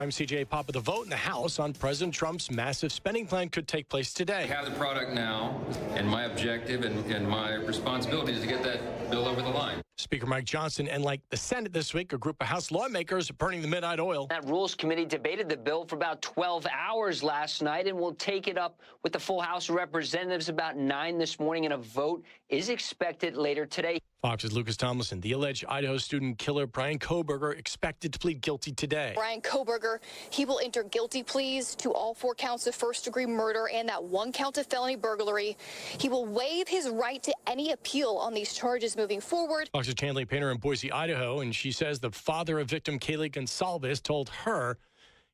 I'm CJ Papa. The vote in the House on President Trump's massive spending plan could take place today. I have the product now, and my objective and my responsibility is to get that bill over the line. Speaker Mike Johnson and like the Senate this week, a group of House lawmakers are burning the midnight oil. That Rules Committee debated the bill for about 12 hours last night and will take it up with the full House of Representatives about 9 this morning, and a vote is expected later today. Fox's Lucas Tomlinson. The alleged Idaho student killer Brian Kohberger expected to plead guilty today. Brian Kohberger, he will enter guilty pleas to all 4 counts of first-degree murder and that 1 count of felony burglary. He will waive his right to any appeal on these charges moving forward. Fox's Chandler Painter in Boise, Idaho, and she says the father of victim Kaylee Gonsalves told her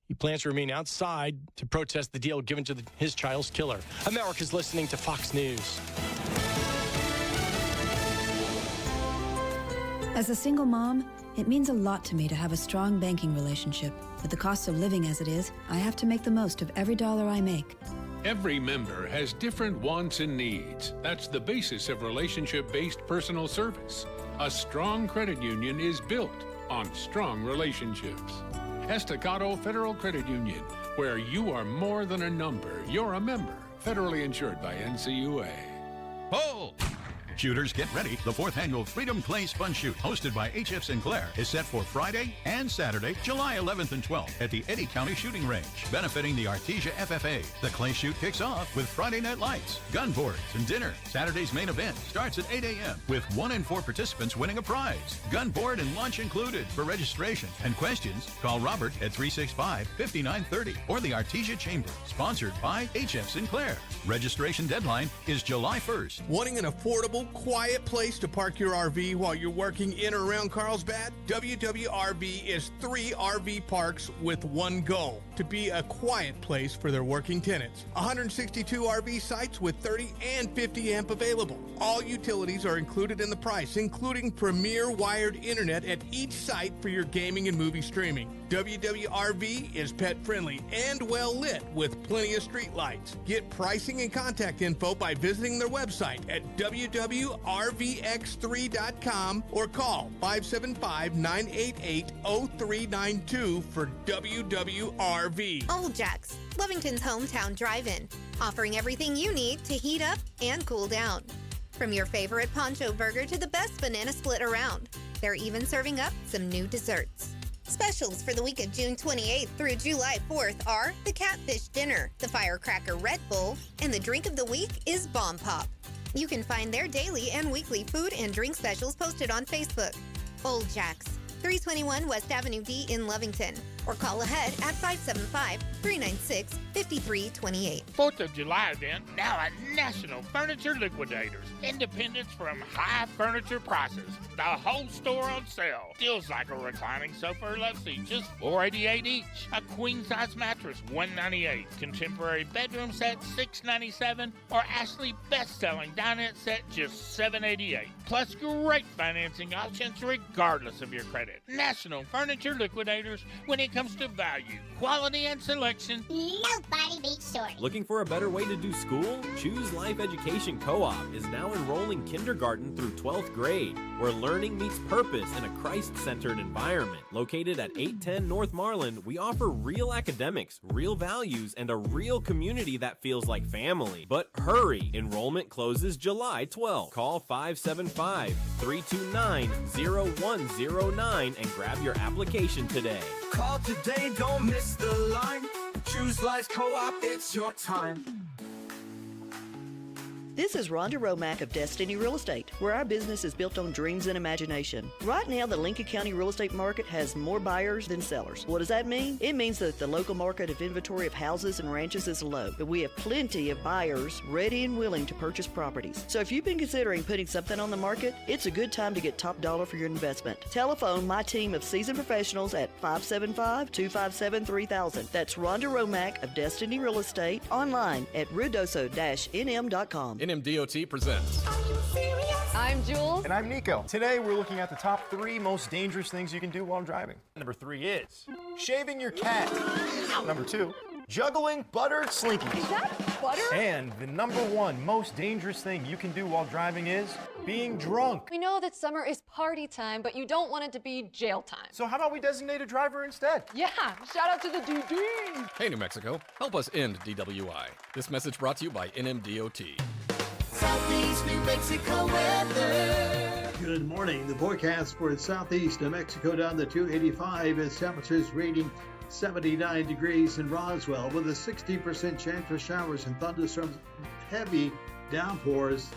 he plans to remain outside to protest the deal given to his child's killer. America's listening to Fox News. As a single mom, it means a lot to me to have a strong banking relationship. With the cost of living as it is, I have to make the most of every dollar I make. Every member has different wants and needs. That's the basis of relationship-based personal service. A strong credit union is built on strong relationships. Estacado Federal Credit Union, where you are more than a number. You're a member. Federally insured by NCUA. Hold! Shooters, get ready. The 4th annual Freedom Clay Sponge Shoot, hosted by H.F. Sinclair, is set for Friday and Saturday, July 11th and 12th at the Eddy County Shooting Range, benefiting the Artesia FFA. The Clay Shoot kicks off with Friday night lights, gun boards, and dinner. Saturday's main event starts at 8 a.m. with 1 in 4 participants winning a prize. Gun board and lunch included. For registration and questions, call Robert at 365-5930 or the Artesia Chamber, sponsored by H.F. Sinclair. Registration deadline is July 1st. Wanting an affordable, quiet place to park your RV while you're working in or around Carlsbad? WWRV is 3 RV parks with one goal: to be a quiet place for their working tenants. 162 RV sites with 30 and 50 amp available. All utilities are included in the price, including premier wired internet at each site for your gaming and movie streaming. WWRV is pet friendly and well lit with plenty of street lights. Get pricing and contact info by visiting their website at www.rvx3.com or call 575-988-0392 for WWRV. Old Jack's, Lovington's hometown drive-in, offering everything you need to heat up and cool down. From your favorite poncho burger to the best banana split around, they're even serving up some new desserts. Specials for the week of June 28th through July 4th are the Catfish Dinner, the Firecracker Red Bull, and the drink of the week is Bomb Pop. You can find their daily and weekly food and drink specials posted on Facebook. Old Jack's, 321 West Avenue D in Lovington, or call ahead at 575-396-5328. 4th of July event now at National Furniture Liquidators. Independence from high furniture prices. The whole store on sale. Deals like a reclining sofa or love seat, just $488 each. A queen-size mattress, $198. Contemporary bedroom set, $697. Or Ashley best-selling dinette set, just $788. Plus great financing options regardless of your credit. National Furniture Liquidators. When it comes to value, quality, and selection, nobody beats Short. Looking for a better way to do school? Choose Life Education Co-op is now enrolling kindergarten through 12th grade, where learning meets purpose in a Christ-centered environment. Located at 810 North Marlin, we offer real academics, real values, and a real community that feels like family. But hurry! Enrollment closes July 12th. Call 575-329-0109 and grab your application today. Call today, don't miss the line. Choose Life Co-op, it's your time. This is Rhonda Romack of Destiny Real Estate, where our business is built on dreams and imagination. Right now, the Lincoln County real estate market has more buyers than sellers. What does that mean? It means that the local market of inventory of houses and ranches is low, but we have plenty of buyers ready and willing to purchase properties. So if you've been considering putting something on the market, it's a good time to get top dollar for your investment. Telephone my team of seasoned professionals at 575-257-3000. That's Rhonda Romack of Destiny Real Estate, online at rudoso-nm.com. NMDOT presents. I'm Jules. And I'm Nico. Today we're looking at the top 3 most dangerous things you can do while driving. Number 3 is shaving your cat. Number 2, juggling buttered Slinkies. butter? And the number one most dangerous thing you can do while driving is being drunk. We know that summer is party time, but you don't want it to be jail time. So how about we designate a driver instead? Yeah, shout out to the DD. Hey, New Mexico, help us end DWI. This message brought to you by NMDOT. Southeast New Mexico weather. Good morning. The forecast for southeast New Mexico down to 285 is temperatures reading 79 degrees in Roswell with a 60% chance for showers and thunderstorms, heavy downpours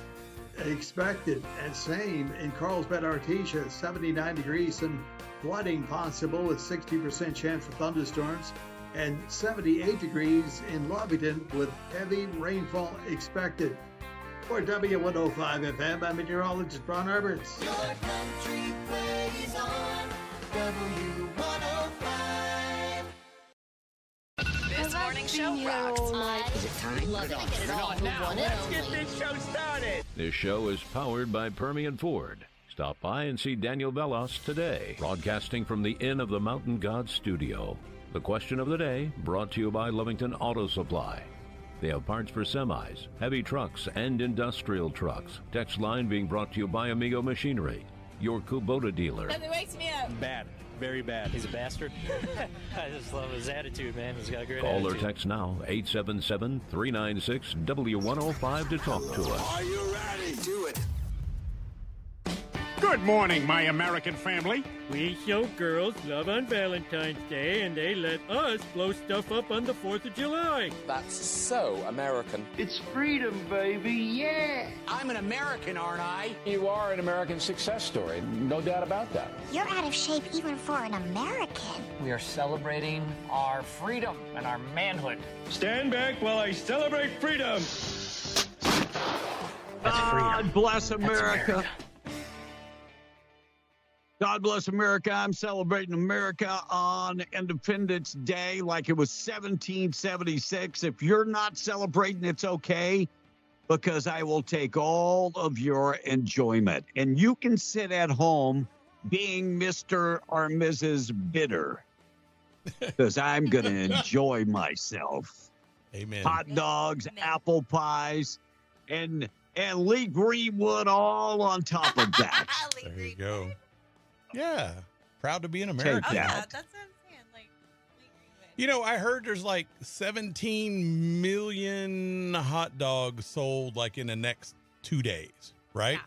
expected. And same in Carlsbad, Artesia, 79 degrees and flooding possible with 60% chance for thunderstorms, and 78 degrees in Lovington with heavy rainfall expected. For W105 FM, I'm meteorologist Ron Roberts. Your country plays on W105. This morning show rocks on. Is it time? Let's get it on now. Let's get this show started. This show is powered by Permian Ford. Stop by and see Daniel Velas today, broadcasting from the Inn of the Mountain God studio. The question of the day brought to you by Lovington Auto Supply. They have parts for semis, heavy trucks, and industrial trucks. Text line being brought to you by Amigo Machinery, your Kubota dealer. Nothing wakes me up. Bad. Very bad. He's a bastard. I just love his attitude, man. He's got a great Call attitude. or text now, 877-396-W105 to talk to us. Are you ready? Do it. Good morning, my American family. We show girls love on Valentine's Day, and they let us blow stuff up on the 4th of July. That's so American. It's freedom, baby, yeah! I'm an American, aren't I? You are an American success story, no doubt about that. You're out of shape even for an American. We are celebrating our freedom and our manhood. Stand back while I celebrate freedom! God bless America. God bless America. I'm celebrating America on Independence Day like it was 1776. If you're not celebrating, it's okay, because I will take all of your enjoyment. And you can sit at home being Mr. or Mrs. Bitter, because I'm going to enjoy myself. Amen. Hot dogs, apple pies, and Lee Greenwood all on top of that. There you go. Yeah. Proud to be an American. Take that. Yeah, that's what I'm saying. Like, You know, I heard there's like 17 million hot dogs sold like in the next 2 days, right? Yeah.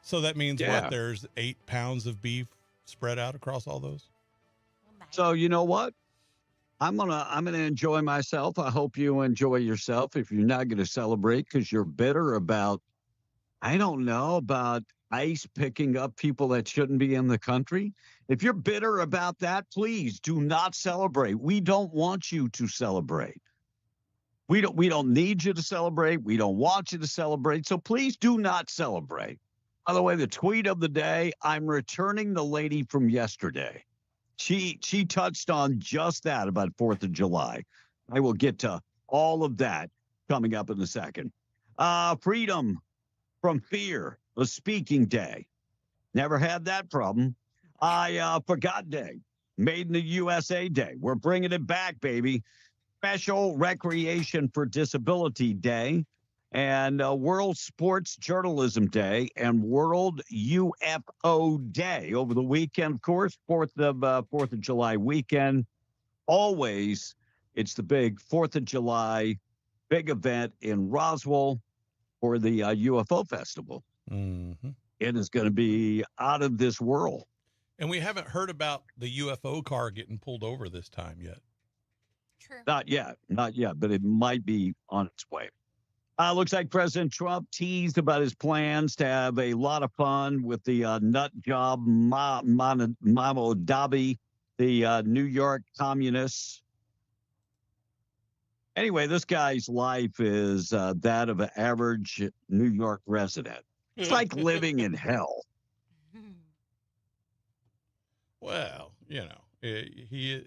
So that means Yeah. what? There's 8 pounds of beef spread out across all those? So you know what? I'm gonna enjoy myself. I hope you enjoy yourself. If you're not gonna celebrate because you're bitter about, I don't know, about ICE picking up people that shouldn't be in the country. If you're bitter about that, please do not celebrate. We don't want you to celebrate. We don't need you to celebrate. We don't want you to celebrate. So please do not celebrate. By the way, the tweet of the day, I'm returning the lady from yesterday. She touched on just that about 4th of July. I will get to all of that coming up in a second. Freedom from fear, a speaking day. Never had that problem. I forgot day, made in the USA day. We're bringing it back, baby. Special Recreation for Disability Day, and World Sports Journalism Day, and World UFO Day over the weekend. Of course, 4th of July weekend. Always, it's the big 4th of July big event in Roswell for the UFO Festival. Mm-hmm. It is going to be out of this world. And we haven't heard about the UFO car getting pulled over this time yet. True. Not yet, but it might be on its way. Looks like President Trump teased about his plans to have a lot of fun with the nut job Mahmoud Dabi, the New York communists. Anyway, this guy's life is that of an average New York resident. It's like living in hell. Well, you know, he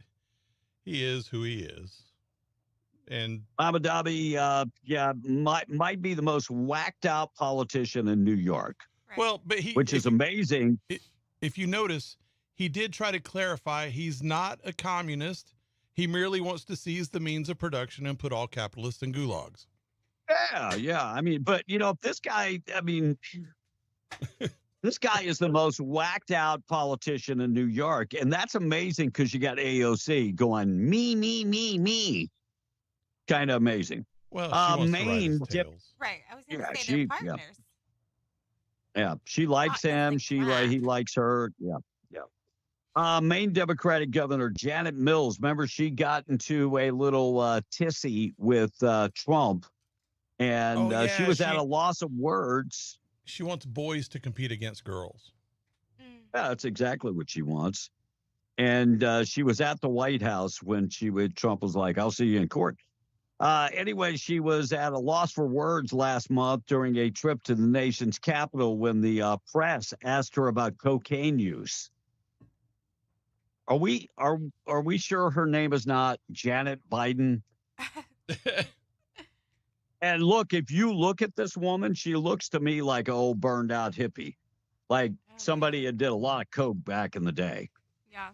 is who he is. And Mahmoud Dabi, might be the most whacked out politician in New York. Well, but which is amazing. If you notice, he did try to clarify he's not a communist. He merely wants to seize the means of production and put all capitalists in gulags. Yeah. I mean, but if this guy, this guy is the most whacked out politician in New York. And that's amazing because you got AOC going, me. Kind of amazing. Well, she wants to ride Maine, his tails. Right. I was going to Yeah, say they're partners. Yeah, she likes him. He likes her. Yeah. Maine Democratic Governor Janet Mills. Remember, she got into a little tissy with Trump, and she was at a loss of words. She wants boys to compete against girls. Yeah, that's exactly what she wants. And she was at the White House when Trump was like, "I'll see you in court." Anyway, she was at a loss for words last month during a trip to the nation's capital when the press asked her about cocaine use. Are we sure her name is not Janet Biden? And look, if you look at this woman, she looks to me like an old burned out hippie, like somebody that did a lot of coke back in the day. Yeah.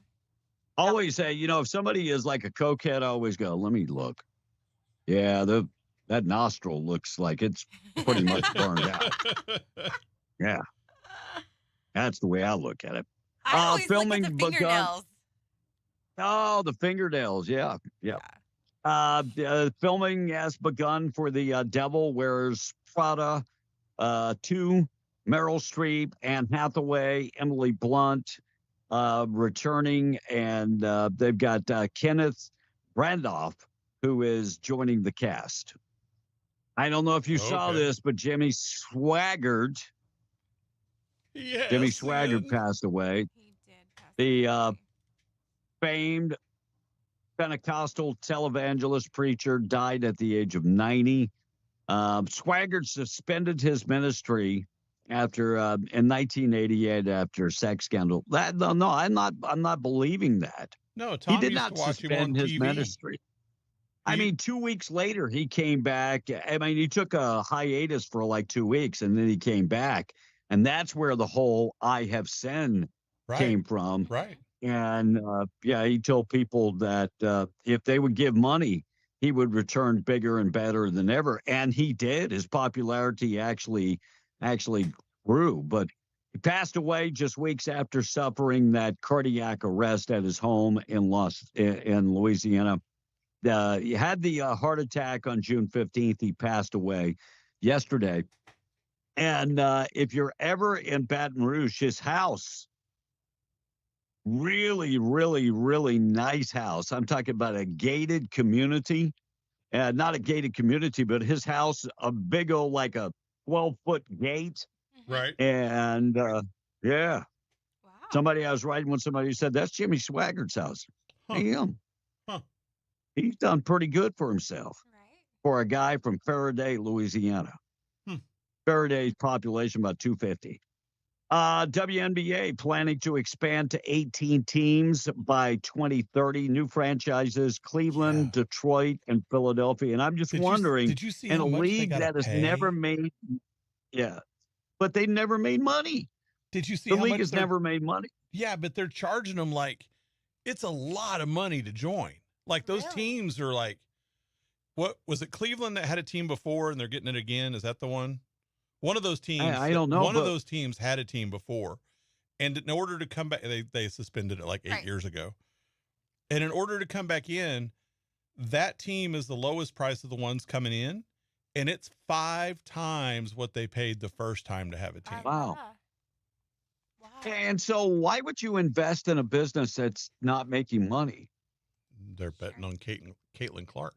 Always say, if somebody is like a cokehead, I always go, let me look. Yeah, that nostril looks like it's pretty much burned out. Yeah. That's the way I look at it. I always filming look at the fingernails. Oh, the fingernails. Yeah. Filming has begun for The Devil Wears Prada 2, Meryl Streep, Anne Hathaway, Emily Blunt returning, and they've got Kenneth Branagh, who is joining the cast. I don't know if you saw this, but Jimmy Swaggart. Yes, Jimmy Swaggart passed away. He did pass The famed Pentecostal televangelist preacher died at the age of 90. Swaggart suspended his ministry after in 1988 after a sex scandal. No, I'm not believing that. No, Tom he did used not to watch him suspend on his TV. ministry. 2 weeks later, he came back. He took a hiatus for like 2 weeks, and then he came back. And that's where the whole I have sinned came from. Right. And, he told people that if they would give money, he would return bigger and better than ever. And he did. His popularity actually grew. But he passed away just weeks after suffering that cardiac arrest at his home in Louisiana. He had the heart attack on June 15th. He passed away yesterday. And if you're ever in Baton Rouge, his house, really, really, really nice house. I'm talking about a gated community. Not a gated community, but his house, a big old, like a 12-foot gate. Right. And wow. Somebody I was riding with somebody who said, that's Jimmy Swaggart's house. Damn. He's done pretty good for himself for a guy from Faraday, Louisiana. Faraday's population about 250. WNBA planning to expand to 18 teams by 2030. New franchises, Cleveland, Detroit, and Philadelphia. And I'm just wondering, did you see in how a much they league gotta that has pay? never made, but they never made money. Did you see The how league much has they're- never made money. Yeah, but they're charging them it's a lot of money to join. Like those teams are like, what was it? Cleveland that had a team before and they're getting it again. Is that the one? One of those teams. I don't know. One of those teams had a team before, and in order to come back, they suspended it like 8 years ago. And in order to come back in, that team is the lowest price of the ones coming in, and it's 5 times what they paid the first time to have a team. Wow. And so why would you invest in a business that's not making money? They're betting on Caitlin Clark.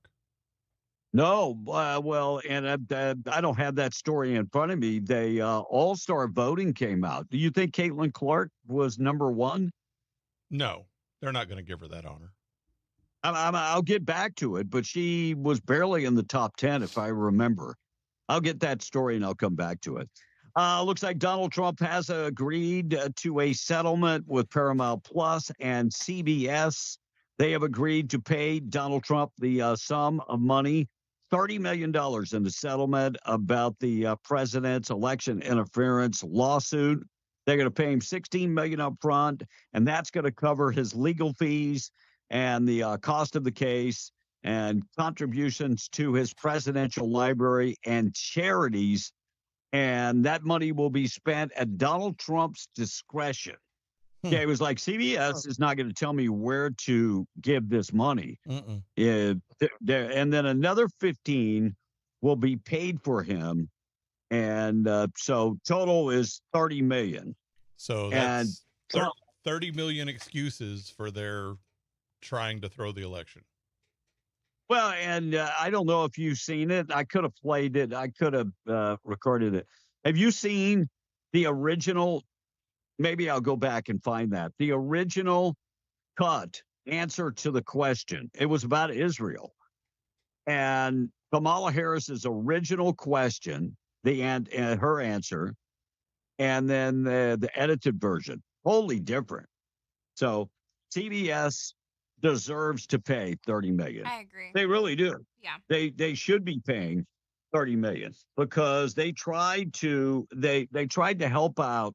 No, well, and I don't have that story in front of me. They all-star voting came out. Do you think Caitlin Clark was number one? No, they're not going to give her that honor. I'll get back to it, but she was barely in the top 10, if I remember. I'll get that story and I'll come back to it. Looks like Donald Trump has agreed to a settlement with Paramount Plus and CBS. They have agreed to pay Donald Trump the sum of money, $30 million in the settlement about the president's election interference lawsuit. They're going to pay him $16 million up front, and that's going to cover his legal fees and the cost of the case. and contributions to his presidential library and charities. And that money will be spent at Donald Trump's discretion. Yeah, it was like CBS is not going to tell me where to give this money. And then another 15 will be paid for him. And so total is 30 million. So that's 30 million excuses for their trying to throw the election. Well, and I don't know if you've seen it. I could have played it. I could have recorded it. Have you seen the original? Maybe I'll go back and find that. The original cut answer to the question. It was about Israel. And Kamala Harris's original question, her answer, and then the edited version. Wholly different. So CBS deserves to pay 30 million. I agree. They really do. Yeah. They should be paying 30 million because they tried to help out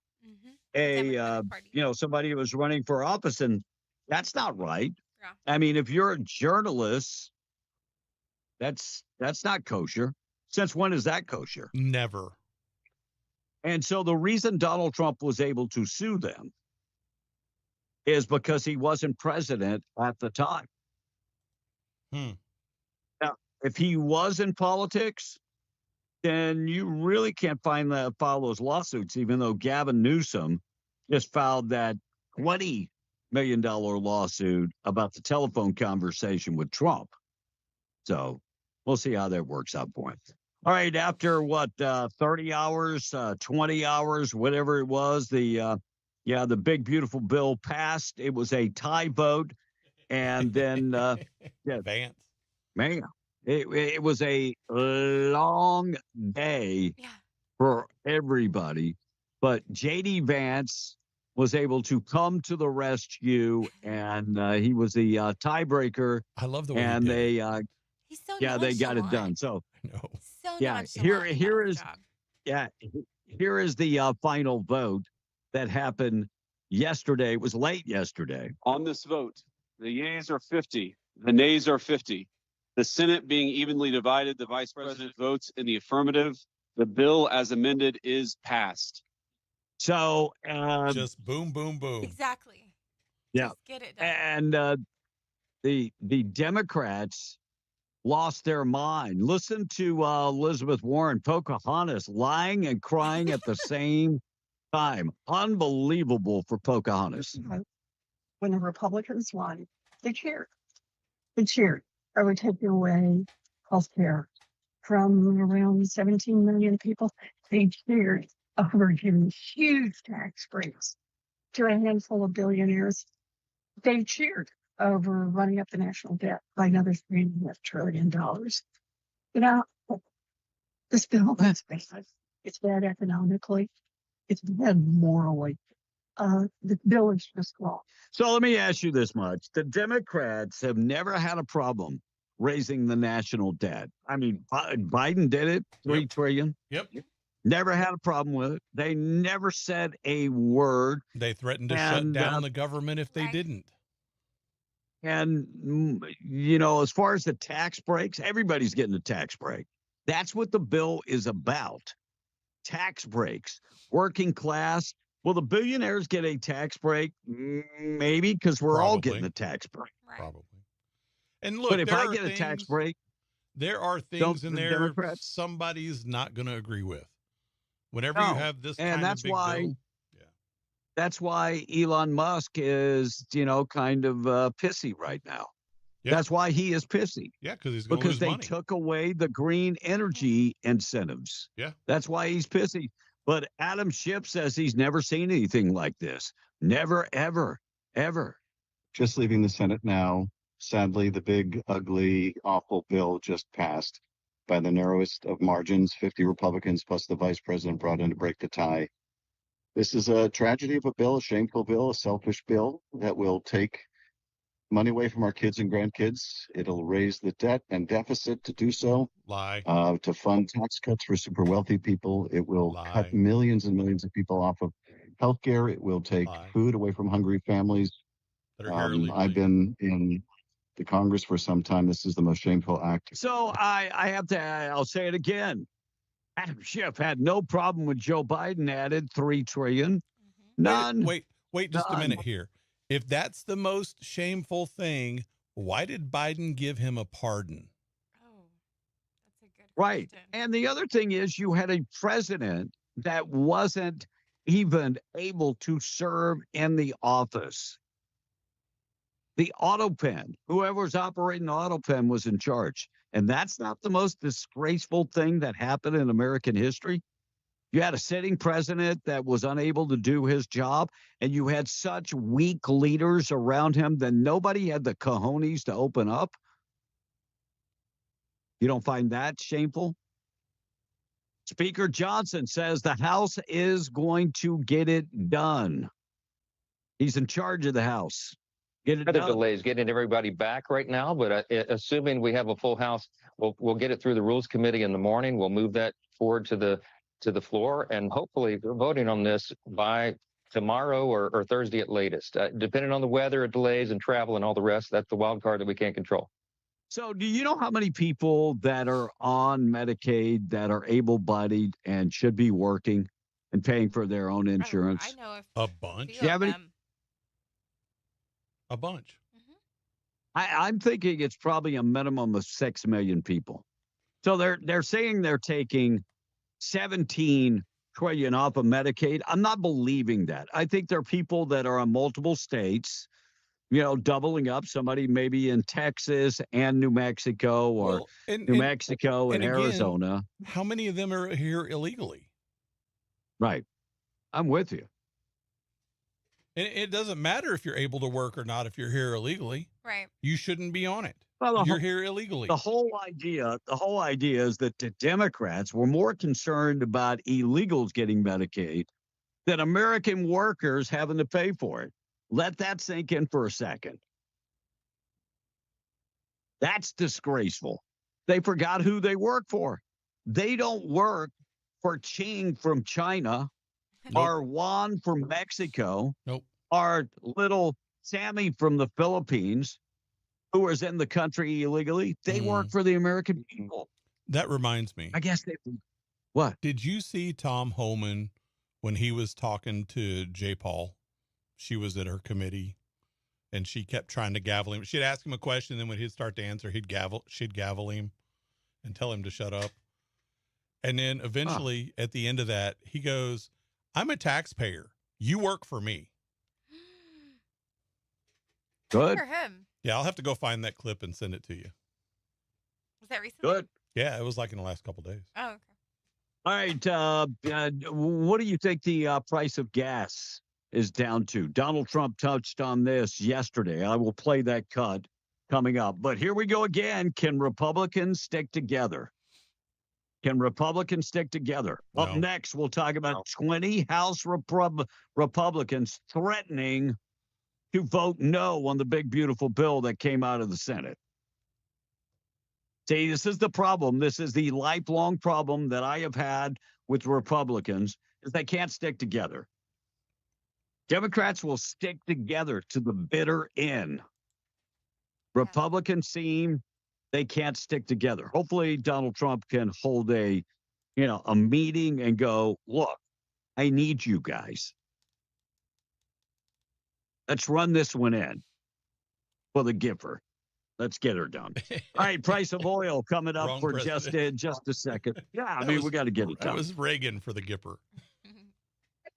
somebody who was running for office, and that's not right. Yeah. I mean, if you're a journalist, that's not kosher. Since when is that kosher? Never. And so the reason Donald Trump was able to sue them is because he wasn't president at the time. Now, if he was in politics, then you really can't file those lawsuits, even though Gavin Newsom just filed that $20 million lawsuit about the telephone conversation with Trump. So we'll see how that works out for him. All right, after 30 hours, 20 hours, whatever it was, the big, beautiful bill passed. It was a tie vote. And then, Vance. Man, it was a long day for everybody. But J.D. Vance was able to come to the rescue, and he was the tiebreaker. I love the way and he they, He's so they got it done. So, so here is the final vote that happened yesterday. It was late yesterday. On this vote, the yeas are 50, the nays are 50. The Senate being evenly divided, the Vice President votes in the affirmative. The bill as amended is passed. So just boom, boom, boom. Exactly. Yeah. Just get it done. And the Democrats lost their mind. Listen to Elizabeth Warren, Pocahontas, lying and crying at the same time. Unbelievable for Pocahontas. When the Republicans won, they cheered. They cheered. Are we taking away health care from around 17 million people? They cheered over giving huge tax breaks to a handful of billionaires. They cheered over running up the national debt by another $3.5 trillion. You know, this bill is bad. It's bad economically. It's bad morally. The bill is just wrong. So let me ask you this much. The Democrats have never had a problem raising the national debt. I mean, Biden did it, $3 trillion. Yep. Never had a problem with it. They never said a word. They threatened to shut down the government if they didn't. And, as far as the tax breaks, everybody's getting a tax break. That's what the bill is about. Tax breaks. Working class. Will the billionaires get a tax break? Maybe, because we're all getting a tax break. Probably. And look, but if I get a tax break, there are things in there Democrats? Somebody's not going to agree with. Whenever you have this kind that's of big why, bill. That's why Elon Musk is, kind of pissy right now. Yeah. That's why he is pissy. Yeah, because they took away the green energy incentives. Yeah. That's why he's pissy. But Adam Schiff says he's never seen anything like this. Never, ever, ever. Just leaving the Senate now. Sadly, the big, ugly, awful bill just passed by the narrowest of margins. 50 Republicans plus the vice president brought in to break the tie. This is a tragedy of a bill, a shameful bill, a selfish bill that will take money away from our kids and grandkids. It'll raise the debt and deficit to do so. Lie. To fund tax cuts for super wealthy people. It will cut millions and millions of people off of health care. It will take food away from hungry families. That are I've been in the Congress for some time. This is the most shameful act. So I'll say it again. Adam Schiff had no problem with Joe Biden added $3 trillion. None. Wait just a None. minute here. If that's the most shameful thing, why did Biden give him a pardon? Right. And the other thing is you had a president that wasn't even able to serve in the office. The auto pen, whoever's operating the auto pen was in charge. And that's not the most disgraceful thing that happened in American history. You had a sitting president that was unable to do his job, and you had such weak leaders around him that nobody had the cojones to open up. You don't find that shameful? Speaker Johnson says the House is going to get it done. He's in charge of the House. Get it Other done. delays getting everybody back right now, but assuming we have a full House, we'll get it through the Rules Committee in the morning. We'll move that forward to the floor, and hopefully we're voting on this by tomorrow or Thursday at latest. Depending on the weather, delays, and travel, and all the rest, that's the wild card that we can't control. So do you know how many people that are on Medicaid that are able-bodied and should be working and paying for their own insurance? I know a bunch. Do you have any? A bunch. I'm thinking it's probably a minimum of 6 million people. So they're saying they're taking 17 trillion off of Medicaid. I'm not believing that. I think there are people that are in multiple states, doubling up, somebody maybe in Texas and New Mexico or New Mexico and again, Arizona. How many of them are here illegally? Right. I'm with you. And it doesn't matter if you're able to work or not if you're here illegally. Right. You shouldn't be on it. Well, you're here illegally. The whole idea is that the Democrats were more concerned about illegals getting Medicaid than American workers having to pay for it. Let that sink in for a second. That's disgraceful. They forgot who they work for. They don't work for Qing from China, or Juan from Mexico, or little Sammy from the Philippines, who is in the country illegally. They work for the American people. That reminds me. I guess they. What? Did you see Tom Homan when he was talking to Jay Paul? She was at her committee, and she kept trying to gavel him. She'd ask him a question, then when he'd start to answer, she'd gavel him and tell him to shut up. And then eventually, at the end of that, he goes, "I'm a taxpayer. You work for me." Good. For him. Yeah, I'll have to go find that clip and send it to you. Was that recently? Good. Yeah, it was like in the last couple of days. Oh, okay. All right. What do you think the price of gas is down to? Donald Trump touched on this yesterday. I will play that cut coming up. But here we go again. Can Republicans stick together? Can Republicans stick together? No. Up next, we'll talk about 20 House Republicans threatening to vote no on the big, beautiful bill that came out of the Senate. See, this is the problem. This is the lifelong problem that I have had with Republicans, is they can't stick together. Democrats will stick together to the bitter end. Republicans seem they can't stick together. Hopefully Donald Trump can hold a meeting and go, look, I need you guys. Let's run this one in for the Gipper. Let's get her done. All right, price of oil coming up Wrong for president. just a second. Yeah, we got to get it That done. was Reagan for the Gipper.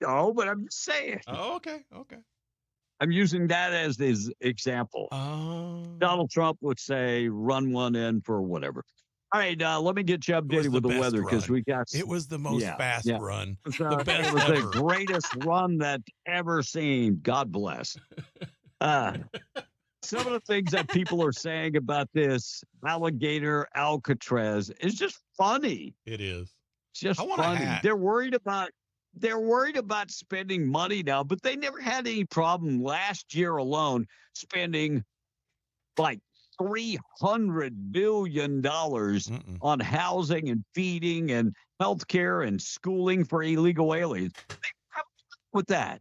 No, but I'm just saying. Oh, okay. I'm using that as his example. Donald Trump would say, run one in for whatever. All right, let me get you updated with the best weather because run. we got. It was the most fast run. It The best it was ever. the greatest run that ever seen. God bless. Some of the things that people are saying about this alligator Alcatraz is just funny. It is. It's just I want a funny. hat. They're worried about spending money now, but they never had any problem last year alone spending like $300 billion on housing and feeding and healthcare and schooling for illegal aliens. They have with that.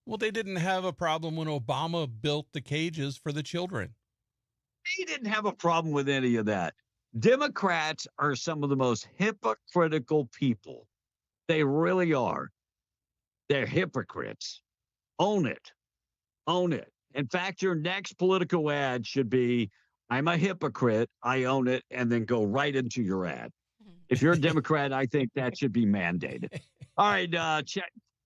Well, they didn't have a problem when Obama built the cages for the children. We didn't have a problem with any of that. Democrats are some of the most hypocritical people. They really are. They're hypocrites. Own it. Own it. In fact, your next political ad should be, I'm a hypocrite, I own it, and then go right into your ad. If you're a Democrat, I think that should be mandated. All right,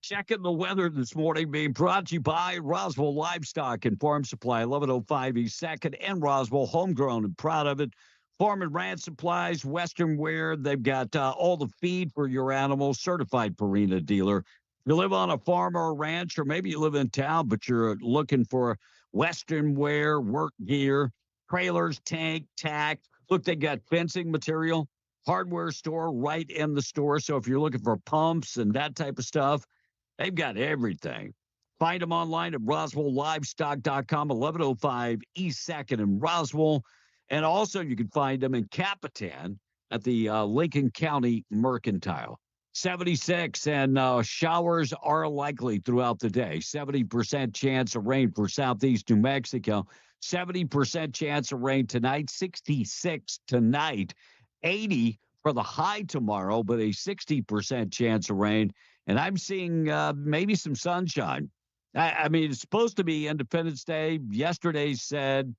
checking the weather this morning, being brought to you by Roswell Livestock and Farm Supply, 1105 East 2nd and Roswell, homegrown and proud of it. Farm and Ranch Supplies, Western Wear, they've got all the feed for your animals, certified Purina dealer. You live on a farm or a ranch, or maybe you live in town, but you're looking for Western Wear, work gear, trailers, tank, tack. Look, they got fencing material, hardware store right in the store. So if you're looking for pumps and that type of stuff, they've got everything. Find them online at RoswellLivestock.com, 1105 East 2nd in Roswell. And also you can find them in Capitan at the Lincoln County Mercantile. 76 and showers are likely throughout the day. 70% chance of rain for southeast New Mexico. 70% chance of rain tonight. 66 tonight. 80 for the high tomorrow, but a 60% chance of rain. And I'm seeing maybe some sunshine. I mean, it's supposed to be Independence Day. Yesterday said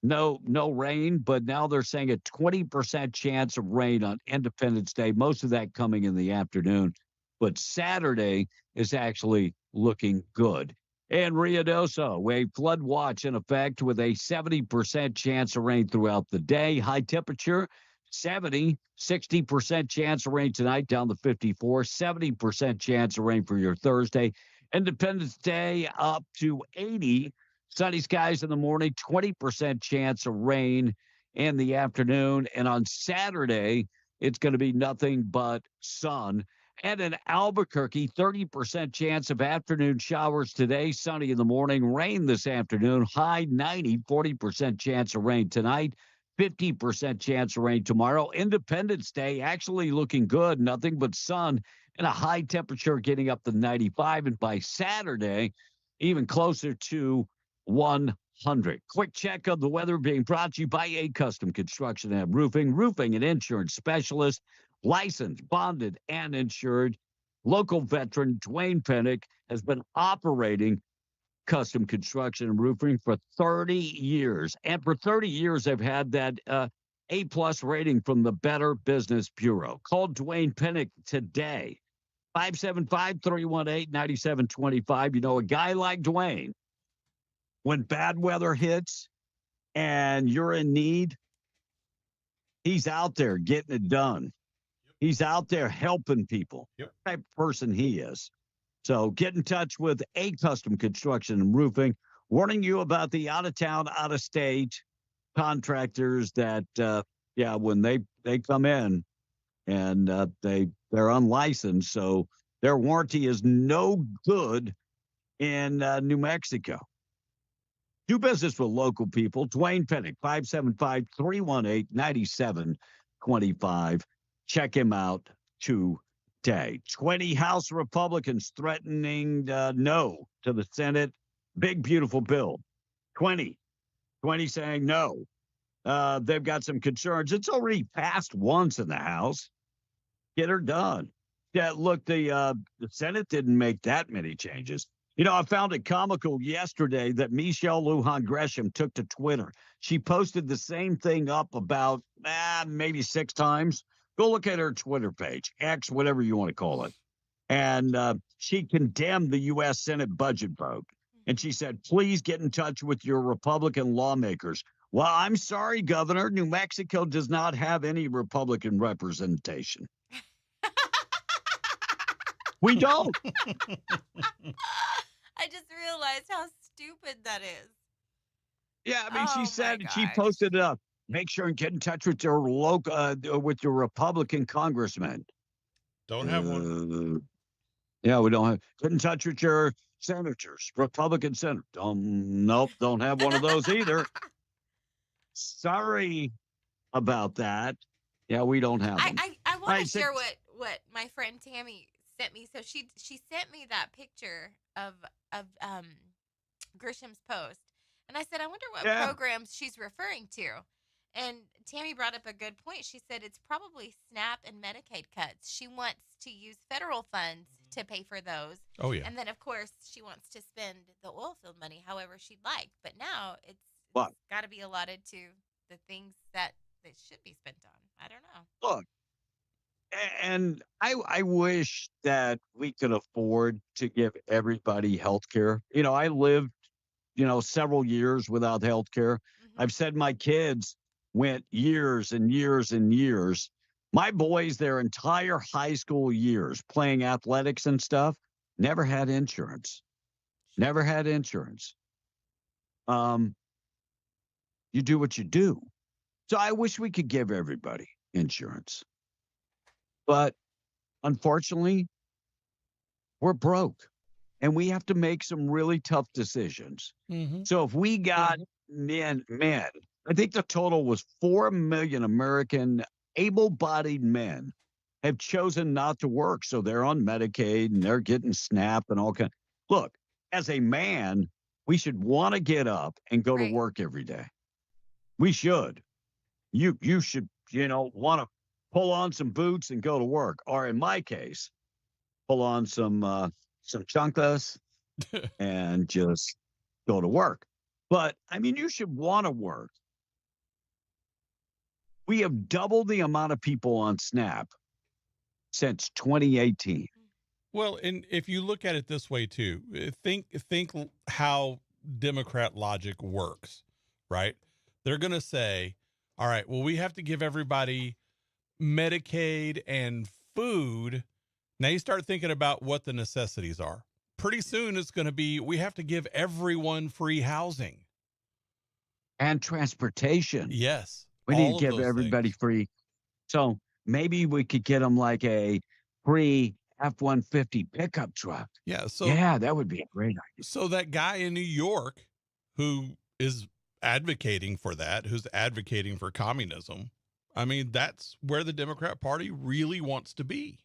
no rain, but now they're saying a 20% chance of rain on Independence Day, most of that coming in the afternoon. But Saturday is actually looking good. And Ruidoso, a flood watch in effect with a 70% chance of rain throughout the day. High temperature, 70, 60% chance of rain tonight, down to 54, 70% chance of rain for your Thursday. Independence Day up to 80. Sunny skies in the morning, 20% chance of rain in the afternoon. And on Saturday, it's going to be nothing but sun. And in Albuquerque, 30% chance of afternoon showers today, sunny in the morning, rain this afternoon, high 90, 40% chance of rain tonight, 50% chance of rain tomorrow. Independence Day actually looking good, nothing but sun and a high temperature getting up to 95. And by Saturday, even closer to 100. Quick check of the weather being brought to you by A Custom Construction and Roofing and insurance specialist, licensed, bonded, and insured. Local veteran Dwayne Pennick has been operating custom construction and roofing for 30 years. And for 30 years, they've had that A+ rating from the Better Business Bureau. Call Dwayne Pennick today, 575-318-9725. You know, a guy like Dwayne, when bad weather hits and you're in need, he's out there getting it done. He's out there helping people. Yep. What type of person he is. So get in touch with A Custom Construction and Roofing, warning you about the out-of-town, out-of-state contractors that, when they come in and they're unlicensed, so their warranty is no good in New Mexico. Do business with local people. Dwayne Pennick, 575-318-9725. Check him out today. 20 House Republicans threatening no to the Senate. Big, beautiful bill. 20 saying no. They've got some concerns. It's already passed once in the House. Get her done. Yeah, look, the Senate didn't make that many changes. You know, I found it comical yesterday that Michelle Lujan Gresham took to Twitter. She posted the same thing up about maybe 6 times. Go look at her Twitter page, X, whatever you want to call it. And she condemned the U.S. Senate budget vote. And she said, please get in touch with your Republican lawmakers. Well, I'm sorry, Governor. New Mexico does not have any Republican representation. We don't. I just realized how stupid that is. Yeah, I mean, Oh, she my said, she gosh. posted it up. Make sure and get in touch with your with your Republican congressman. Don't have one. Yeah, we don't have. Get in touch with your senators, Republican senator. Nope, don't have one of those either. Sorry about that. Yeah, we don't have them. I want Right, to so- share what my friend Tammy sent me. So she sent me that picture of Grisham's post, And I said, I wonder what Yeah. programs she's referring to. And Tammy brought up a good point. She said it's probably SNAP and Medicaid cuts. She wants to use federal funds to pay for those. Oh, yeah. And then, of course, she wants to spend the oil field money however she'd like. But now it's What? got to be allotted to the things that they should be spent on. I don't know. Look, and I wish that we could afford to give everybody health care. I lived, several years without health care. I've said my kids went years and years and years. My boys, their entire high school years playing athletics and stuff, never had insurance. Never had insurance. You do what you do. So I wish we could give everybody insurance. But unfortunately, we're broke and we have to make some really tough decisions. So if we got men, I think the total was 4 million American able-bodied men have chosen not to work. So they're on Medicaid and they're getting SNAP and all kinds. Look, as a man, we should want to get up and go to work every day. We should. You should, want to pull on some boots and go to work. Or in my case, pull on some chanclas and just go to work. But I mean, you should want to work. We have doubled the amount of people on SNAP since 2018. Well, and if you look at it this way too, think how Democrat logic works, right? They're going to say, all right, well, we have to give everybody Medicaid and food. Now you start thinking about what the necessities are. Pretty soon it's going to be, we have to give everyone free housing. And transportation. Yes. We all need of to give those everybody things. free. So maybe we could get them like a free F-150 pickup truck. Yeah. So yeah, that would be a great idea. So that guy in New York who is advocating for that, who's advocating for communism, I mean, that's where the Democrat Party really wants to be.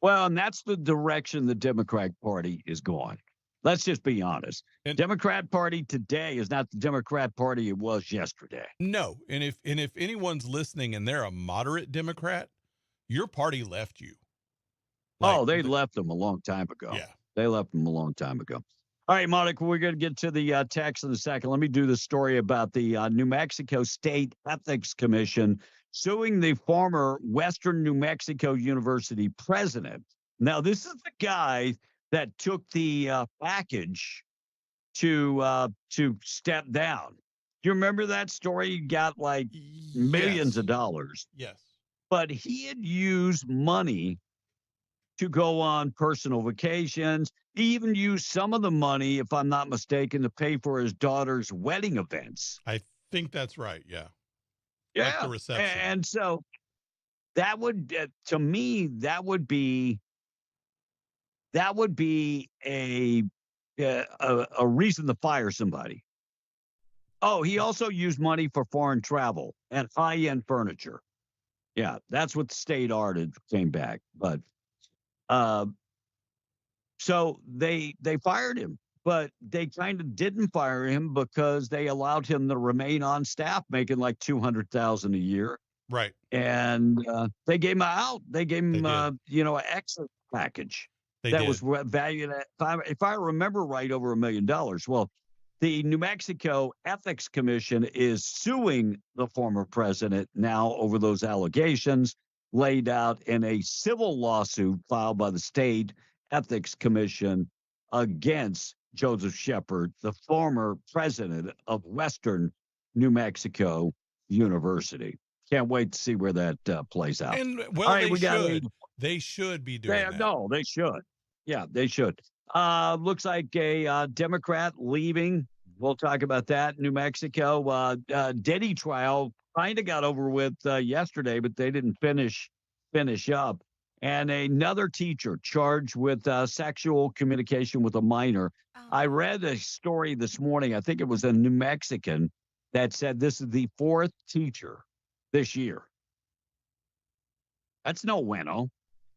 Well, and that's the direction the Democrat Party is going. Let's just be honest. And Democrat Party today is not the Democrat Party it was yesterday. No. And if anyone's listening and they're a moderate Democrat, your party left you. They left them a long time ago. Yeah. They left them a long time ago. All right, Monica, we're going to get to the text in a second. Let me do the story about the New Mexico State Ethics Commission suing the former Western New Mexico University president. Now, this is the guy that took the package to step down. Do you remember that story? He got like millions of dollars. Yes. But he had used money to go on personal vacations. He even used some of the money, if I'm not mistaken, to pay for his daughter's wedding events. I think that's right. Yeah. Yeah. Like the reception. And so that would, to me, that would be a reason to fire somebody. Oh, he also used money for foreign travel and high-end furniture. Yeah, that's what the state audited came back. But so they fired him, but they kind of didn't fire him because they allowed him to remain on staff, making like $200,000 a year. Right. And they gave him out. They gave him, an exit package that was valued at, if I remember right, over $1 million. Well, the New Mexico Ethics Commission is suing the former president now over those allegations laid out in a civil lawsuit filed by the State Ethics Commission against Joseph Shepard, the former president of Western New Mexico University. Can't wait to see where that plays out. And well, all right, they should be doing that. No, they should. Yeah, they should. Looks like a Democrat leaving. We'll talk about that. New Mexico Diddy trial kind of got over with yesterday, but they didn't finish up. And another teacher charged with sexual communication with a minor. Oh. I read a story this morning. I think it was a New Mexican that said this is the 4th teacher this year. That's no bueno.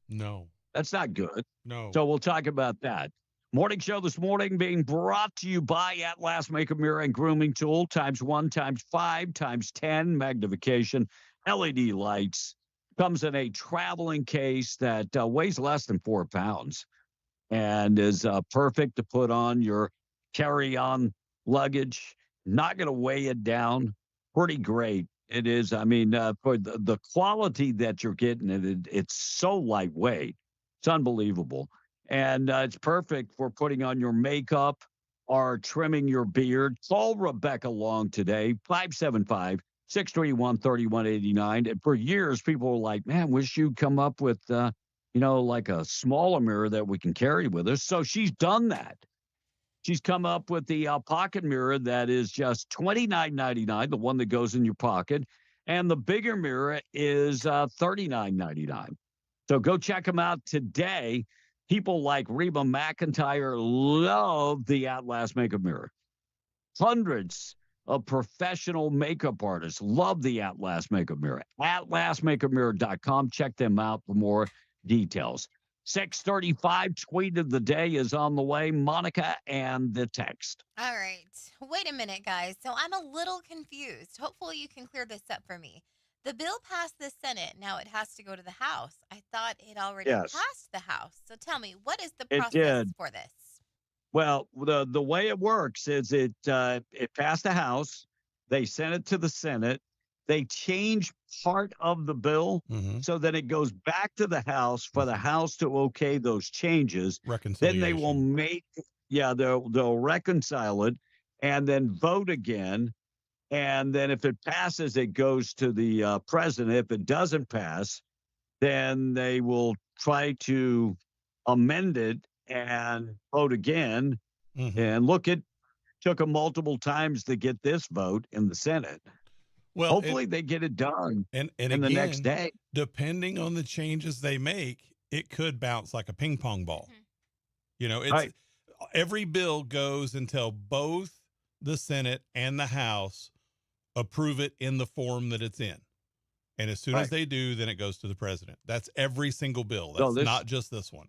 No. That's not good. No. So we'll talk about that. Morning show this morning being brought to you by At Last Make a Mirror and Grooming Tool, ×1, ×5, ×10 magnification, LED lights. Comes in a traveling case that weighs less than 4 pounds and is perfect to put on your carry-on luggage. Not going to weigh it down. Pretty great. It is. I mean, for the quality that you're getting, it's so lightweight. It's unbelievable. And it's perfect for putting on your makeup or trimming your beard. Call Rebecca Long today, 575-631-3189. And for years, people were like, man, wish you'd come up with, like a smaller mirror that we can carry with us. So she's done that. She's come up with the pocket mirror that is just $29.99, the one that goes in your pocket. And the bigger mirror is $39.99. So go check them out today. People like Reba McEntire love the At Last Makeup Mirror. Hundreds of professional makeup artists love the At Last Makeup Mirror. AtLastMakeupMirror.com. Check them out for more details. 6:35 tweet of the day is on the way. Monica and the text. All right. Wait a minute, guys. So I'm a little confused. Hopefully you can clear this up for me. The bill passed the Senate. Now it has to go to the House. I thought it already passed the House. So tell me, what is the process for this? Well, the way it works is it passed the House. They sent it to the Senate. They changed part of the bill so that it goes back to the House for the House to okay those changes. Then they will they'll reconcile it and then vote again. And then if it passes, it goes to the president. If it doesn't pass, then they will try to amend it and vote again. And look, it took them multiple times to get this vote in the Senate. Well, hopefully they get it done and in the next day. Depending on the changes they make, it could bounce like a ping pong ball. Every bill goes until both the Senate and the House approve it in the form that it's in. And as soon as they do, then it goes to the president. That's every single bill. That's not just this one.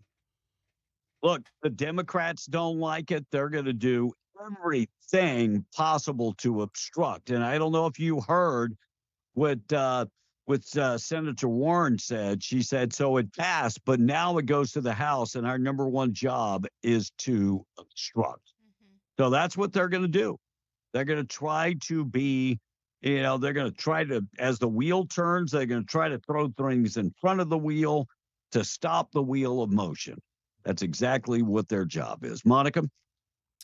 Look, the Democrats don't like it. They're going to do everything possible to obstruct. And I don't know if you heard what Senator Warren said. She said, so it passed, but now it goes to the House, and our number one job is to obstruct. So that's what they're going to do. They're going to try to be, they're going to try to, as the wheel turns, they're going to try to throw things in front of the wheel to stop the wheel of motion. That's exactly what their job is. Monica?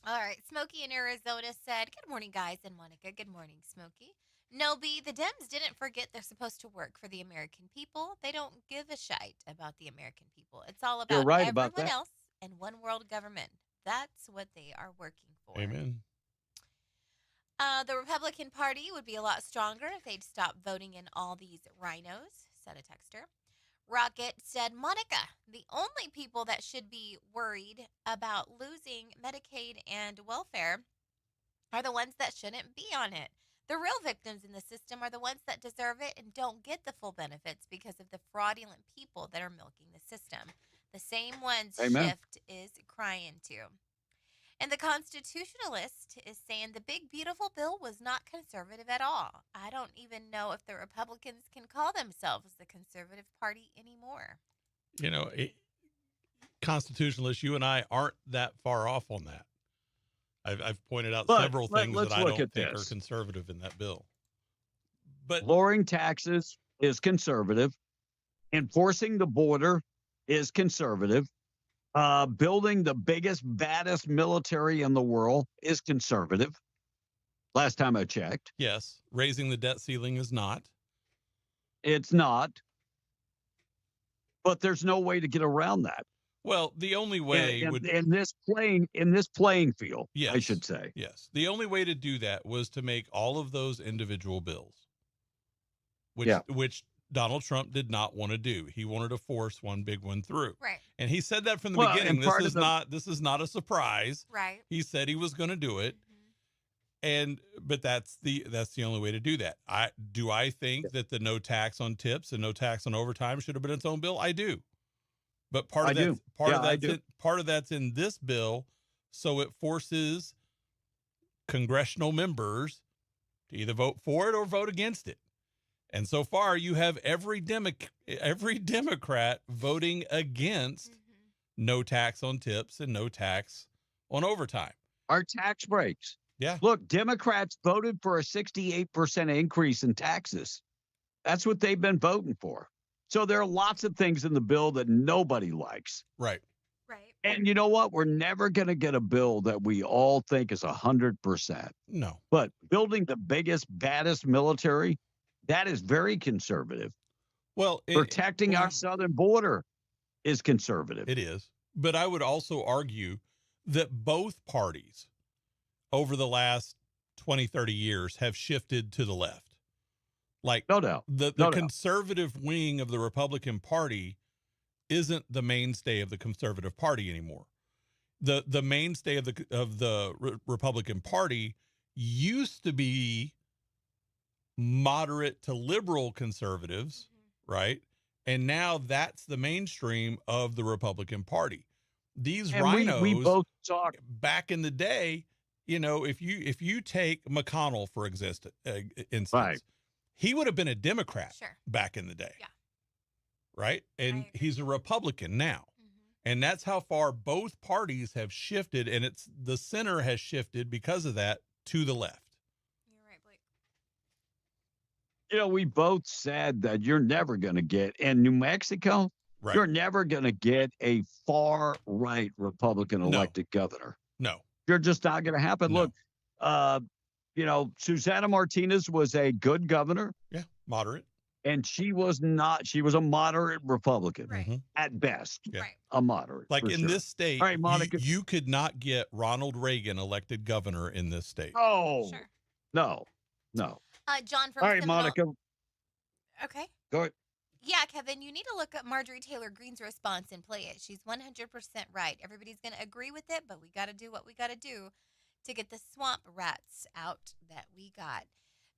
All right. Smokey in Arizona said, good morning, guys and Monica. Good morning, Smokey. No, B, the Dems didn't forget they're supposed to work for the American people. They don't give a shite about the American people. It's all about everyone else and one world government. That's what they are working for. Amen. The Republican Party would be a lot stronger if they'd stop voting in all these rhinos, said a texter. Rocket said, Monica, the only people that should be worried about losing Medicaid and welfare are the ones that shouldn't be on it. The real victims in the system are the ones that deserve it and don't get the full benefits because of the fraudulent people that are milking the system. The same ones Shift is crying to. And the Constitutionalist is saying the big, beautiful bill was not conservative at all. I don't even know if the Republicans can call themselves the conservative party anymore. Constitutionalists, you and I aren't that far off on that. I've pointed out several things that I don't think are conservative in that bill. But lowering taxes is conservative. Enforcing the border is conservative. Building the biggest, baddest military in the world is conservative. Last time I checked. Yes. Raising the debt ceiling is not. It's not. But there's no way to get around that. Well, the only way in this playing field, I should say. Yes. The only way to do that was to make all of those individual bills, which Donald Trump did not want to do. He wanted to force one big one through. Right. And he said that from the beginning. This is not a surprise. Right. He said he was going to do it. But that's the only way to do that. I think that the no tax on tips and no tax on overtime should have been its own bill? I do. But part I of do. that's part Yeah, of I that's do. part of that's in this bill, so it forces congressional members to either vote for it or vote against it. And so far, you have every Democrat voting against no tax on tips and no tax on overtime. Our tax breaks. Yeah. Look, Democrats voted for a 68% increase in taxes. That's what they've been voting for. So there are lots of things in the bill that nobody likes. Right. Right. And you know what? We're never going to get a bill that we all think is 100%. No. But building the biggest, baddest military, that is very conservative. Well, protecting our southern border is conservative. It is. But I would also argue that both parties over the last 20, 30 years have shifted to the left. Like no doubt. The No doubt. conservative wing of the Republican Party isn't the mainstay of the conservative party anymore. The mainstay of the Republican Party used to be moderate to liberal conservatives, right? And now that's the mainstream of the Republican Party. These And rhinos we both talk back in the day, you know, if you take McConnell for instance, Right. he would have been a Democrat Sure. back in the day. Yeah. Right? And he's a Republican now. And that's how far both parties have shifted, and it's the center has shifted because of that to the left. You know, we both said that you're never going to get in New Mexico, Right. you're never going to get a far right Republican elected governor. No. You're just not going to happen. No. Look, you know, Susana Martinez was a good governor. Yeah, moderate. And she was not, she was a moderate Republican Right. at best. Yeah. A moderate. Like for in sure. this state, All right, Monica. you could not get Ronald Reagan elected governor in this state. Oh, Sure. no. John from All right, Seminole. Monica. Okay. Go ahead. Yeah, Kevin, you need to look up Marjorie Taylor Greene's response and play it. She's 100% right. Everybody's going to agree with it, but we got to do what we got to do to get the swamp rats out that we got.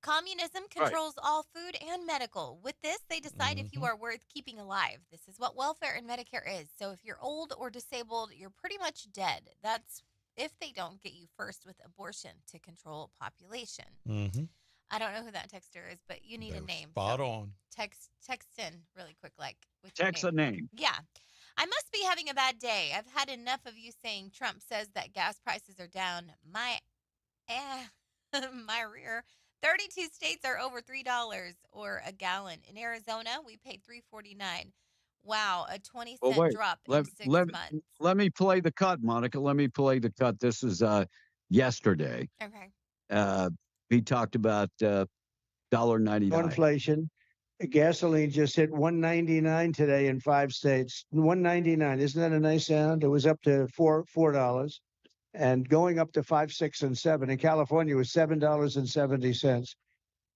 Communism controls all food and medical. With this, they decide if you are worth keeping alive. This is what welfare and Medicare is. So if you're old or disabled, you're pretty much dead. That's if they don't get you first with abortion to control population. Mm-hmm. I don't know who that texter is, but you need a name. Spot on. Text in really quick, like with Text your a name. Yeah. I must be having a bad day. I've had enough of you saying Trump says that gas prices are down. My rear. 32 states are over $3 or a gallon. In Arizona, we paid $3.49. Wow, a 20-cent drop in 6 months. Let me play the cut, Monica. Let me play the cut. This is yesterday. Okay. He talked about $1.99. Inflation. Gasoline just hit $1.99 today in 5 states. $1.99. Isn't that a nice sound? It was up to $4, and going up to 5, 6, and 7. In California, it was $7.70.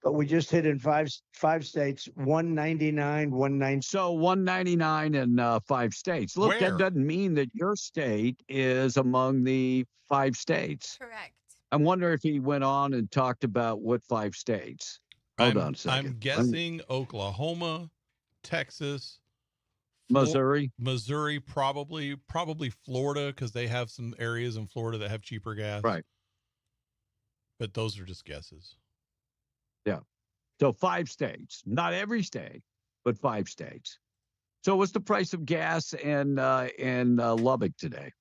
But we just hit in five states $1.99, $1.90. So $1.99 in 5 states. Look, Where? that doesn't mean that your state is among the 5 states. Correct. I wonder if he went on and talked about what 5 states. Hold on a second. I'm Let me- guessing Oklahoma, Texas, Missouri. Missouri, probably Florida, because they have some areas in Florida that have cheaper gas. Right. But those are just guesses. Yeah. So 5 states, not every state, but 5 states. So what's the price of gas in Lubbock today?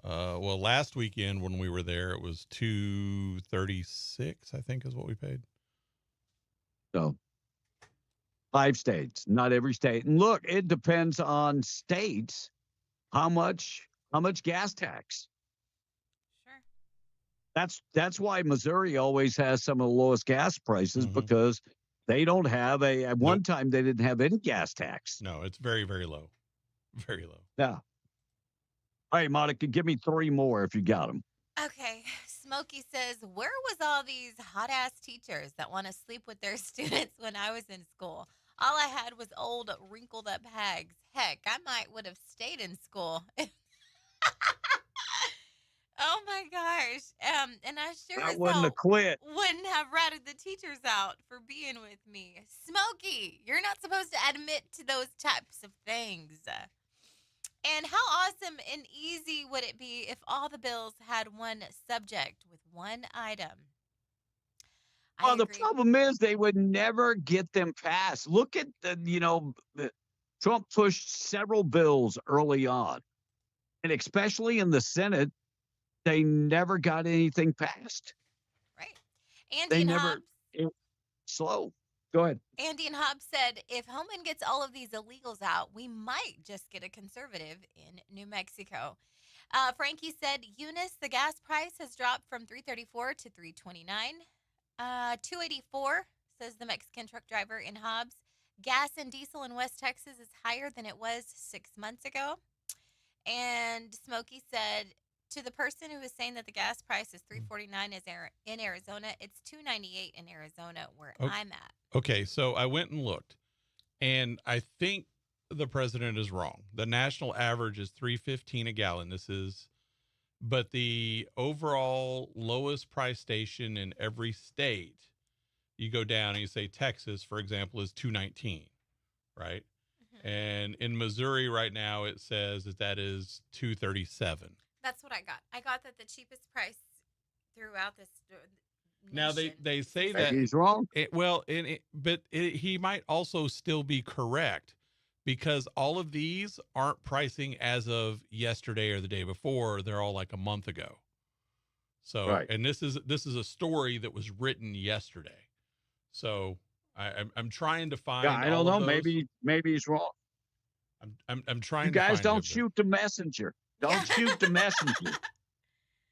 Well, last weekend when we were there, it was $2.36, I think, is what we paid. So 5 states, not every state. And look, it depends on states how much gas tax. Sure. That's why Missouri always has some of the lowest gas prices because they don't have at one time they didn't have any gas tax. No, it's very, very low. Very low. Yeah. All right, Monica, give me 3 more if you got them. Okay. Smokey says, where was all these hot-ass teachers that want to sleep with their students when I was in school? All I had was old, wrinkled-up hags. Heck, I would have stayed in school. Oh, my gosh. And I sure That as wasn't a hell quit. wouldn't have ratted the teachers out for being with me. Smokey, you're not supposed to admit to those types of things. And how awesome and easy would it be if all the bills had one subject with one item? Well, the problem is they would never get them passed. Look at Trump pushed several bills early on, and especially in the Senate, they never got anything passed. Right. They never. Slow. Go ahead. Andy and Hobbs said if Homan gets all of these illegals out, we might just get a conservative in New Mexico. Frankie said, Eunice, the gas price has dropped from $3.34 to $3.29. $2.84, says the Mexican truck driver in Hobbs. Gas and diesel in West Texas is higher than it was 6 months ago. And Smokey said, to the person who is saying that the gas price is $3.49 in Arizona, it's $2.98 in Arizona where I'm at. Okay, so I went and looked, and I think the president is wrong. The national average is $3.15 a gallon. But the overall lowest price station in every state, you go down and you say Texas, for example, is $2.19, right? Mm-hmm. And in Missouri right now, it says that is $2.37. That's what I got. I got that the cheapest price throughout this. Now they say Maybe that he's wrong. But he might also still be correct, because all of these aren't pricing as of yesterday or the day before. They're all like a month ago. So, right. And this is a story that was written yesterday. So I'm trying to find. Yeah, I don't know. Maybe he's wrong. I'm trying. You guys to find don't shoot the messenger. Don't shoot the messenger.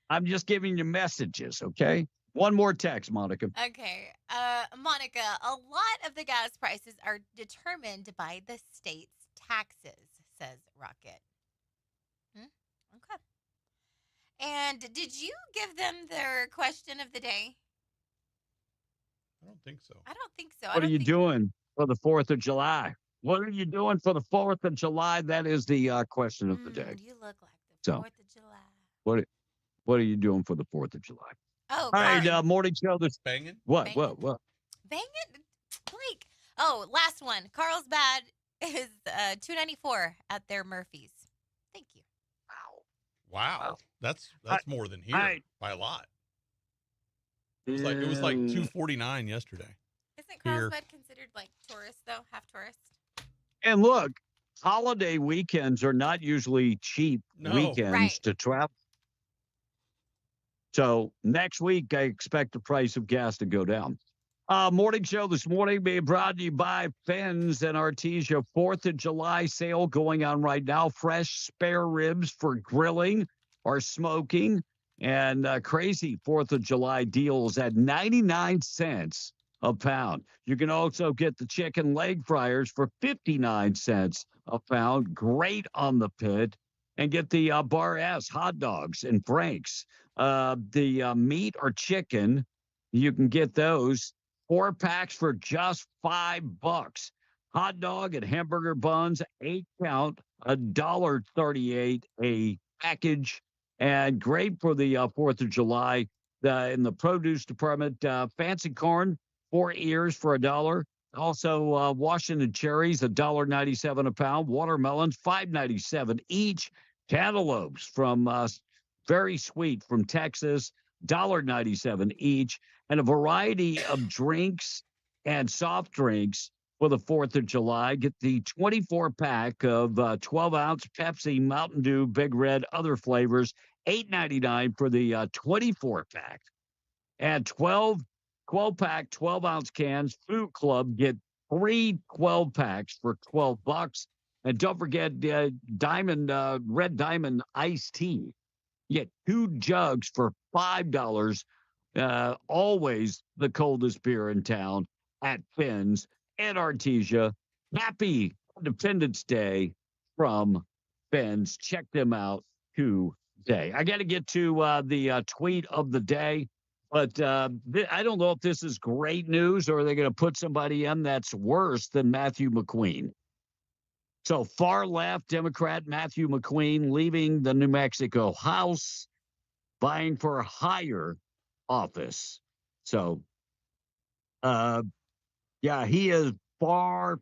I'm just giving you messages, okay? One more text, Monica. Okay. Monica, a lot of the gas prices are determined by the state's taxes, says Rocket. Okay. And did you give them their question of the day? I don't think so. I don't think so. What are you doing for the 4th of July? What are you doing for the 4th of July? That is the question of the day. You look like the 4th of July. What are you doing for the 4th of July? Oh, all right, morning show. This banging. What? Banging, Blake. Oh, last one. Carlsbad is $2.94 at their Murphy's. Thank you. Wow. That's more than here by a lot. It was like $2.49 yesterday. Isn't Carlsbad considered like tourist though, half tourist? And look, holiday weekends are not usually cheap weekends to travel. So next week, I expect the price of gas to go down. Morning show this morning being brought to you by Fens and Artesia 4th of July sale going on right now. Fresh spare ribs for grilling or smoking, and crazy 4th of July deals at 99 cents a pound. You can also get the chicken leg fryers for 59 cents a pound. Great on the pit. And get the Bar S hot dogs and Franks. The meat or chicken, you can get those 4 packs for just $5. Hot dog and hamburger buns, 8 count, $1.38 a package, and great for the 4th of July. In the produce department, fancy corn, 4 ears for $1. Also, Washington cherries, $1.97 a pound. Watermelons, $5.97 each. Cantaloupes from very sweet from Texas, $1.97 each, and a variety of drinks and soft drinks for the 4th of July. Get the 24-pack of 12-ounce Pepsi, Mountain Dew, Big Red, other flavors, $8.99 for the 24-pack. And 12-pack, 12-ounce cans, Food Club, get 3 12-packs for $12. And don't forget Red Diamond iced tea. You get 2 jugs for $5. Always the coldest beer in town at Finn's and Artesia. Happy Independence Day from Finn's. Check them out today. I got to get to the tweet of the day, but I don't know if this is great news or are they going to put somebody in that's worse than Matthew McQueen. So far left Democrat Matthew McQueen leaving the New Mexico House, vying for higher office. So, he is far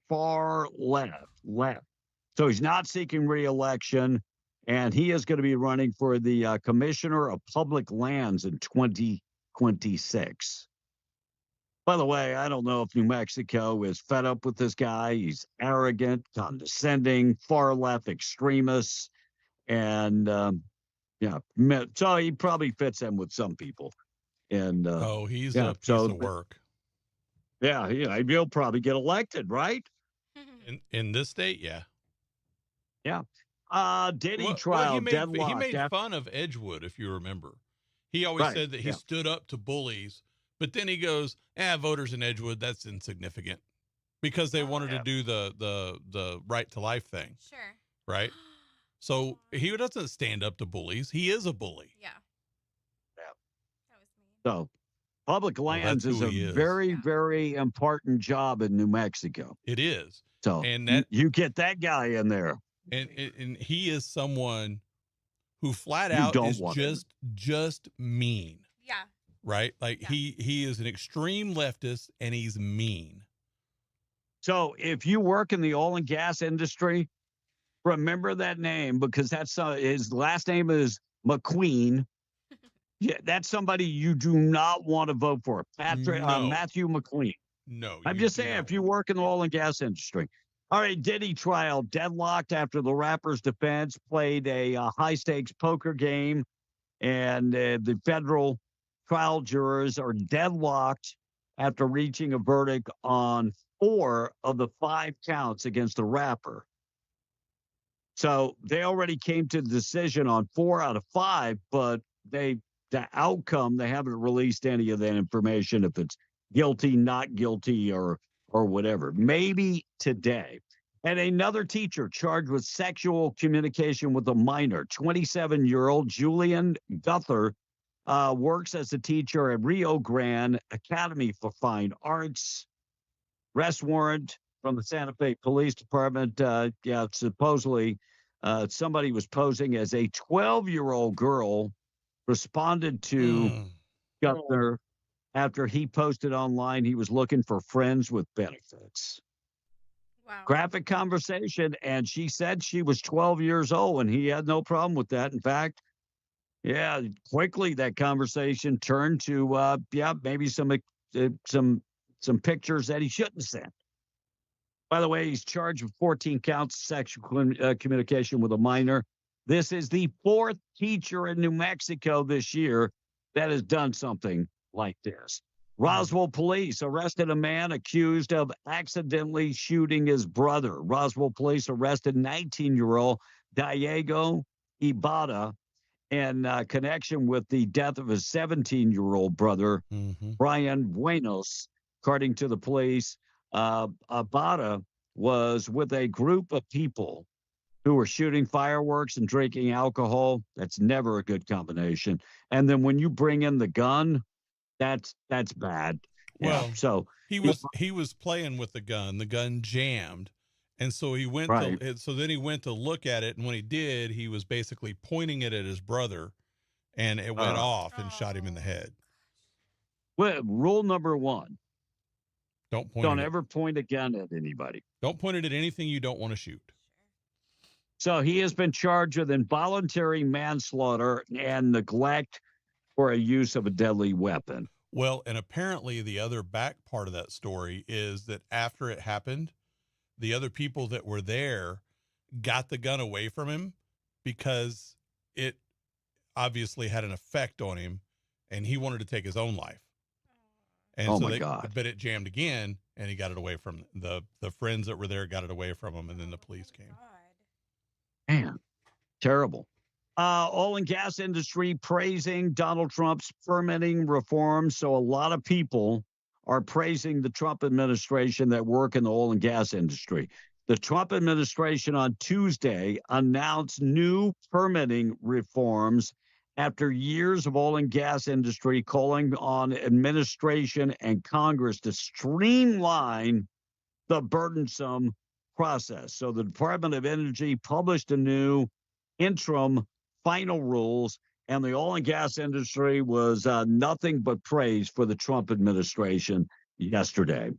left. So he's not seeking re-election, and he is going to be running for the Commissioner of Public Lands in 2026. By the way, I don't know if New Mexico is fed up with this guy. He's arrogant, condescending, far-left extremist, and so he probably fits in with some people. And he's a piece of work. Yeah, he'll probably get elected, right? In this state, yeah. Yeah. Diddy Well, trial he made deadlocked. fun of Edgewood, if you remember. He always Right, said that he yeah. stood up to bullies, but then he goes, voters in Edgewood, that's insignificant. Because they wanted to do the right to life thing. Sure. Right? So he doesn't stand up to bullies. He is a bully. Yeah. So public lands that's is who a he is. very, very important job in New Mexico. It is. So And that you get that guy in there. and he is someone who flat You out don't is want him. just mean. Yeah. Right? Like he is an extreme leftist and he's mean. So if you work in the oil and gas industry, remember that name because that's his last name is McQueen. Yeah, that's somebody you do not want to vote for. No. Matthew McQueen. No. I'm you just do saying, not if you work in the oil and gas industry. All right, Diddy trial deadlocked after the rapper's defense played a high-stakes poker game, and the federal trial jurors are deadlocked after reaching a verdict on 4 of the 5 counts against the rapper. So they already came to the decision on 4 out of 5, but the outcome, they haven't released any of that information, if it's guilty, not guilty, or whatever. Maybe today. And another teacher charged with sexual communication with a minor, 27-year-old Julian Guther, works as a teacher at Rio Grande Academy for Fine Arts. Arrest warrant from the Santa Fe Police Department. Supposedly somebody was posing as a 12-year-old girl, responded to Guther after he posted online he was looking for friends with benefits. Wow. Graphic conversation, and she said she was 12 years old, and he had no problem with that. In fact, quickly that conversation turned to maybe some pictures that he shouldn't send. By the way, he's charged with 14 counts of sexual communication with a minor. This is the 4th teacher in New Mexico this year that has done something like this. Roswell police arrested a man accused of accidentally shooting his brother. Roswell police arrested 19-year-old Diego Ibarra in connection with the death of his 17-year-old brother, Brian Buenos. According to the police, Ibarra was with a group of people who were shooting fireworks and drinking alcohol. That's never a good combination. And then when you bring in the gun, that's bad. Well, so he was playing with the gun jammed. And so he went then he went to look at it, and when he did, he was basically pointing it at his brother, and it went off and shot him in the head. Well, rule number 1. Don't ever point a gun at anybody. Don't point it at anything you don't want to shoot. So he has been charged with involuntary manslaughter and neglect for a use of a deadly weapon. Well, and apparently the other back part of that story is that after it happened, the other people that were there got the gun away from him because it obviously had an effect on him and he wanted to take his own life. And but it jammed again and he got it away from the friends that were there, got it away from him, and then the police came. Man, terrible. Oil and gas industry praising Donald Trump's permitting reforms. So a lot of people are praising the Trump administration that work in the oil and gas industry. The Trump administration on Tuesday announced new permitting reforms after years of oil and gas industry calling on administration and Congress to streamline the burdensome process. So the Department of Energy published a new interim final rules, and the oil and gas industry was nothing but praise for the Trump administration yesterday.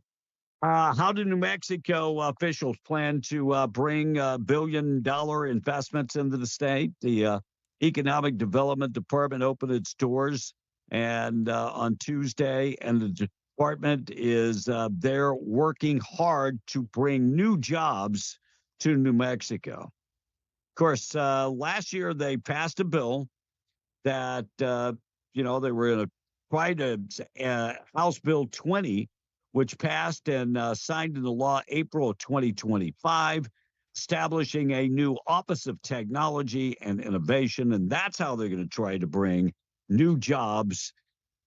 How do New Mexico officials plan to bring billion-dollar investments into the state? The Economic Development Department opened its doors and on Tuesday, and the department is they're working hard to bring new jobs to New Mexico. Of course, last year they passed a bill that they were in quite a House Bill 20, which passed and signed into law April of 2025, establishing a new Office of Technology and Innovation. And that's how they're going to try to bring new jobs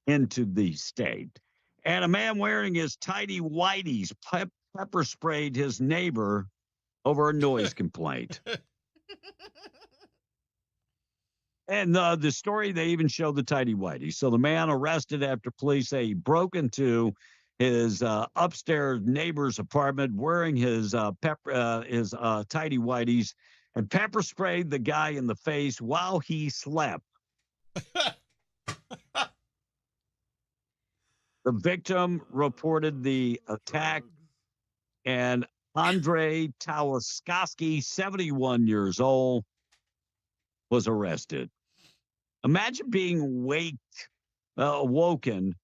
into the state. And a man wearing his tidy whities pepper sprayed his neighbor over a noise complaint. And the story, they even showed the tidy whities. So the man arrested after police say he broke into his upstairs neighbor's apartment wearing his tidy whities and pepper sprayed the guy in the face while he slept. The victim reported the attack, and Andre Tawaskowski, 71 years old, was arrested. Imagine being awoken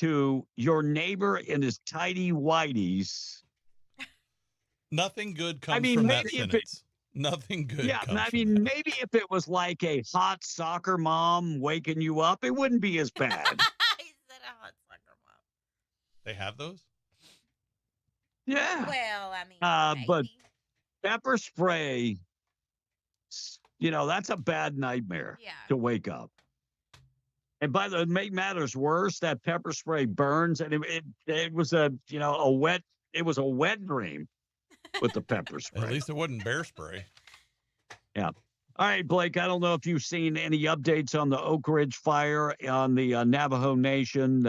to your neighbor in his tidy whities. Nothing good comes from that sentence. Nothing good. Yeah, comes maybe if it was like a hot soccer mom waking you up, it wouldn't be as bad. He said a hot soccer mom. They have those? Yeah. Well, I mean, but pepper spray, that's a bad nightmare to wake up. And by the way, make matters worse, that pepper spray burns, and it was a wet dream with the pepper spray. At least it wasn't bear spray. Yeah. All right, Blake, I don't know if you've seen any updates on the Oak Ridge fire on the Navajo Nation.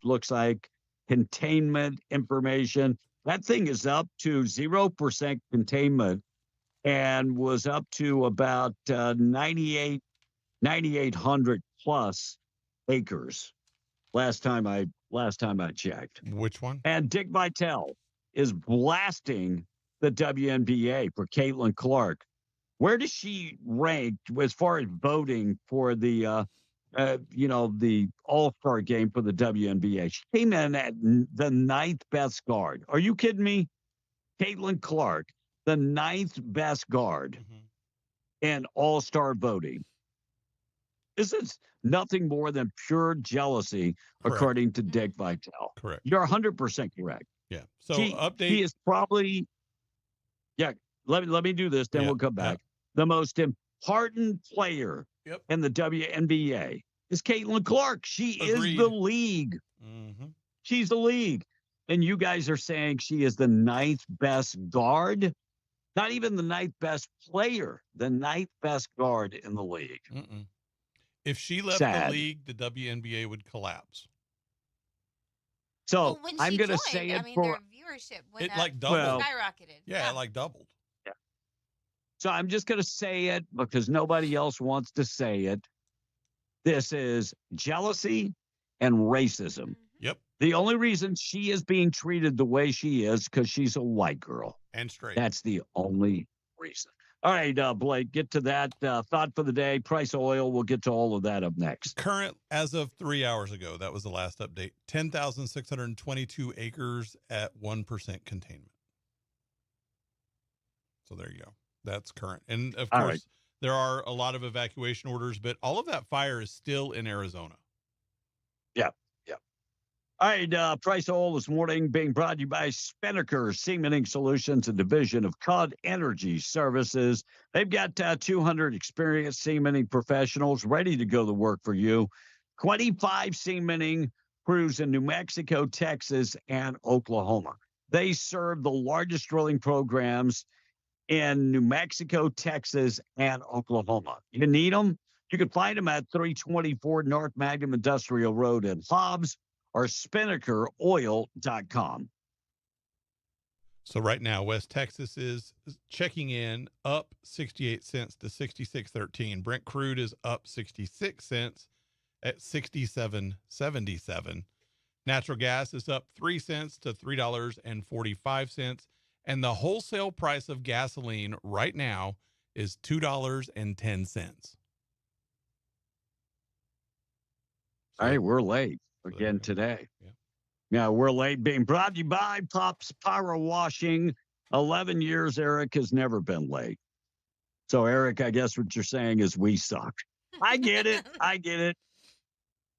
Looks like containment information. That thing is up to 0% containment and was up to about 9,800 plus acres last time I checked. Which one? And Dick Vitale is blasting the WNBA for Caitlin Clark. Where does she rank as far as voting for the the All-Star game for the WNBA? She came in at the 9th best guard. Are you kidding me? Caitlin Clark, the 9th best guard in All-Star voting. This is nothing more than pure jealousy, according to Dick Vitale. Correct. You're 100% correct. Yeah. So update. He is probably, let me do this, then we'll come back. The most important player in the WNBA is Caitlin Clark. She is the league. She's the league. And you guys are saying she is the 9th best guard? Not even the 9th best player, the 9th best guard in the league. If she left the league, the WNBA would collapse. So when I'm she going to joined, say it their for viewership went It up, like doubled. skyrocketed. Yeah, it like doubled. Yeah. So I'm just going to say it because nobody else wants to say it. This is jealousy and racism. Yep. The only reason she is being treated the way she is because she's a white girl. And straight. That's the only reason. All right, Blake, get to that thought for the day. Price of oil. We'll get to all of that up next. Current, as of 3 hours ago, that was the last update. 10,622 acres at 1% containment. So there you go. That's current. And of course, there are a lot of evacuation orders, but all of that fire is still in Arizona. Yeah. All right, price of oil this morning being brought to you by Spinnaker Cementing Solutions, a division of CUD Energy Services. They've got 200 experienced cementing professionals ready to go to work for you. 25 cementing crews in New Mexico, Texas, and Oklahoma. They serve the largest drilling programs in New Mexico, Texas, and Oklahoma. You need them? You can find them at 324 North Magnum Industrial Road in Hobbs, or SpinnakerOil.com. So right now, West Texas is checking in up 68 cents to 66.13. Brent crude is up 66 cents at 67.77. Natural gas is up 3 cents to $3.45. And the wholesale price of gasoline right now is $2.10. Hey, we're late again today. Yeah, we're late. Being brought to you by Pops Power Washing. 11 years, Eric has never been late. So, Eric, I guess what you're saying is we suck. I get it. I get it.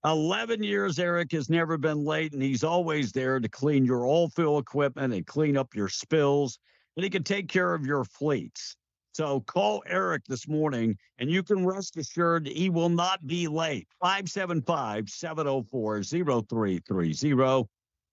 11 years, Eric has never been late, and he's always there to clean your oil fill equipment and clean up your spills, and he can take care of your fleets. So call Eric this morning, and you can rest assured he will not be late. 575-704-0330.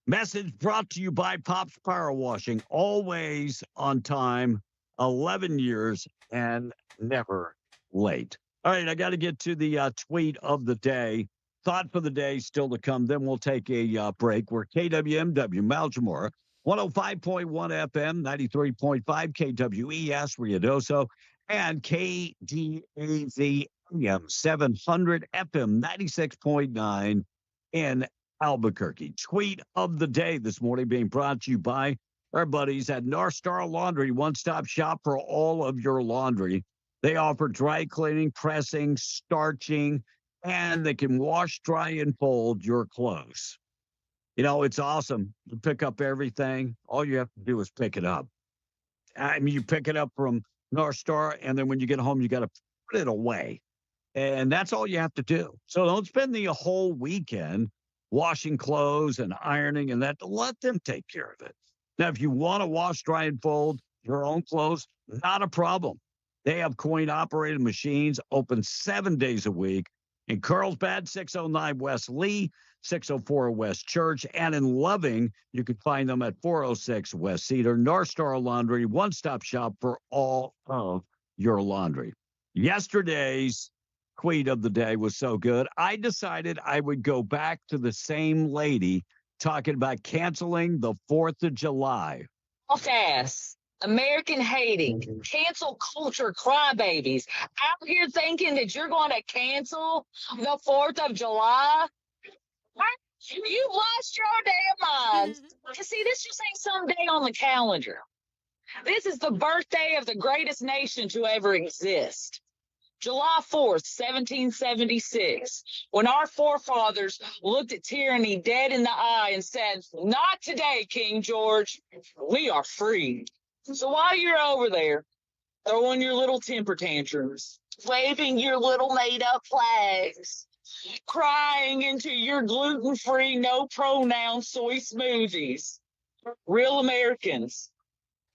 Message brought to you by Pops Power Washing. Always on time, 11 years, and never late. All right, I got to get to the tweet of the day. Thought for the day still to come. Then we'll take a break. We're KWMW, Malchamora, 105.1 FM, 93.5 KWES, Ruidoso, and KDAZ AM 700 FM 96.9 in Albuquerque. Tweet of the day this morning being brought to you by our buddies at North Star Laundry, one-stop shop for all of your laundry. They offer dry cleaning, pressing, starching, and they can wash, dry, and fold your clothes. You know, it's awesome to pick up everything. All you have to do is pick it up. I mean, you pick it up from North Star, and then when you get home, you got to put it away. And that's all you have to do. So don't spend the whole weekend washing clothes and ironing and that. Let them take care of it. Now, if you want to wash, dry, and fold your own clothes, not a problem. They have coin-operated machines open 7 days a week. In Carlsbad, 609 West Lee, 604 West Church, and in Loving, you can find them at 406 West Cedar. North Star Laundry, one-stop shop for all of your laundry. Yesterday's tweet of the day was so good, I decided I would go back to the same lady talking about canceling the 4th of July. Ass. American hating, cancel culture crybabies out here thinking that you're going to cancel the 4th of July. You lost your damn mind. See, this just ain't some day on the calendar. This is the birthday of the greatest nation to ever exist. July 4th, 1776, when our forefathers looked at tyranny dead in the eye and said, "Not today, King George. We are free." So while you're over there throwing your little temper tantrums, waving your little made-up flags, crying into your gluten-free, no-pronoun soy smoothies, real Americans,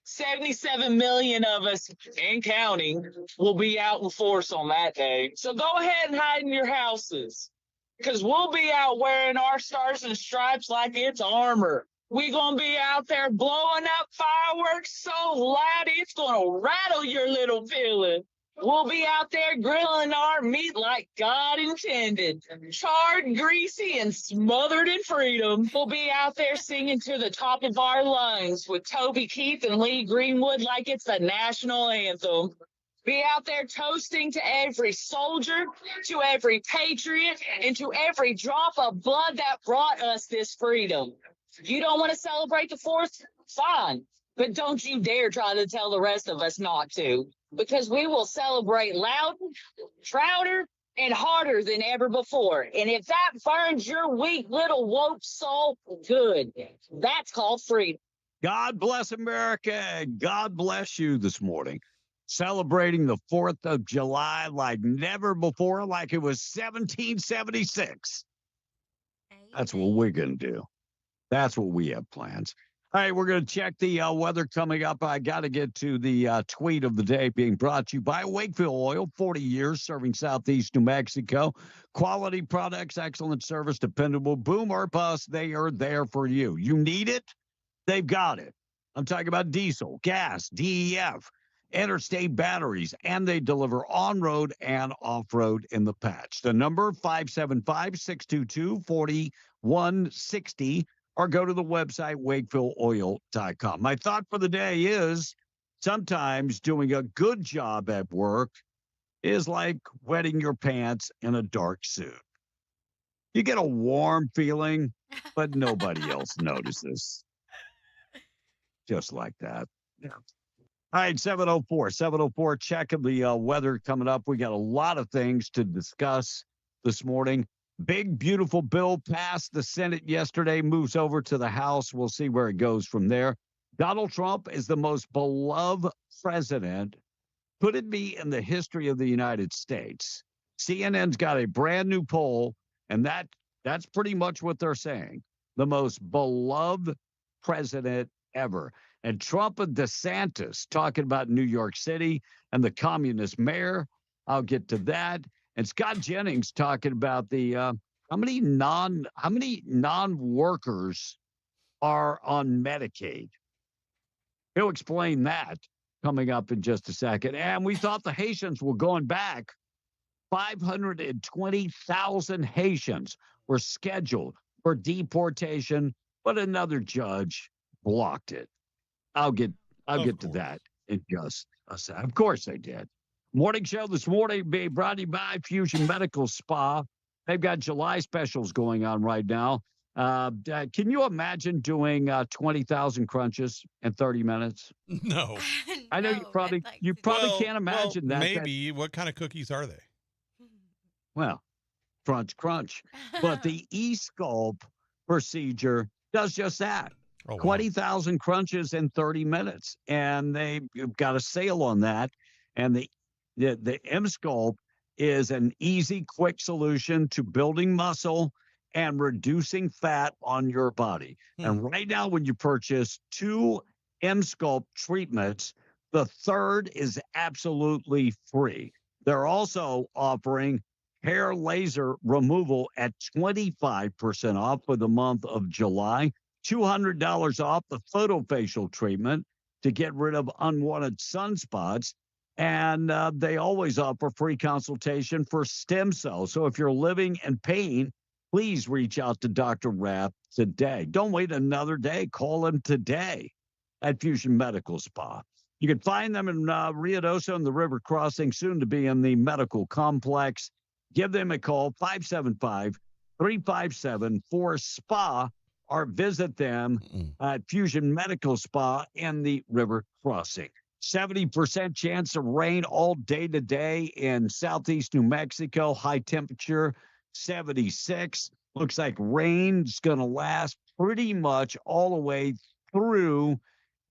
77 million of us and counting, will be out in force on that day. So go ahead and hide in your houses, because we'll be out wearing our stars and stripes like it's armor. We're going to be out there blowing up fireworks so loud it's going to rattle your little feeling. We'll be out there grilling our meat like God intended. Charred, greasy, and smothered in freedom. We'll be out there singing to the top of our lungs with Toby Keith and Lee Greenwood like it's the national anthem. Be out there toasting to every soldier, to every patriot, and to every drop of blood that brought us this freedom. If you don't want to celebrate the 4th, fine. But don't you dare try to tell the rest of us not to, because we will celebrate louder, prouder, and harder than ever before. And if that burns your weak little woke soul, good. That's called freedom. God bless America, and God bless you this morning. Celebrating the 4th of July like never before, like it was 1776. That's what we're going to do. That's what we have plans. All right, we're going to check the weather coming up. I got to get to the tweet of the day being brought to you by Wakefield Oil, 40 years serving Southeast New Mexico. Quality products, excellent service, dependable. Boom or bust, they are there for you. You need it, they've got it. I'm talking about diesel, gas, DEF, interstate batteries, and they deliver on-road and off-road in the patch. The number 575-622-4160. Or go to the website, wakefieldoil.com. My thought for the day is sometimes doing a good job at work is like wetting your pants in a dark suit. You get a warm feeling but nobody else notices. Just like that. Yeah. All right, 704. Checking the weather coming up. We got a lot of things to discuss this morning. Big, beautiful bill passed the Senate yesterday, moves over to the House. We'll see where it goes from there. Donald Trump is the most beloved president, could it be, in the history of the United States. CNN's got a brand new poll, and that's pretty much what they're saying. The most beloved president ever. And Trump and DeSantis talking about New York City and the communist mayor. I'll get to that. And Scott Jennings talking about the how many non-workers are on Medicaid. He'll explain that coming up in just a second. And we thought the Haitians were going back. 520,000 Haitians were scheduled for deportation, but another judge blocked it. I'll get to that in just a second. Of course they did. Morning show this morning being brought to you by Fusion Medical Spa. They've got July specials going on right now. Can you imagine doing 20,000 crunches in 30 minutes? No. I know you probably can't imagine that. Maybe. What kind of cookies are they? Well, crunch. But the eSculpt procedure does just that. Oh, wow. 20,000 crunches in 30 minutes. And they've got a sale on that. And the M-Sculpt is an easy, quick solution to building muscle and reducing fat on your body. And right now, when you purchase 2 M-Sculpt treatments, the third is absolutely free. They're also offering hair laser removal at 25% off for the month of July. $200 off the photofacial treatment to get rid of unwanted sunspots. And they always offer free consultation for stem cells. So if you're living in pain, please reach out to Dr. Rath today. Don't wait another day. Call him today at Fusion Medical Spa. You can find them in Ruidoso and the River Crossing, soon to be in the medical complex. Give them a call, 575-357-4SPA, or visit them at Fusion Medical Spa in the River Crossing. 70% chance of rain all day today in southeast New Mexico. High temperature, 76. Looks like rain's going to last pretty much all the way through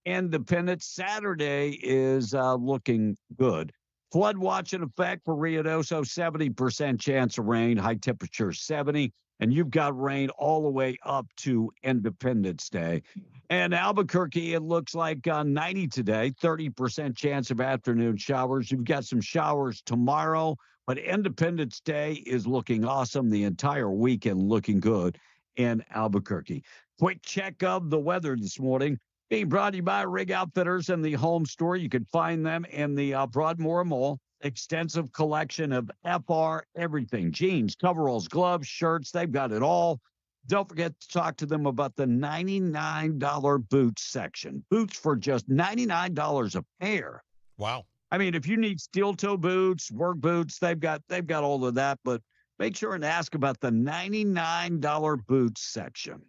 Independence. Saturday is looking good. Flood watch in effect for Ruidoso, 70% chance of rain, high temperature 70. And you've got rain all the way up to Independence Day. And Albuquerque, it looks like 90 today, 30% chance of afternoon showers. You've got some showers tomorrow, but Independence Day is looking awesome. The entire weekend looking good in Albuquerque. Quick check of the weather this morning being brought to you by Rig Outfitters and the Home Store. You can find them in the Broadmoor Mall. Extensive collection of FR everything, jeans, coveralls, gloves, shirts. They've got it all. Don't forget to talk to them about the $99 boots section. Boots for just $99 a pair. Wow. I mean, if you need steel toe boots, work boots, they've got all of that, but make sure and ask about the $99 boots section.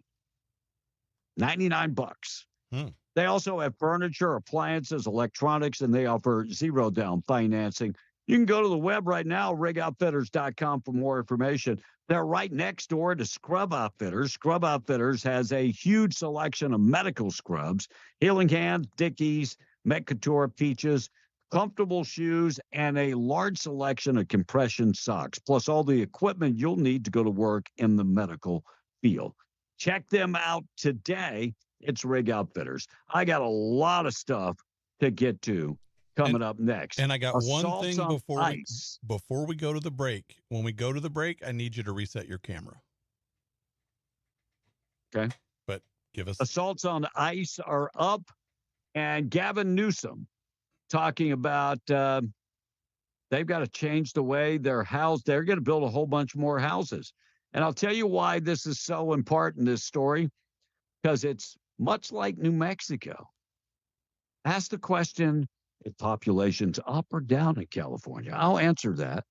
$99. They also have furniture, appliances, electronics, and they offer zero down financing. You can go to the web right now, rigoutfitters.com, for more information. They're right next door to Scrub Outfitters. Scrub Outfitters has a huge selection of medical scrubs, Healing Hands, Dickies, Met Couture, Peaches, comfortable shoes, and a large selection of compression socks, plus all the equipment you'll need to go to work in the medical field. Check them out today. It's Rig Outfitters. I got a lot of stuff to get to coming up next. And I got one thing before we go to the break. When we go to the break, I need you to reset your camera. Okay. But give us... Assaults on ICE are up, and Gavin Newsom talking about they've got to change the way they're housed. They're going to build a whole bunch more houses. And I'll tell you why this is so important, this story, because it's much like New Mexico. Ask the question, if population's up or down in California. I'll answer that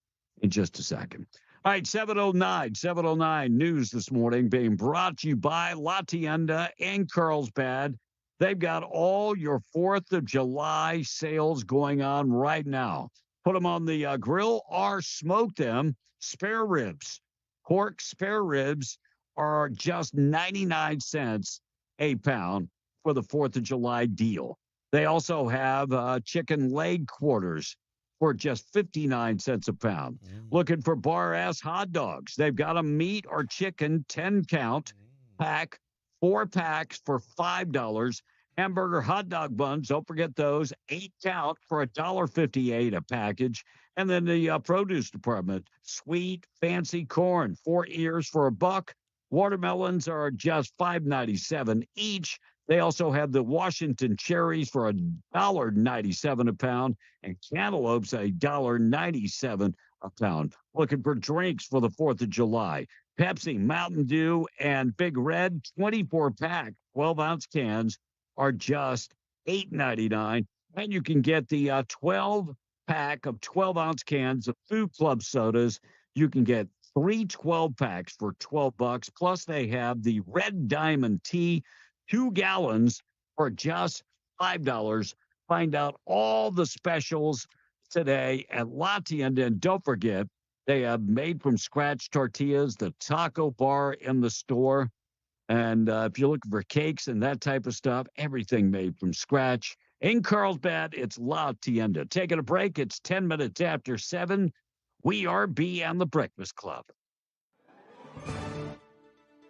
in just a second. All right, 709 news this morning being brought to you by La Tienda and Carlsbad. They've got all your 4th of July sales going on right now. Put them on the grill or smoke them. Spare ribs, pork spare ribs are just 99 cents a pound for the 4th of July deal. They also have chicken leg quarters for just 59 cents a pound. Looking for bar-ass hot dogs. They've got a meat or chicken 10-count pack, 4 packs for $5. Hamburger hot dog buns, don't forget those, 8-count for $1.58 a package. And then the produce department, sweet, fancy corn, 4 ears for $1. Watermelons are just $5.97 each. They also have the Washington cherries for $1.97 a pound and cantaloupes $1.97 a pound. Looking for drinks for the 4th of July. Pepsi, Mountain Dew, and Big Red 24-pack 12-ounce cans are just $8.99. And you can get the 12-pack of 12-ounce cans of Food Club sodas. You can get 3 12-packs for $12. Plus, they have the Red Diamond tea, 2 gallons for just $5. Find out all the specials today at La Tienda. And don't forget, they have made from scratch tortillas, the taco bar in the store. And if you're looking for cakes and that type of stuff, everything made from scratch. In Carlsbad, it's La Tienda. Taking a break. It's 10 minutes after 7. We are B and the Breakfast Club.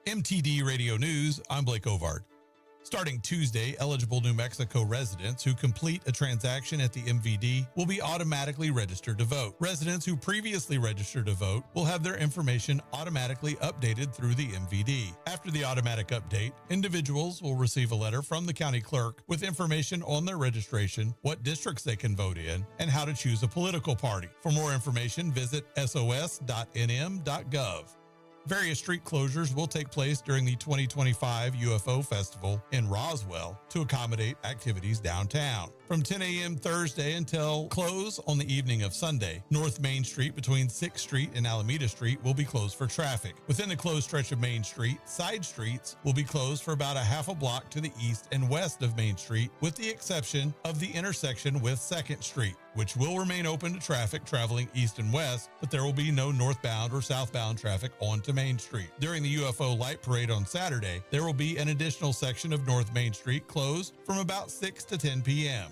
MTD Radio News, I'm Blake Ovard. Starting Tuesday, eligible New Mexico residents who complete a transaction at the MVD will be automatically registered to vote. Residents who previously registered to vote will have their information automatically updated through the MVD. After the automatic update, individuals will receive a letter from the county clerk with information on their registration, what districts they can vote in, and how to choose a political party. For more information, visit sos.nm.gov. Various street closures will take place during the 2025 UFO Festival in Roswell to accommodate activities downtown. From 10 a.m. Thursday until close on the evening of Sunday, North Main Street between 6th Street and Alameda Street will be closed for traffic. Within the closed stretch of Main Street, side streets will be closed for about a half a block to the east and west of Main Street, with the exception of the intersection with 2nd Street, which will remain open to traffic traveling east and west, but there will be no northbound or southbound traffic onto Main Street. During the UFO Light Parade on Saturday, there will be an additional section of North Main Street closed from about 6 to 10 p.m.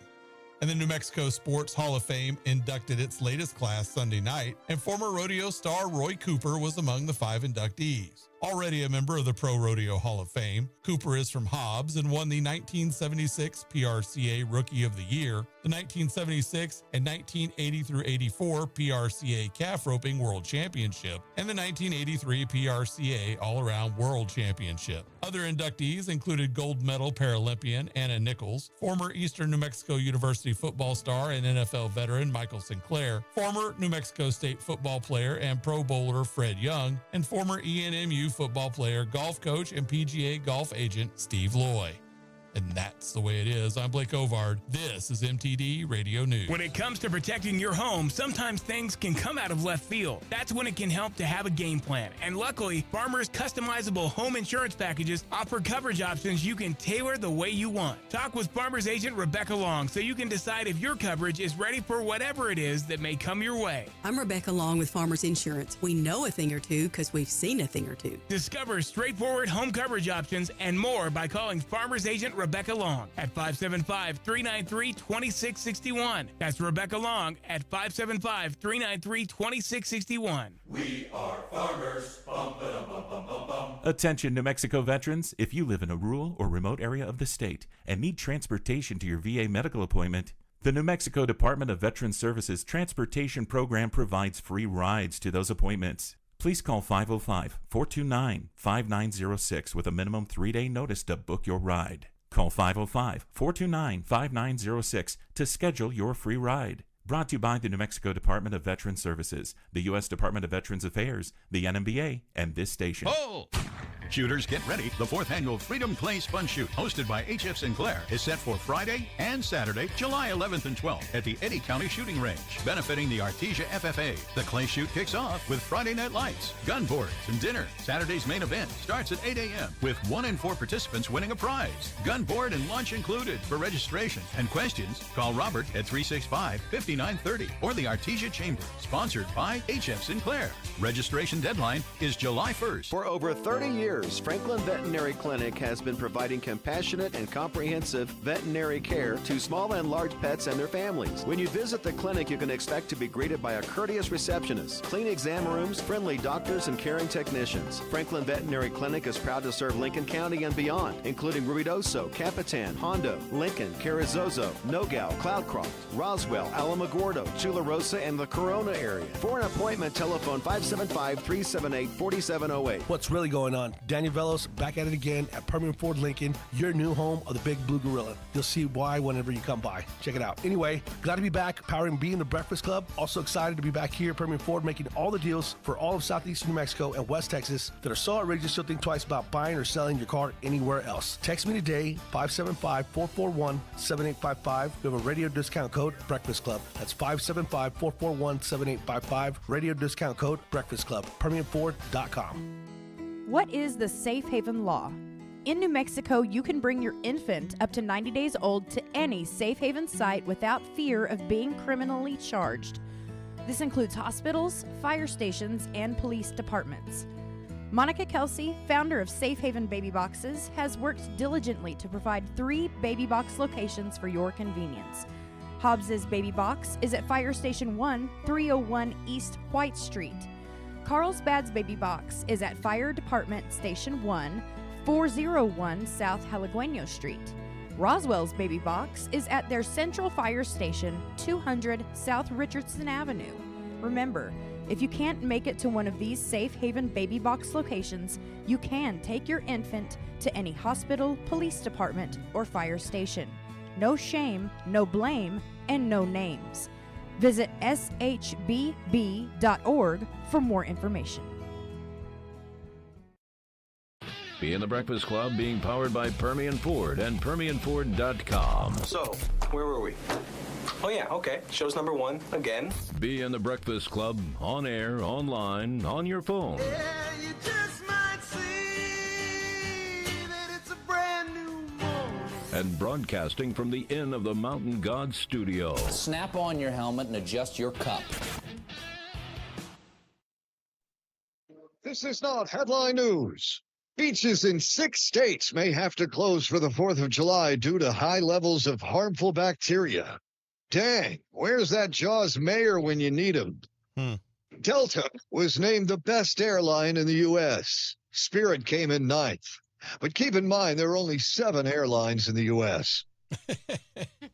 And the New Mexico Sports Hall of Fame inducted its latest class Sunday night, and former rodeo star Roy Cooper was among the 5 inductees. Already a member of the Pro Rodeo Hall of Fame, Cooper is from Hobbs and won the 1976 PRCA Rookie of the Year, the 1976 and 1980 through 84 PRCA Calf Roping World Championship, and the 1983 PRCA All-Around World Championship. Other inductees included gold medal Paralympian Anna Nichols, former Eastern New Mexico University football star and NFL veteran Michael Sinclair, former New Mexico State football player and Pro Bowler Fred Young, and former ENMU football player, golf coach, and PGA golf agent Steve Loy. And that's the way it is. I'm Blake Ovard. This is MTD Radio News. When it comes to protecting your home, sometimes things can come out of left field. That's when it can help to have a game plan. And luckily, Farmers' customizable home insurance packages offer coverage options you can tailor the way you want. Talk with Farmers agent Rebecca Long so you can decide if your coverage is ready for whatever it is that may come your way. I'm Rebecca Long with Farmers Insurance. We know a thing or two because we've seen a thing or two. Discover straightforward home coverage options and more by calling Farmers agent Rebecca Long at 575-393-2661. That's Rebecca Long at 575-393-2661. We are farmers. Bum, ba-dum, bum, bum, bum, bum. Attention New Mexico veterans, if you live in a rural or remote area of the state and need transportation to your VA medical appointment, the New Mexico Department of Veterans Services Transportation Program provides free rides to those appointments. Please call 505-429-5906 with a minimum 3-day notice to book your ride. Call 505-429-5906 to schedule your free ride. Brought to you by the New Mexico Department of Veterans Services, the U.S. Department of Veterans Affairs, the NMBA, and this station. Oh! Shooters, get ready. The 4th annual Freedom Clay Fun Shoot, hosted by H.F. Sinclair, is set for Friday and Saturday, July 11th and 12th at the Eddy County Shooting Range, benefiting the Artesia FFA. The Clay Shoot kicks off with Friday night lights, gun boards, and dinner. Saturday's main event starts at 8 a.m. with 1 in 4 participants winning a prize. Gun board and lunch included. For registration and questions, call Robert at 365-5930 or the Artesia Chamber, sponsored by H.F. Sinclair. Registration deadline is July 1st. For over 30 years, Franklin Veterinary Clinic has been providing compassionate and comprehensive veterinary care to small and large pets and their families. When you visit the clinic, you can expect to be greeted by a courteous receptionist, clean exam rooms, friendly doctors, and caring technicians. Franklin Veterinary Clinic is proud to serve Lincoln County and beyond, including Ruidoso, Capitan, Hondo, Lincoln, Carrizozo, Nogales, Cloudcroft, Roswell, Alamogordo, Chula Rosa, and the Corona area. For an appointment, telephone 575-378-4708. What's really going on? Daniel Velos back at it again at Permian Ford Lincoln, your new home of the Big Blue Gorilla. You'll see why whenever you come by. Check it out. Anyway, glad to be back powering B in the Breakfast Club. Also excited to be back here at Permian Ford making all the deals for all of Southeastern New Mexico and West Texas that are so outrageous you'll think twice about buying or selling your car anywhere else. Text me today, 575-441-7855. We have a radio discount code, Breakfast Club. That's 575-441-7855. Radio discount code, Breakfast Club. PermianFord.com. What is the Safe Haven Law? In New Mexico, you can bring your infant up to 90 days old to any Safe Haven site without fear of being criminally charged. This includes hospitals, fire stations, and police departments. Monica Kelsey, founder of Safe Haven Baby Boxes, has worked diligently to provide 3 baby box locations for your convenience. Hobbs's Baby Box is at Fire Station 1, 301 East White Street. Carlsbad's Baby Box is at Fire Department Station 1, 401 South Jalagueno Street. Roswell's Baby Box is at their Central Fire Station, 200 South Richardson Avenue. Remember, if you can't make it to one of these Safe Haven Baby Box locations, you can take your infant to any hospital, police department, or fire station. No shame, no blame, and no names. Visit shbb.org for more information. Be in the Breakfast Club being powered by Permian Ford and PermianFord.com. So, where were we? Oh yeah, okay. Show's number 1 again. Be in the Breakfast Club on air, online, on your phone. Yeah, you just might see that it's a brand new morning. And broadcasting from the Inn of the Mountain God studio. Snap on your helmet and adjust your cup. This is not headline news. Beaches in 6 states may have to close for the 4th of July due to high levels of harmful bacteria. Dang, where's that Jaws mayor when you need him? Delta was named the best airline in the U.S. Spirit came in 9th. But keep in mind, there are only 7 airlines in the U.S.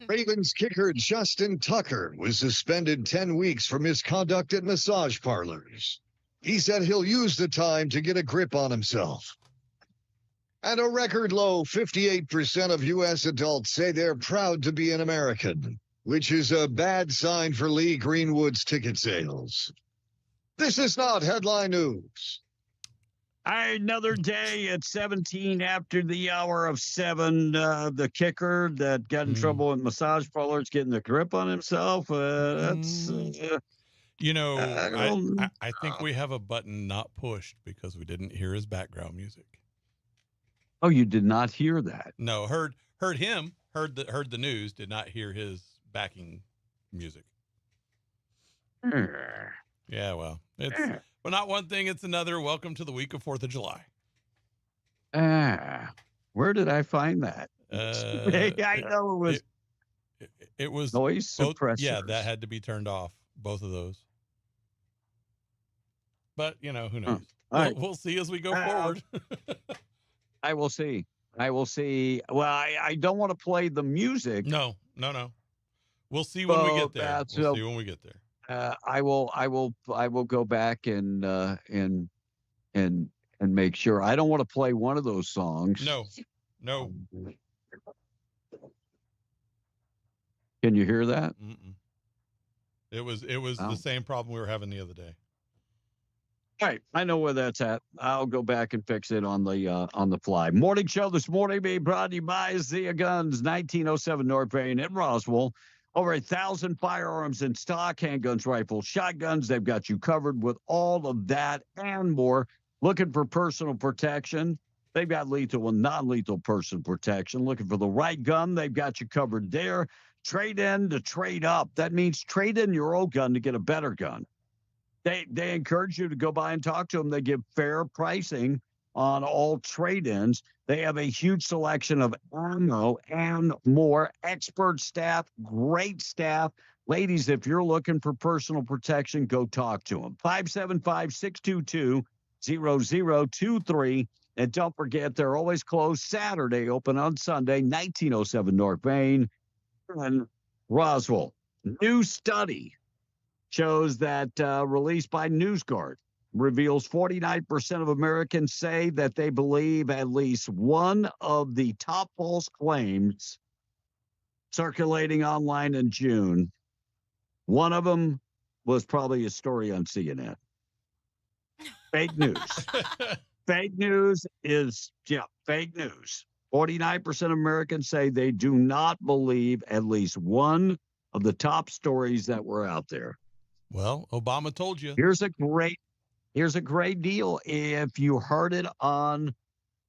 Ravens kicker Justin Tucker was suspended 10 weeks for misconduct at massage parlors. He said he'll use the time to get a grip on himself. And a record low 58% of U.S. adults say they're proud to be an American, which is a bad sign for Lee Greenwood's ticket sales. This is not headline news. Another day at 17 after the hour of 7. The kicker that got in trouble in massage parlors getting the grip on himself. That's... You know, I think we have a button not pushed because we didn't hear his background music. Oh, you did not hear that? No, heard him, heard the news, did not hear his backing music. Yeah, well, it's well, not one thing, it's another. Welcome to the week of 4th of July. Where did I find that? I know it was. It was noise suppressors. Yeah, that had to be turned off. Both of those. But who knows? We'll see as we go forward. I will see. Well, I don't want to play the music. No. We'll see when we get there. We'll see when we get there. I will go back and make sure. I don't want to play one of those songs. No. Can you hear that? Mm-mm. It was Oh. the same problem we were having the other day. All right, I know where that's at. I'll go back and fix it on the fly. Morning show this morning being brought to you by Zia Guns, 1907 North Payne in Roswell. Over 1,000 firearms in stock, handguns, rifles, shotguns. They've got you covered with all of that and more. Looking for personal protection? They've got lethal and non-lethal personal protection. Looking for the right gun? They've got you covered there. Trade in to trade up. That means trade in your old gun to get a better gun. They encourage you to go by and talk to them. They give fair pricing on all trade-ins. They have a huge selection of ammo and more. Expert staff, great staff. Ladies, if you're looking for personal protection, go talk to them. 575-622-0023. And don't forget, they're always closed Saturday, open on Sunday, 1907 North Main in Roswell. New study shows that released by NewsGuard reveals 49% of Americans say that they believe at least one of the top false claims circulating online in June. One of them was probably a story on CNN. Fake news. Fake news is, fake news. 49% of Americans say they do not believe at least one of the top stories that were out there. Well, Obama told you. Here's a great deal. If you heard it on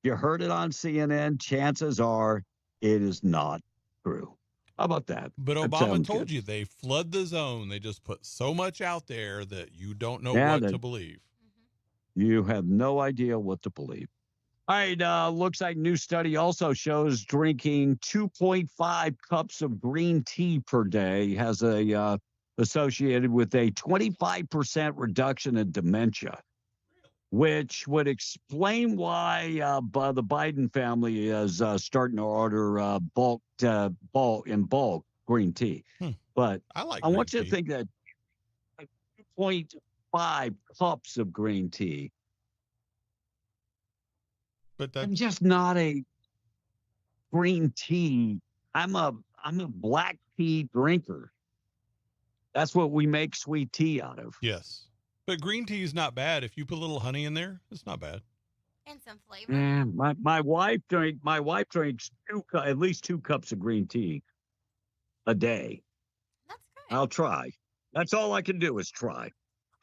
CNN, chances are it is not true. How about that? But That Obama sounds told good. you they flood the zone. They just put so much out there that you don't know Yeah, what to believe. You have no idea what to believe. All right, looks like new study also shows drinking 2.5 cups of green tea per day has a associated with a 25% reduction in dementia, which would explain why the Biden family is starting to order bulk green tea. But I like I want green you to think that 2.5 cups of green tea. But I'm just not a green tea. I'm a black tea drinker. That's what we make sweet tea out of. Yes. But green tea is not bad. If you put a little honey in there, it's not bad. And some flavor. And my wife drinks at least 2 cups of green tea a day. That's good. I'll try. That's all I can do is try.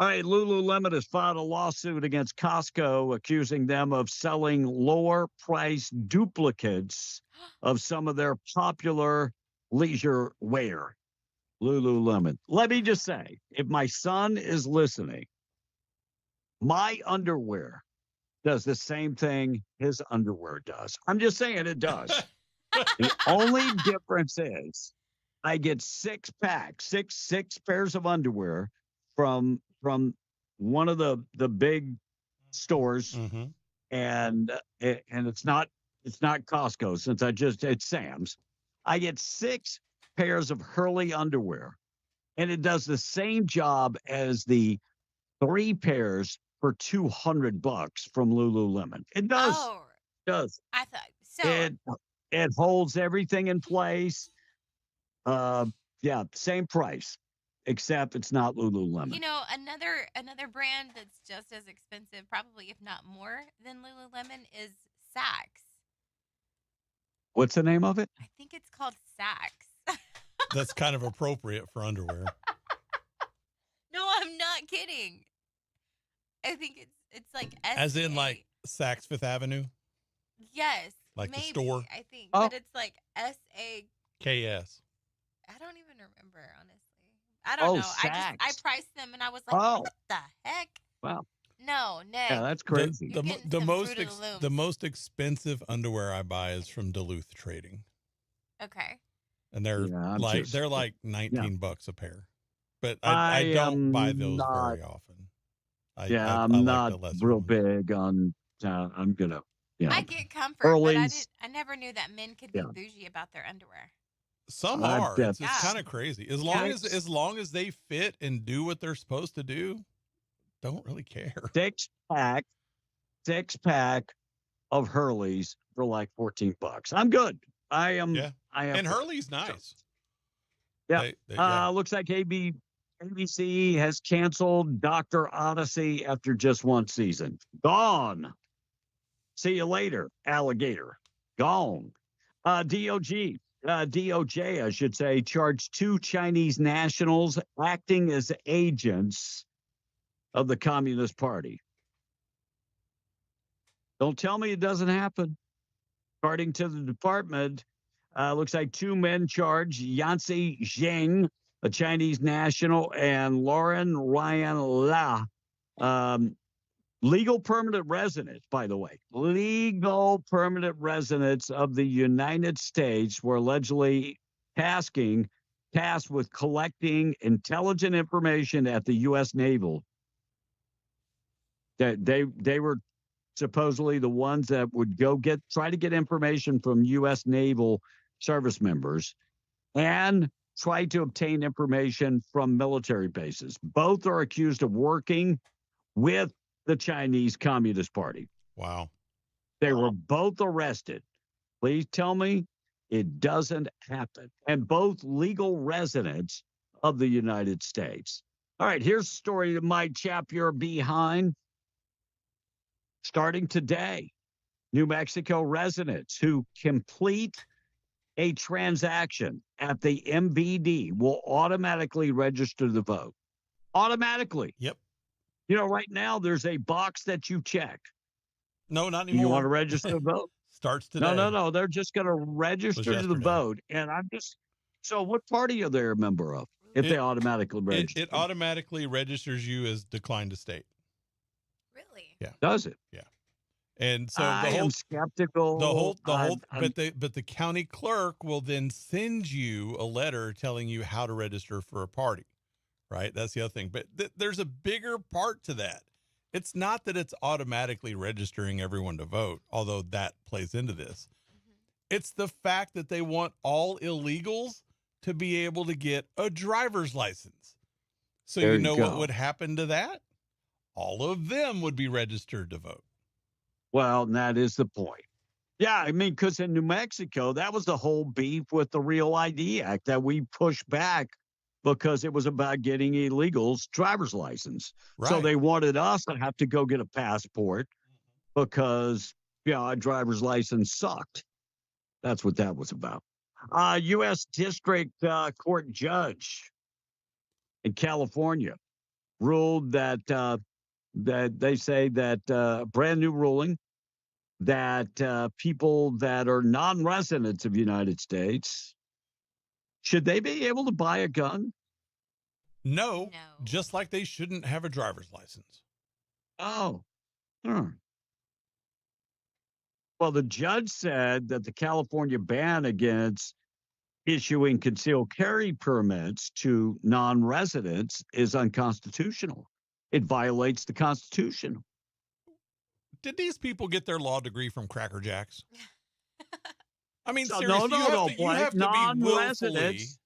All right, Lululemon has filed a lawsuit against Costco, accusing them of selling lower price duplicates of some of their popular leisure wear. Lululemon. Let me just say, if my son is listening, my underwear does the same thing his underwear does. I'm just saying it does. The only difference is I get 6 pairs of underwear from one of the big stores, and it's not Costco, since it's Sam's. I get 6 pairs of Hurley underwear, and it does the same job as the 3 pairs for $200 from Lululemon. It does. Oh, Does. I thought so. It holds everything in place. Same price, except it's not Lululemon. You know, another brand that's just as expensive, probably if not more than Lululemon, is Saks. What's the name of it? I think it's called Saks. That's kind of appropriate for underwear. No, I'm not kidding. I think it's like As in SA. like Saks Fifth Avenue? Yes, Like the maybe, store? I think, Oh. but it's like SA. KS. I don't even remember, honestly. I don't know. I Saks. priced them and I was like, Oh. what the heck? Wow. No, Nick. Yeah, that's crazy. You're getting some Fruit of the Looms. The most expensive underwear I buy is from Duluth Trading, Okay. and they're Yeah, I'm like just- they're like $19 a pair. But I don't buy those very often. I I'm like not the lesser real ones. big on. I'm gonna. I get comfort, but Hurley's. I never knew that men could be bougie about their underwear. Some I are. bet- It's Yeah. kind of crazy. As long as they fit and do what they're supposed to do, don't really care. 6-pack of Hurley's for like $14. I'm good. I am. Yeah. I am. And Hurley's nice. Yeah. They- yeah. Looks like AB ABC has canceled Dr. Odyssey after just one season. Gone. See you later, alligator. Gone. DOJ, I should say, charged 2 Chinese nationals acting as agents of the Communist Party. Don't tell me it doesn't happen. According to the department, looks like 2 men charged, Yancy Zheng, a Chinese national, and Lauren Ryan La, legal permanent residents, by the way. Legal permanent residents of the United States were allegedly tasked with collecting intelligent information at the U.S. Naval. That they were supposedly the ones that would try to get information from U.S. Naval service members and try to obtain information from military bases. Both are accused of working with the Chinese Communist Party. Wow. They were both arrested. Please tell me it doesn't happen. And both legal residents of the United States. All right, here's a story that might chap your behind. Starting today, New Mexico residents who complete a transaction at the MVD will automatically register the vote. Automatically. Yep. You know, right now there's a box that you check. No, not anymore. You want to register to vote? Starts today. No. They're just going to register to the vote. And so what party are they a member of if they automatically register? It automatically registers you as declined to state. Really? Yeah. Does it? Yeah. And so I am skeptical. But the county clerk will then send you a letter telling you how to register for a party, right? That's the other thing. But there's a bigger part to that. It's not that it's automatically registering everyone to vote, although that plays into this. It's the fact that they want all illegals to be able to get a driver's license. So you know what would happen to that? All of them would be registered to vote. Well, that is the point. Yeah, I mean, because in New Mexico, that was the whole beef with the Real ID Act that we pushed back because it was about getting illegals driver's license. Right. So they wanted us to have to go get a passport because, our driver's license sucked. That's what that was about. U.S. District Court judge in California ruled that they say that a brand new ruling that people that are non-residents of the United States, should they be able to buy a gun? No, just like they shouldn't have a driver's license. Oh. Well, the judge said that the California ban against issuing concealed carry permits to non-residents is unconstitutional. It violates the Constitution. Did these people get their law degree from Cracker Jacks? I mean, So, seriously, you have to be willfully. Non-residents.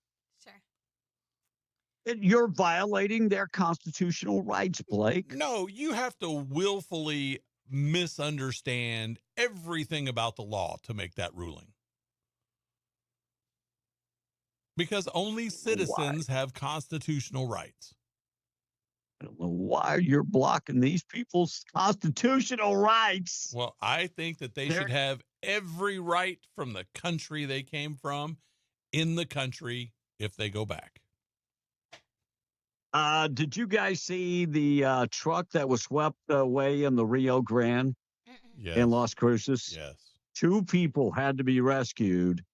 You're violating their constitutional rights, Blake. No, you have to willfully misunderstand everything about the law to make that ruling. Because only citizens have constitutional rights. I don't know why you're blocking these people's constitutional rights. Well, I think that they should have every right from the country they came from in the country if they go back. Did you guys see the truck that was swept away in the Rio Grande in Las Cruces? Yes. 2 people had to be rescued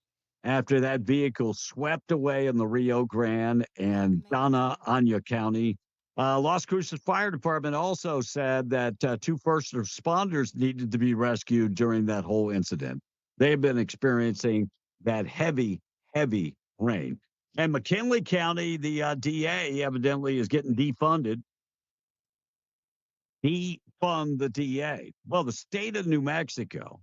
after that vehicle swept away in the Rio Grande and Dona Ana County. Las Cruces Fire Department also said that 2 first responders needed to be rescued during that whole incident. They've been experiencing that heavy, heavy rain. And McKinley County, the DA evidently is getting defunded. Defund the DA. Well, the state of New Mexico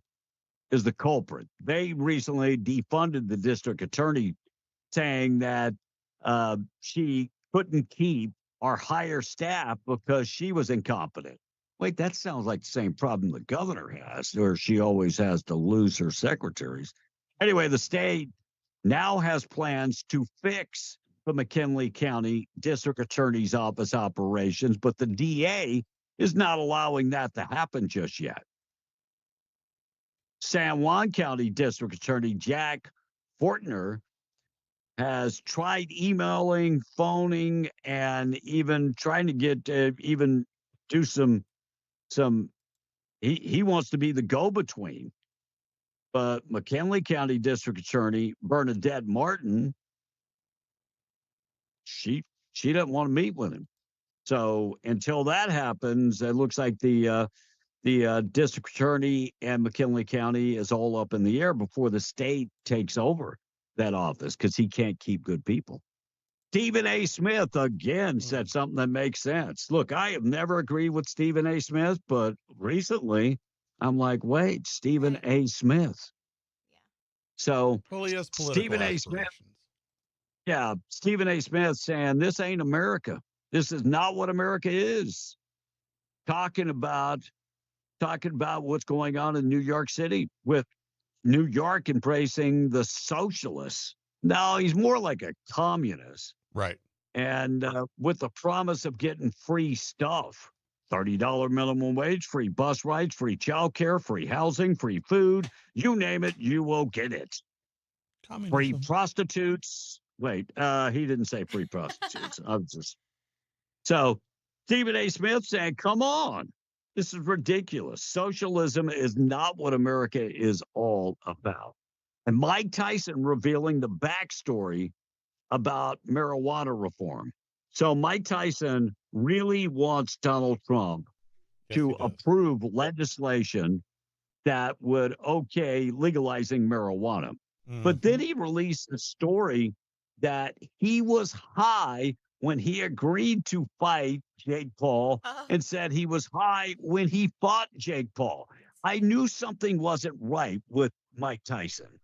is the culprit. They recently defunded the district attorney, saying that she couldn't keep or hire staff because she was incompetent. Wait, that sounds like the same problem the governor has, or she always has to lose her secretaries. Anyway, the state now has plans to fix the McKinley County District Attorney's Office operations, but the DA is not allowing that to happen just yet. San Juan County District Attorney Jack Fortner has tried emailing, phoning, and even trying to get even do some. He wants to be the go-between, but McKinley County District Attorney Bernadette Martin, she doesn't want to meet with him. So until that happens, it looks like the district attorney and McKinley County is all up in the air before the state takes over that office because he can't keep good people. Stephen A. Smith again said something that makes sense. Look, I have never agreed with Stephen A. Smith, but recently I'm like, wait, Stephen A. Smith. Yeah. So Well, he has political Stephen A. Smith. aspirations. Yeah, Stephen A. Smith saying this ain't America. This is not what America is. Talking about what's going on in New York City with New York embracing the socialists. No, he's more like a communist. Right. And with the promise of getting free stuff, $30 minimum wage, free bus rides, free childcare, free housing, free food, you name it, you will get it. Communism. Free prostitutes. Wait, he didn't say free prostitutes. I was just so Stephen A. Smith saying, come on, this is ridiculous. Socialism is not what America is all about. And Mike Tyson revealing the backstory about marijuana reform. So Mike Tyson really wants Donald Trump to approve legislation that would okay legalizing marijuana. But then he released a story that he was high when he agreed to fight Jake Paul and said he was high when he fought Jake Paul. I knew something wasn't right with Mike Tyson.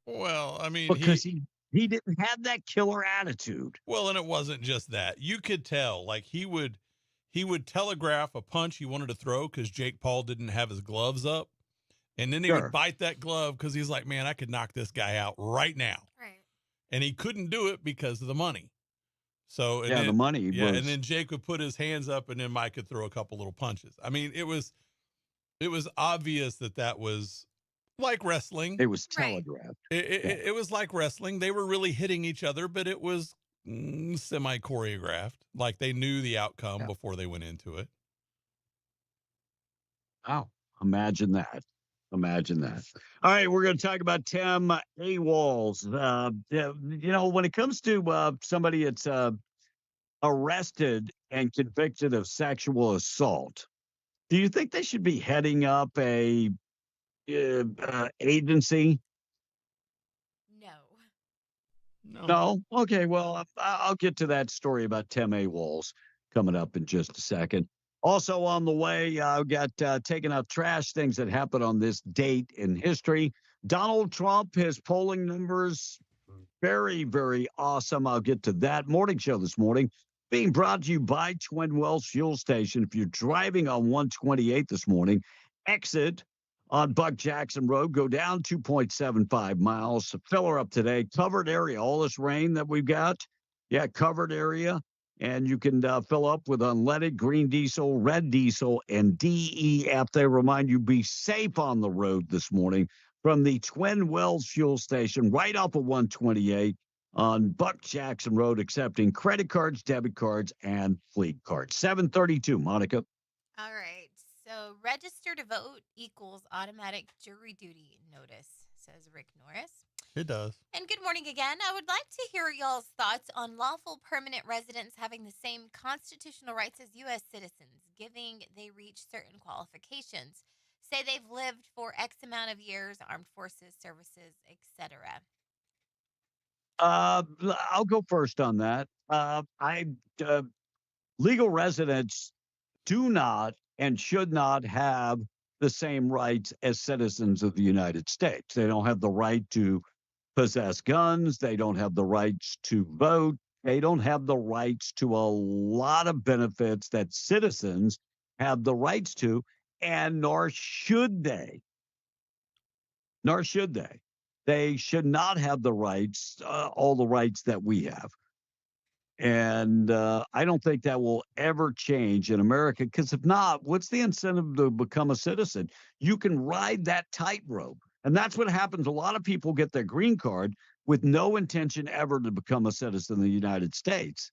Well, I mean, because he didn't have that killer attitude. Well, and it wasn't just that. You could tell, like he would telegraph a punch he wanted to throw because Jake Paul didn't have his gloves up. And then he would bite that glove because he's like, man, I could knock this guy out right now. Right. And he couldn't do it because of the money. So Yeah, the money Yeah, was- and then Jake would put his hands up, and then Mike could throw a couple little punches. I mean, it was obvious that was like wrestling. It was telegraphed. It was like wrestling. They were really hitting each other, but it was semi choreographed. Like they knew the outcome before they went into it. Wow. Imagine that. Imagine that. All right, we're going to talk about Tim AWOLs. When it comes to somebody that's arrested and convicted of sexual assault, do you think they should be heading up a agency? No. Okay. Well, I'll get to that story about Tim AWOLs coming up in just a second. Also on the way, I've got taking out trash, things that happened on this date in history. Donald Trump, his polling numbers, very, very awesome. I'll get to that. Morning show this morning being brought to you by Twin Wells Fuel Station. If you're driving on 128 this morning, exit on Buck Jackson Road, go down 2.75 miles. Fill her up today. Covered area, all this rain that we've got. Yeah, covered area. And you can fill up with unleaded, green diesel, red diesel, and DEF. They remind you be safe on the road this morning from the Twin Wells Fuel Station right off of 128 on Buck Jackson Road, accepting credit cards, debit cards, and fleet cards. 732, Monica. All right. So register to vote equals automatic jury duty notice, says Rick Norris. It does. And good morning again. I would like to hear y'all's thoughts on lawful permanent residents having the same constitutional rights as U.S. citizens, giving they reach certain qualifications. Say they've lived for X amount of years, armed forces, services, etc. I'll go first on that. Legal residents do not and should not have the same rights as citizens of the United States. They don't have the right to possess guns. They don't have the rights to vote. They don't have the rights to a lot of benefits that citizens have the rights to, and nor should they. Nor should they. They should not have the rights, all the rights that we have. And I don't think that will ever change in America, because if not, what's the incentive to become a citizen? You can ride that tightrope. And that's what happens. A lot of people get their green card with no intention ever to become a citizen of the United States.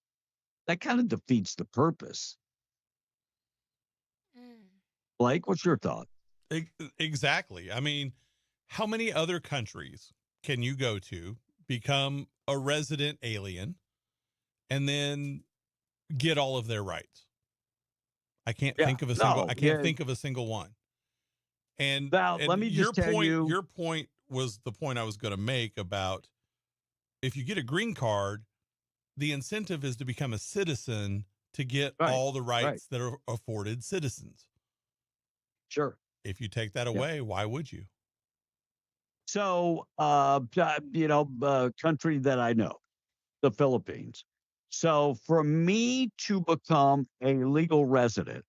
That kind of defeats the purpose. Blake, what's your thought? Exactly. I mean, how many other countries can you go to, become a resident alien, and then get all of their rights? I can't think of a single. I can't think of a single one. And, let me just tell you, your point was the point I was going to make about if you get a green card, the incentive is to become a citizen to get all the rights that are afforded citizens. Sure. If you take that away, why would you? So, country that I know, the Philippines. So for me to become a legal resident,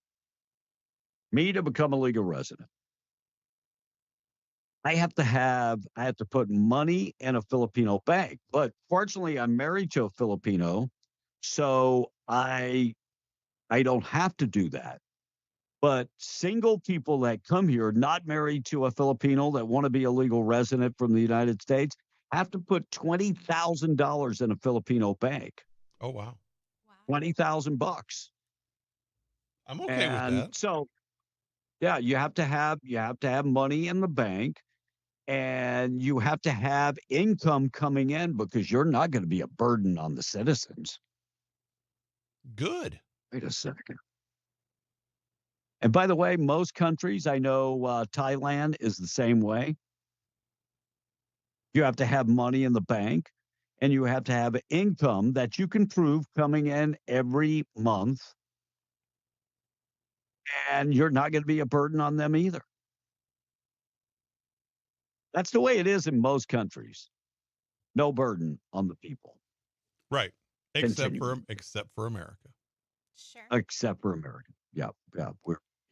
I have to put money in a Filipino bank. But fortunately, I'm married to a Filipino, so I don't have to do that. But single people that come here, not married to a Filipino, that want to be a legal resident from the United States, have to put $20,000 in a Filipino bank. Oh, wow. $20,000. I'm okay with that. So, yeah, you have to have money in the bank, and you have to have income coming in, because you're not going to be a burden on the citizens. Good. Wait a second. And by the way, most countries, I know Thailand is the same way. You have to have money in the bank, and you have to have income that you can prove coming in every month. And you're not going to be a burden on them either. That's the way it is in most countries. No burden on the people. Right. Except for America. Sure. Except for America.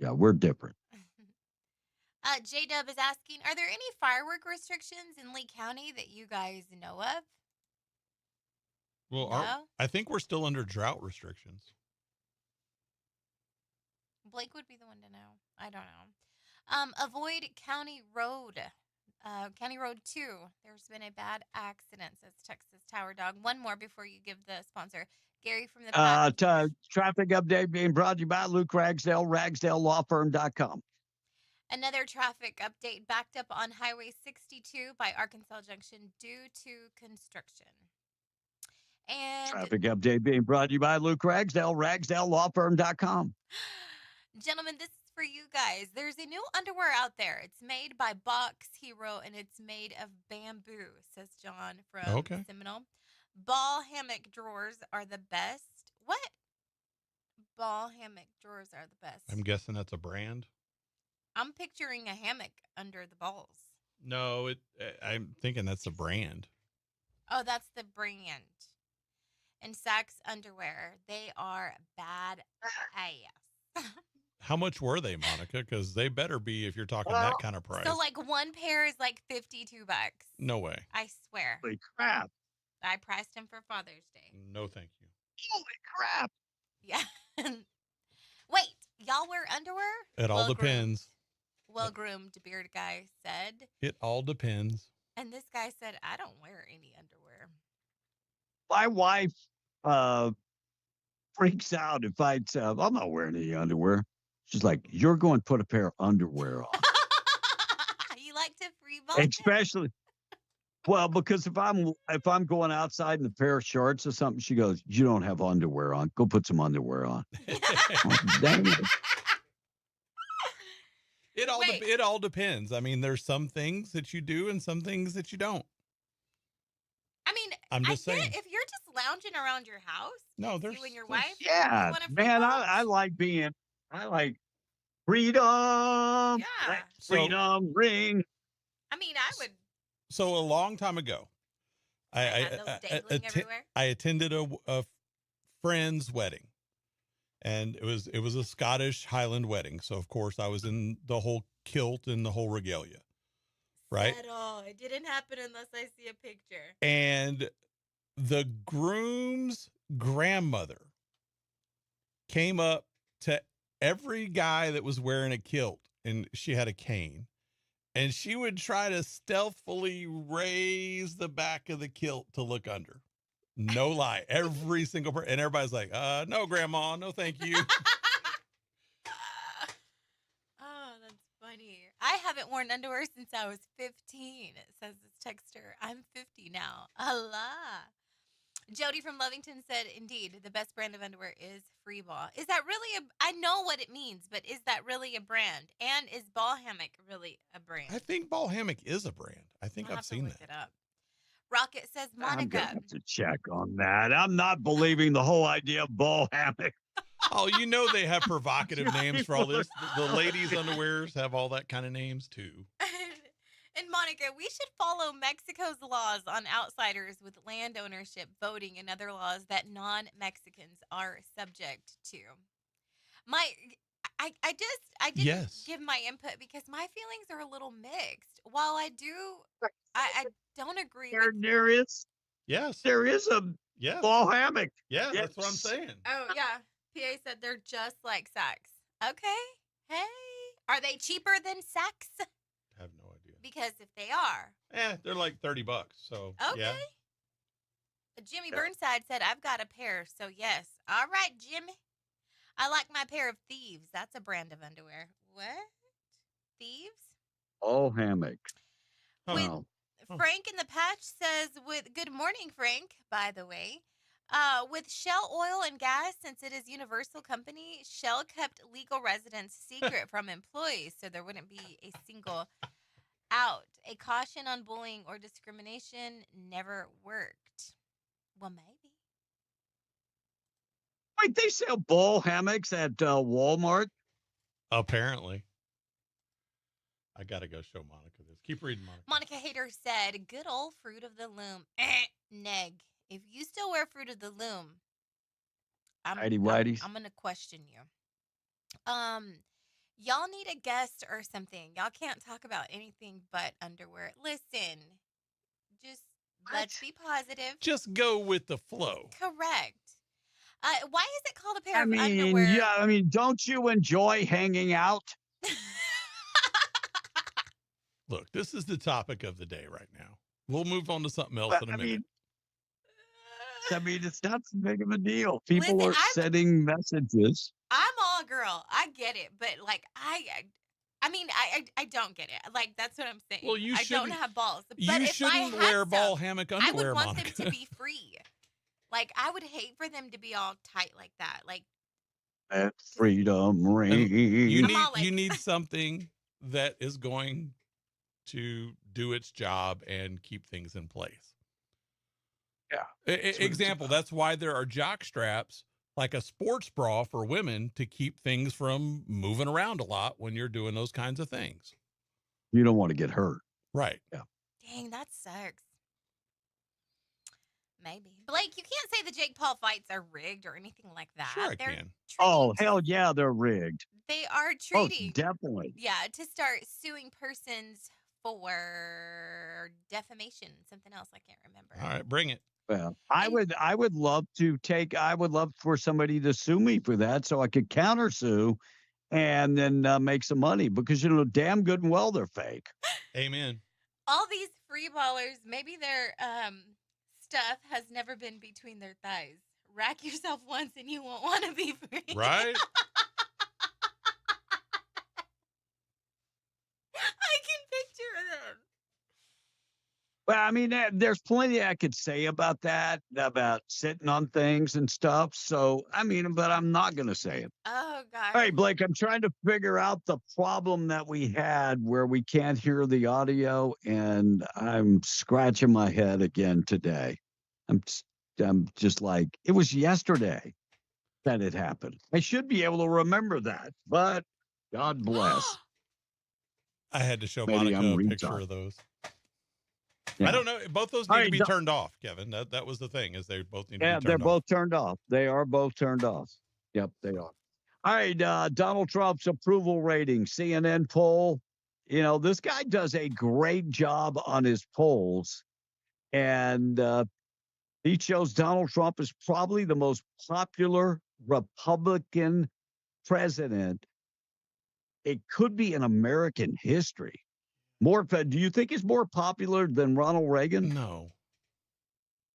We're different. J-Dub is asking, are there any firework restrictions in Lee County that you guys know of? Well, No? I think we're still under drought restrictions. Blake would be the one to know. I don't know. Avoid County Road. County Road 2. There's been a bad accident, says Texas Tower Dog. One more before you give the sponsor. Gary from the traffic update being brought to you by Luke Ragsdale, RagsdaleLawFirm.com. Another traffic update backed up on Highway 62 by Arkansas Junction due to construction. And Traffic update being brought to you by Luke Ragsdale, RagsdaleLawFirm.com. Gentlemen, this is for you guys. There's a new underwear out there. It's made by Box Hero, and it's made of bamboo, says John from Seminole. Ball hammock drawers are the best. What? Ball hammock drawers are the best. I'm guessing that's a brand. I'm picturing a hammock under the balls. No, I'm thinking that's a brand. Oh, that's the brand. And Saks underwear, they are bad ass. How much were they, Monica? Because they better be if you're talking that kind of price. So like one pair is like $52. No way. I swear. Holy crap. I priced them for Father's Day. No, thank you. Holy crap. Yeah. Wait, y'all wear underwear? It all depends. Well-groomed beard guy said. It all depends. And this guy said, I don't wear any underwear. My wife freaks out if I tell, I'm not wearing any underwear. She's like, you're going to put a pair of underwear on. You like to free ball? Especially, well, because if I'm going outside in a pair of shorts or something, she goes, you don't have underwear on. Go put some underwear on. Dang it. It all depends. I mean, there's some things that you do and some things that you don't. I mean, I'm just saying. If you're just lounging around your house, you and your wife. Yeah, man, I like freedom. Yeah. Freedom ring. I mean, I would. So a long time ago, I attended a friend's wedding, and it was a Scottish Highland wedding. So of course I was in the whole kilt and the whole regalia, right? At all, it didn't happen unless I see a picture. And the groom's grandmother came up to every guy that was wearing a kilt and she had a cane, and she would try to stealthily raise the back of the kilt to look under. No lie. Every single person. And everybody's like, no, grandma. No, thank you. Oh, that's funny. I haven't worn underwear since I was 15, says this texter. I'm 50 now. Allah. Jody from Lovington said, indeed, the best brand of underwear is Freeball. Is that really I know what it means, but is that really a brand? And is Ball Hammock really a brand? I think Ball Hammock is a brand. I think I've seen that. Look it up. Rocket says, I'm Monica. gonna have to check on that. I'm not believing the whole idea of Ball Hammock. Oh, you know they have provocative names for all this. The ladies' underwears have all that kind of names too. And Monica, we should follow Mexico's laws on outsiders with land ownership, voting, and other laws that non-Mexicans are subject to. I didn't give my input because my feelings are a little mixed. While I don't agree. There is. Yes. There is a Ball Hammock. Yeah, Yes. that's what I'm saying. Oh yeah, PA said they're just like Saks. Okay, hey, are they cheaper than Saks? I have no idea. Because if they are, They're like $30. So okay. yeah. Jimmy Burnside said, I've got a pair, so yes. All right, Jimmy. I like my pair of Thieves. That's a brand of underwear. What? Thieves? Ball Hammock. With Wow. Frank in the patch says, with good morning, Frank, by the way. With Shell Oil and Gas, since it is universal company, Shell kept legal residence secret from employees, so there wouldn't be a single out. A caution on bullying or discrimination never worked. Well, maybe. Wait, they sell Ball Hammocks at Walmart? Apparently. I got to go show Monica this. Keep reading, Monica. Monica Hader said, good old Fruit of the Loom. Neg. If you still wear Fruit of the Loom, I'm going to question you. Y'all need a guest or something. Y'all can't talk about anything but underwear. Listen, just let's be positive. Just go with the flow. Correct. Why is it called a pair of underwear? Yeah, I mean, don't you enjoy hanging out? Look, this is the topic of the day right now. We'll move on to something else in a minute. It's not so big of a deal. People are sending messages. I'm all girl. I get it, but like I mean, I don't get it. Like that's what I'm saying. Well, I don't have balls. But You if I shouldn't had wear some, Ball Hammock I underwear, would want Monica. them to be free. Like I would hate for them to be all tight like that. Like That freedom ring. You need something that is going to do its job and keep things in place. Yeah. Example, that's why there are jock straps, like a sports bra for women, to keep things from moving around a lot when you're doing those kinds of things. You don't want to get hurt. Right. Yeah. dang, that sucks. Maybe. Blake, you can't say the Jake Paul fights are rigged or anything like that. Sure I They're can. Oh, hell yeah, they're rigged. They are Oh, treating. definitely. Yeah, to start suing persons for defamation, something else I can't remember. All right, bring it. Well, I would love for somebody to sue me for that so I could countersue and then make some money because, damn good and well, they're fake. Amen. All these free ballers, maybe their stuff has never been between their thighs. Rack yourself once and you won't want to be free. Right? I can picture them. Well, I mean, there's plenty I could say about that, about sitting on things and stuff. So, I mean, but I'm not going to say it. Oh, God. All right, Blake, I'm trying to figure out the problem that we had where we can't hear the audio, and I'm scratching my head again today. I'm just like, it was yesterday that it happened. I should be able to remember that, but God bless. I had to show Maybe Monica I'm a picture retarded. of those. Yeah. I don't know. Both those need All to right, be Doc- turned off, Kevin. That was the thing, is they both need to Yeah, be they're turned off. both turned off. They are both turned off. Yep, they are. All right, Donald Trump's approval rating, CNN poll. This guy does a great job on his polls. And He shows Donald Trump is probably the most popular Republican president. It could be in American history. Do you think he's more popular than Ronald Reagan? No.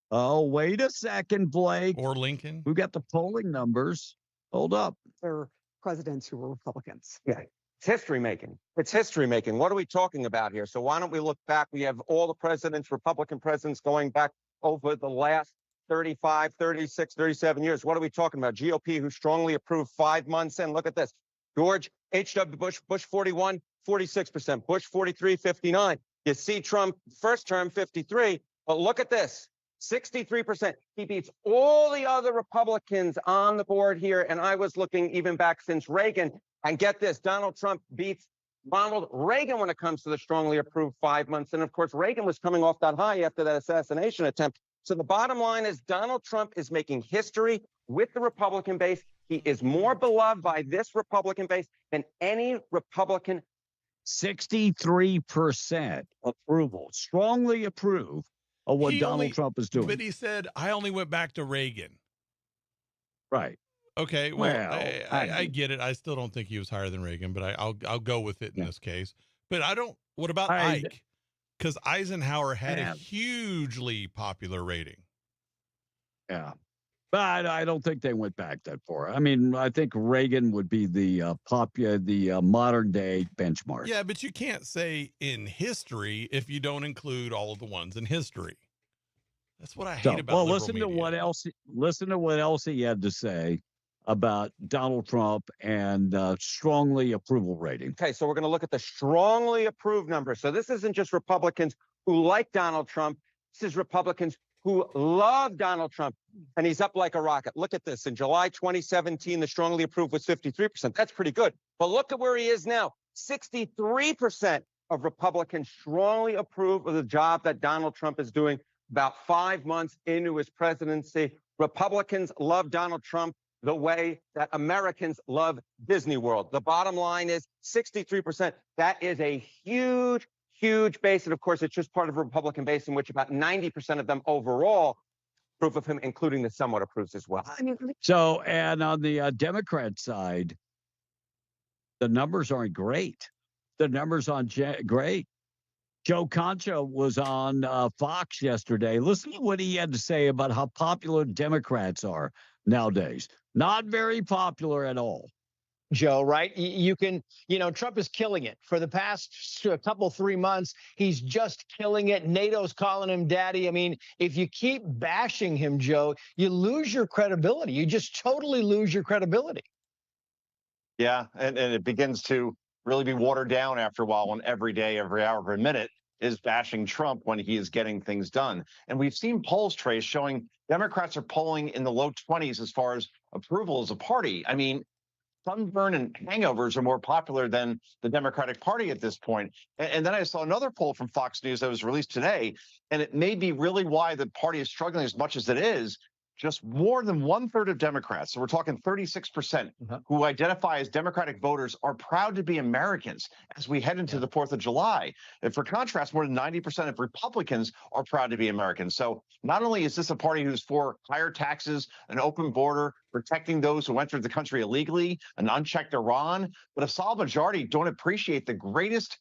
Oh, wait a second, Blake. Or Lincoln. We've got the polling numbers. Hold up. They're presidents who were Republicans. Yeah. It's history making. It's history making. What are we talking about here? So why don't we look back? We have all the presidents, Republican presidents, going back over the last 35, 36, 37 years. What are we talking about? GOP, who strongly approved 5 months in. Look at this. George H.W. Bush, Bush 41, 46%. Bush 43, 59. You see Trump, first term, 53. But look at this. 63%. He beats all the other Republicans on the board here. And I was looking even back since Reagan. And get this, Donald Trump beats Ronald Reagan when it comes to the strongly approved 5 months. And of course, Reagan was coming off that high after that assassination attempt. So the bottom line is Donald Trump is making history with the Republican base. He is more beloved by this Republican base than any Republican. 63% approval, strongly approve of what Donald Trump is doing. But he said, I only went back to Reagan. Right. Okay, well, I get it. I still don't think he was higher than Reagan, but I'll go with it in this case. But I don't. What about Ike? Because Eisenhower had a hugely popular rating. Yeah, but I don't think they went back that far. I mean, I think Reagan would be the modern day benchmark. Yeah, but you can't say in history if you don't include all of the ones in history. That's what I hate about. Well, liberal listen media. to what else. Listen to what else he had to say about Donald Trump and strongly approval rating. Okay, so we're going to look at the strongly approved numbers. So this isn't just Republicans who like Donald Trump. This is Republicans who love Donald Trump, and he's up like a rocket. Look at this. In July 2017, the strongly approved was 53%. That's pretty good. But look at where he is now. 63% of Republicans strongly approve of the job that Donald Trump is doing about 5 months into his presidency. Republicans love Donald Trump the way that Americans love Disney World. The bottom line is 63%. That is a huge, huge base. And of course, it's just part of a Republican base in which about 90% of them overall approve of him, including the somewhat approves as well. So, and on the Democrat side, the numbers aren't great. The numbers aren't great. Joe Concha was on Fox yesterday. Listen to what he had to say about how popular Democrats are nowadays. Not very popular at all. Joe, right? You can, Trump is killing it. For the past couple, 3 months, he's just killing it. NATO's calling him daddy. I mean, if you keep bashing him, Joe, you lose your credibility. You just totally lose your credibility. Yeah, and it begins to really be watered down after a while when every day, every hour, every minute is bashing Trump when he is getting things done. And we've seen polls, Trace, showing Democrats are polling in the low 20s as far as approval as a party. I mean, sunburn and hangovers are more popular than the Democratic Party at this point. And then I saw another poll from Fox News that was released today, and it may be really why the party is struggling as much as it is. Just more than 1/3 of Democrats, so we're talking 36%, who identify as Democratic voters are proud to be Americans as we head into the 4th of July. And for contrast, more than 90% of Republicans are proud to be Americans. So not only is this a party who's for higher taxes, an open border, protecting those who entered the country illegally, an unchecked Iran, but a solid majority don't appreciate the greatest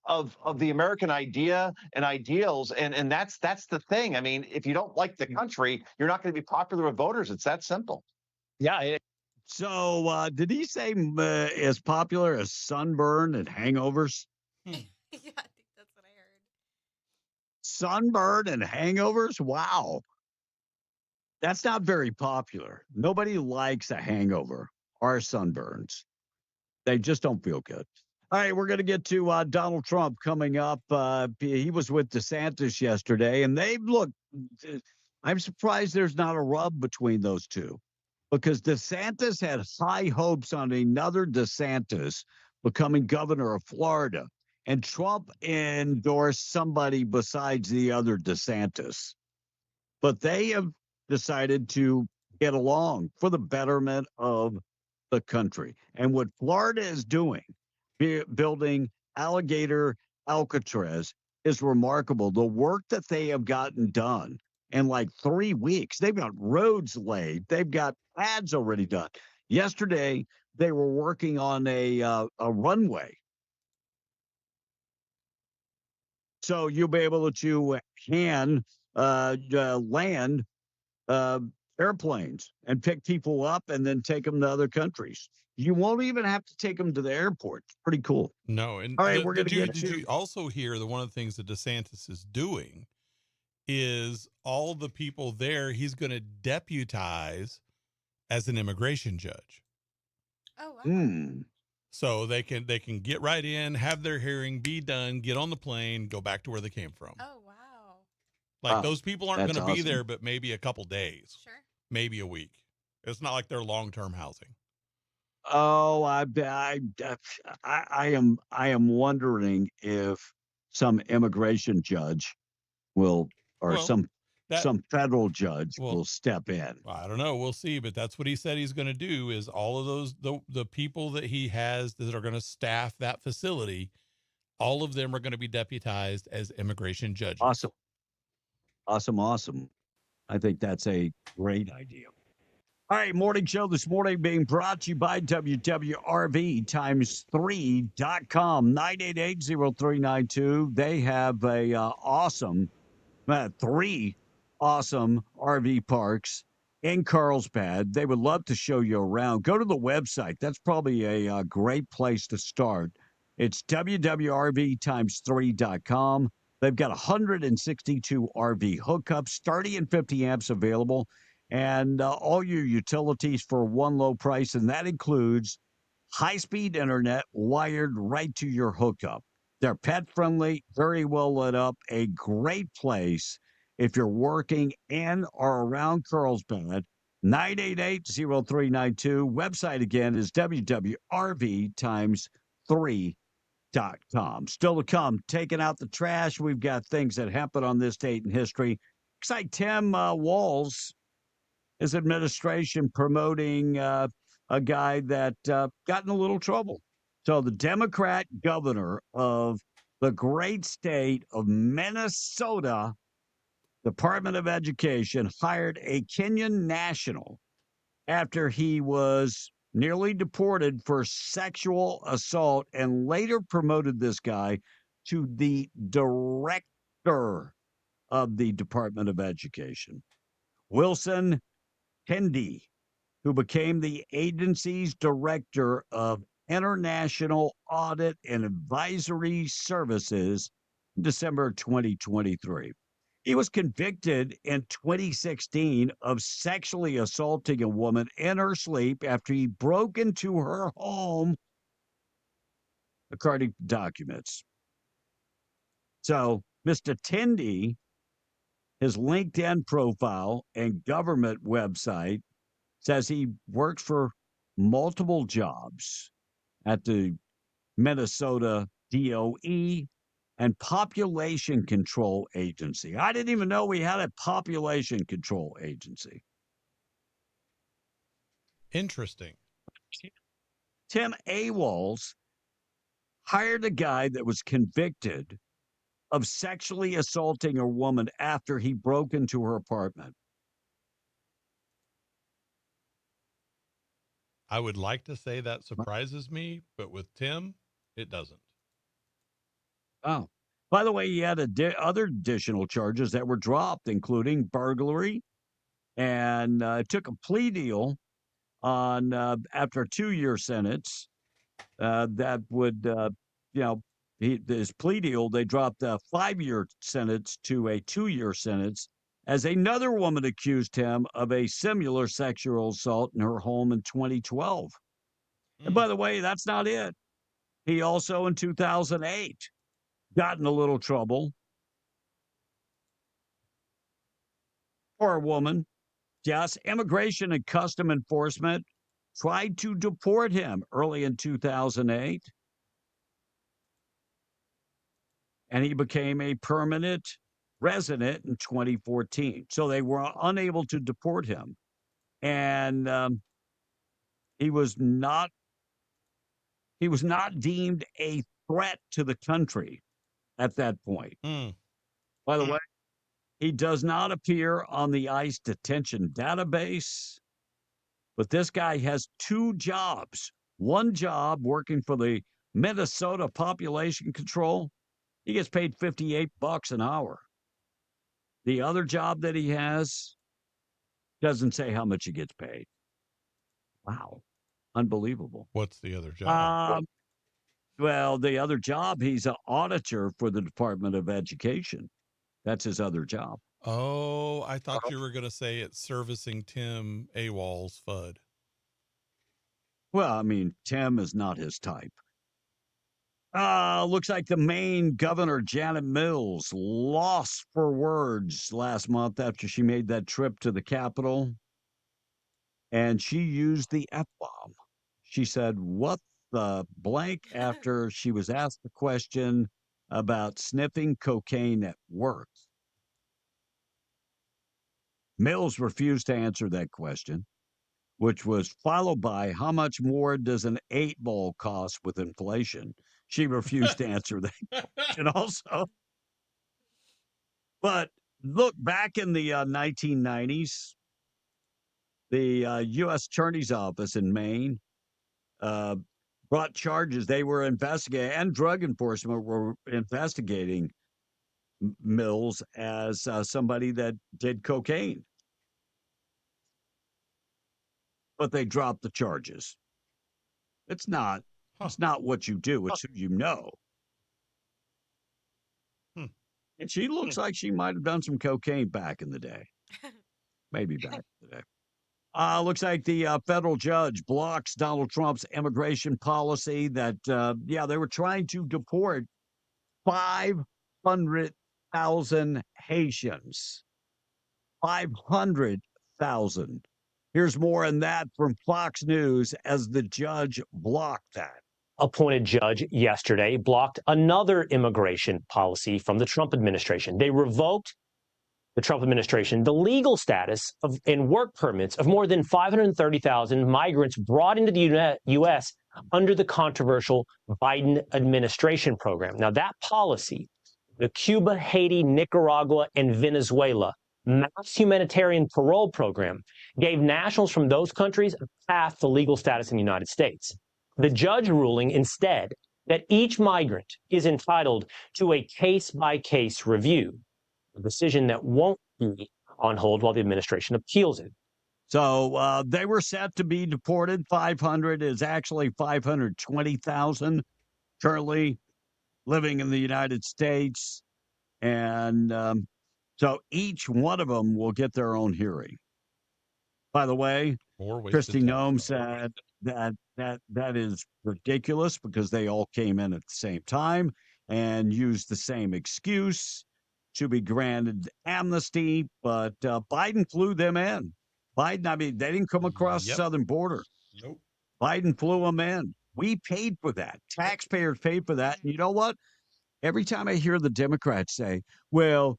of the American idea and ideals. And that's the thing. I mean, if you don't like the country, you're not going to be popular with voters. It's that simple. Yeah. So did he say as popular as sunburn and hangovers? Yeah, I think that's what I heard. Sunburn and hangovers? Wow. That's not very popular. Nobody likes a hangover or sunburns. They just don't feel good. All right, we're going to get to Donald Trump coming up. He was with DeSantis yesterday, and I'm surprised there's not a rub between those two, because DeSantis had high hopes on another DeSantis becoming governor of Florida, and Trump endorsed somebody besides the other DeSantis. But they have decided to get along for the betterment of the country. And what Florida is doing, building Alligator Alcatraz, is remarkable. The work that they have gotten done in like 3 weeks. They've got roads laid. They've got pads already done. Yesterday, they were working on a runway. So you'll be able to land airplanes and pick people up and then take them to other countries. You won't even have to take them to the airport. It's pretty cool. No, and All right, we're going to get did you also hear that one of the things that DeSantis is doing is all the people there he's going to deputize as an immigration judge. Oh wow. Hmm. So they can get right in, have their hearing, be done, get on the plane, go back to where they came from. Oh wow. Like Wow, those people aren't that's going to be awesome. there, but maybe a couple days, Sure. maybe a week. It's not like they're long-term housing. Oh, I am wondering if some immigration judge will, or Well, some that- federal judge Well, will step in. I don't know. We'll see, but that's what he said he's going to do is all of those, the people that he has that are going to staff that facility, all of them are going to be deputized as immigration judges. Awesome. Awesome. I think that's a great idea. All right, morning show this morning being brought to you by WWRV times 3.com, 988-0392. They have a three awesome RV parks in Carlsbad. They would love to show you around. Go to the website. That's probably a great place to start. It's WWRV times 3.com. They've got 162 RV hookups, 30 and 50 amps available, and all your utilities for one low price, and that includes high-speed internet wired right to your hookup. They're pet-friendly, very well lit up, a great place if you're working in or around Carlsbad. 988-0392. Website again is WWRV times 3.com. Still to come, taking out the trash. We've got things that happened on this date in history. Looks like Tim Walz, his administration promoting a guy that got in a little trouble. So the Democrat governor of the great state of Minnesota, Department of Education, hired a Kenyan national after he was nearly deported for sexual assault and later promoted this guy to the director of the Department of Education. Wilson Kendi, who became the agency's director of International Audit and Advisory Services in December 2023. He was convicted in 2016 of sexually assaulting a woman in her sleep after he broke into her home, according to documents. So, Mr. Kendi, his LinkedIn profile and government website says he worked for multiple jobs at the Minnesota DOE and Population Control Agency. I didn't even know we had a population control agency. Interesting. Tim A. Walz hired a guy that was convicted of sexually assaulting a woman after he broke into her apartment. I would like to say that surprises me, but with Tim, it doesn't. Oh, by the way, he had other additional charges that were dropped, including burglary, and took a plea deal on after a 2-year sentence that would, his plea deal, they dropped a 5-year sentence to a 2-year sentence as another woman accused him of a similar sexual assault in her home in 2012. And by the way, that's not it. He also, in 2008, got in a little trouble for a woman. Yes, Immigration and Custom Enforcement tried to deport him early in 2008. And he became a permanent resident in 2014. So they were unable to deport him. And he was not deemed a threat to the country at that point. By the way, He does not appear on the ICE detention database, but this guy has two jobs. One job working for the Minnesota Population Control. He gets paid $58 an hour. The other job that he has doesn't say how much he gets paid. Wow. Unbelievable. What's the other job? Well, the other job, he's an auditor for the Department of Education. That's his other job. Oh, I thought you were going to say it's servicing Tim AWOL's FUD. Well, I mean, Tim is not his type. Looks like the Maine governor, Janet Mills, lost for words last month after she made that trip to the Capitol. And she used the F-bomb. She said, "What the blank?" after she was asked the question about sniffing cocaine at work. Mills refused to answer that question, which was followed by, "How much more does an 8-ball cost with inflation?" She refused to answer that question also. But look, back in the 1990s, the U.S. Attorney's Office in Maine brought charges. They were investigating, and Drug Enforcement were investigating Mills as somebody that did cocaine. But they dropped the charges. It's not what you do, it's who you know. And she looks like she might have done some cocaine back in the day. Maybe back in the day. Looks like the federal judge blocks Donald Trump's immigration policy that, they were trying to deport 500,000 Haitians. 500,000. Here's more on that from Fox News as the judge blocked that. Appointed judge yesterday blocked another immigration policy from the Trump administration. They revoked the Trump administration the legal status of and work permits of more than 530,000 migrants brought into the U.S. under the controversial Biden administration program. Now, that policy, the Cuba, Haiti, Nicaragua, and Venezuela mass humanitarian parole program, gave nationals from those countries a path to legal status in the United States. The judge ruling instead that each migrant is entitled to a case-by-case review, a decision that won't be on hold while the administration appeals it. So they were set to be deported. 500 is actually 520,000 currently living in the United States. And so each one of them will get their own hearing. By the way, Kristi Noem said that is ridiculous because they all came in at the same time and used the same excuse to be granted amnesty. But Biden flew them in. Biden, I mean, they didn't come across the southern border. Nope. Biden flew them in. We paid for that. Taxpayers paid for that. And you know what? Every time I hear the Democrats say, well,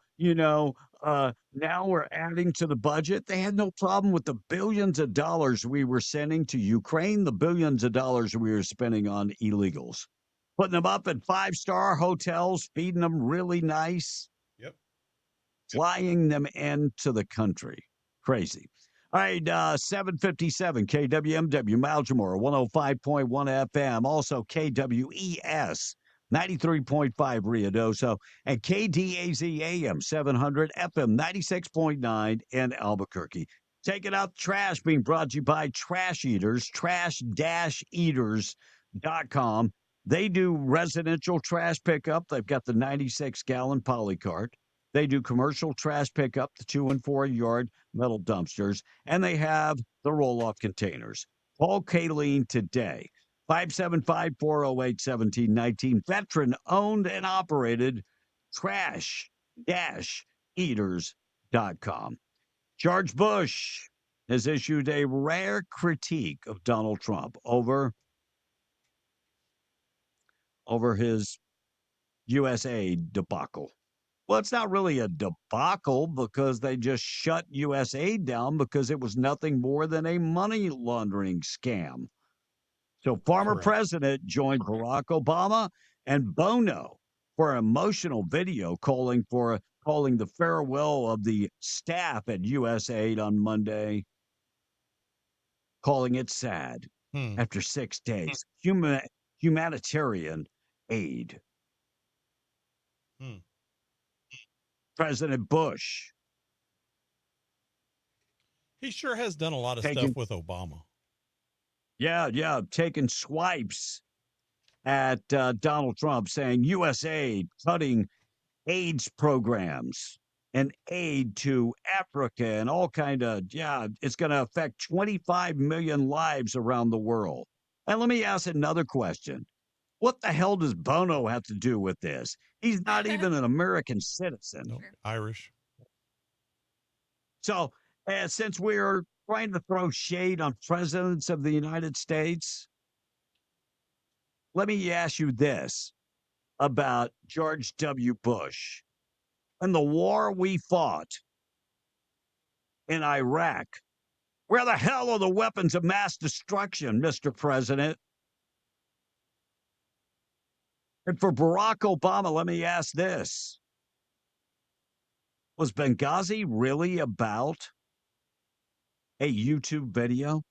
now we're adding to the budget, they had no problem with the billions of dollars we were sending to Ukraine, the billions of dollars we were spending on illegals, putting them up at 5-star hotels, feeding them really nice, flying them into the country. Crazy. All right, 757 KWMW, Malmore, 105.1 FM, also KWES. 93.5 Ruidoso, and KDAZ AM 700 FM 96.9 in Albuquerque. Taking out the trash, being brought to you by Trash Eaters, trash-eaters.com. They do residential trash pickup. They've got the 96-gallon polycart. They do commercial trash pickup, the 2- and 4-yard metal dumpsters, and they have the roll-off containers. Call Kayleen today. 575-408-1719. Veteran-owned and operated, trash-eaters.com. George Bush has issued a rare critique of Donald Trump over his USAID debacle. Well, it's not really a debacle because they just shut USAID down because it was nothing more than a money laundering scam. So former president joined Barack Obama and Bono for an emotional video calling for calling the farewell of the staff at USAID on Monday, calling it sad after 6 days. Humanitarian aid. President Bush. He sure has done a lot of stuff with Obama. Yeah, taking swipes at Donald Trump, saying USAID cutting AIDS programs and aid to Africa and all kind of, it's going to affect 25 million lives around the world. And let me ask another question. What the hell does Bono have to do with this? He's not even an American citizen. Nope. Irish. So, since we're trying to throw shade on presidents of the United States, let me ask you this about George W. Bush and the war we fought in Iraq. Where the hell are the weapons of mass destruction, Mr. President? And for Barack Obama, let me ask this. Was Benghazi really about a YouTube video?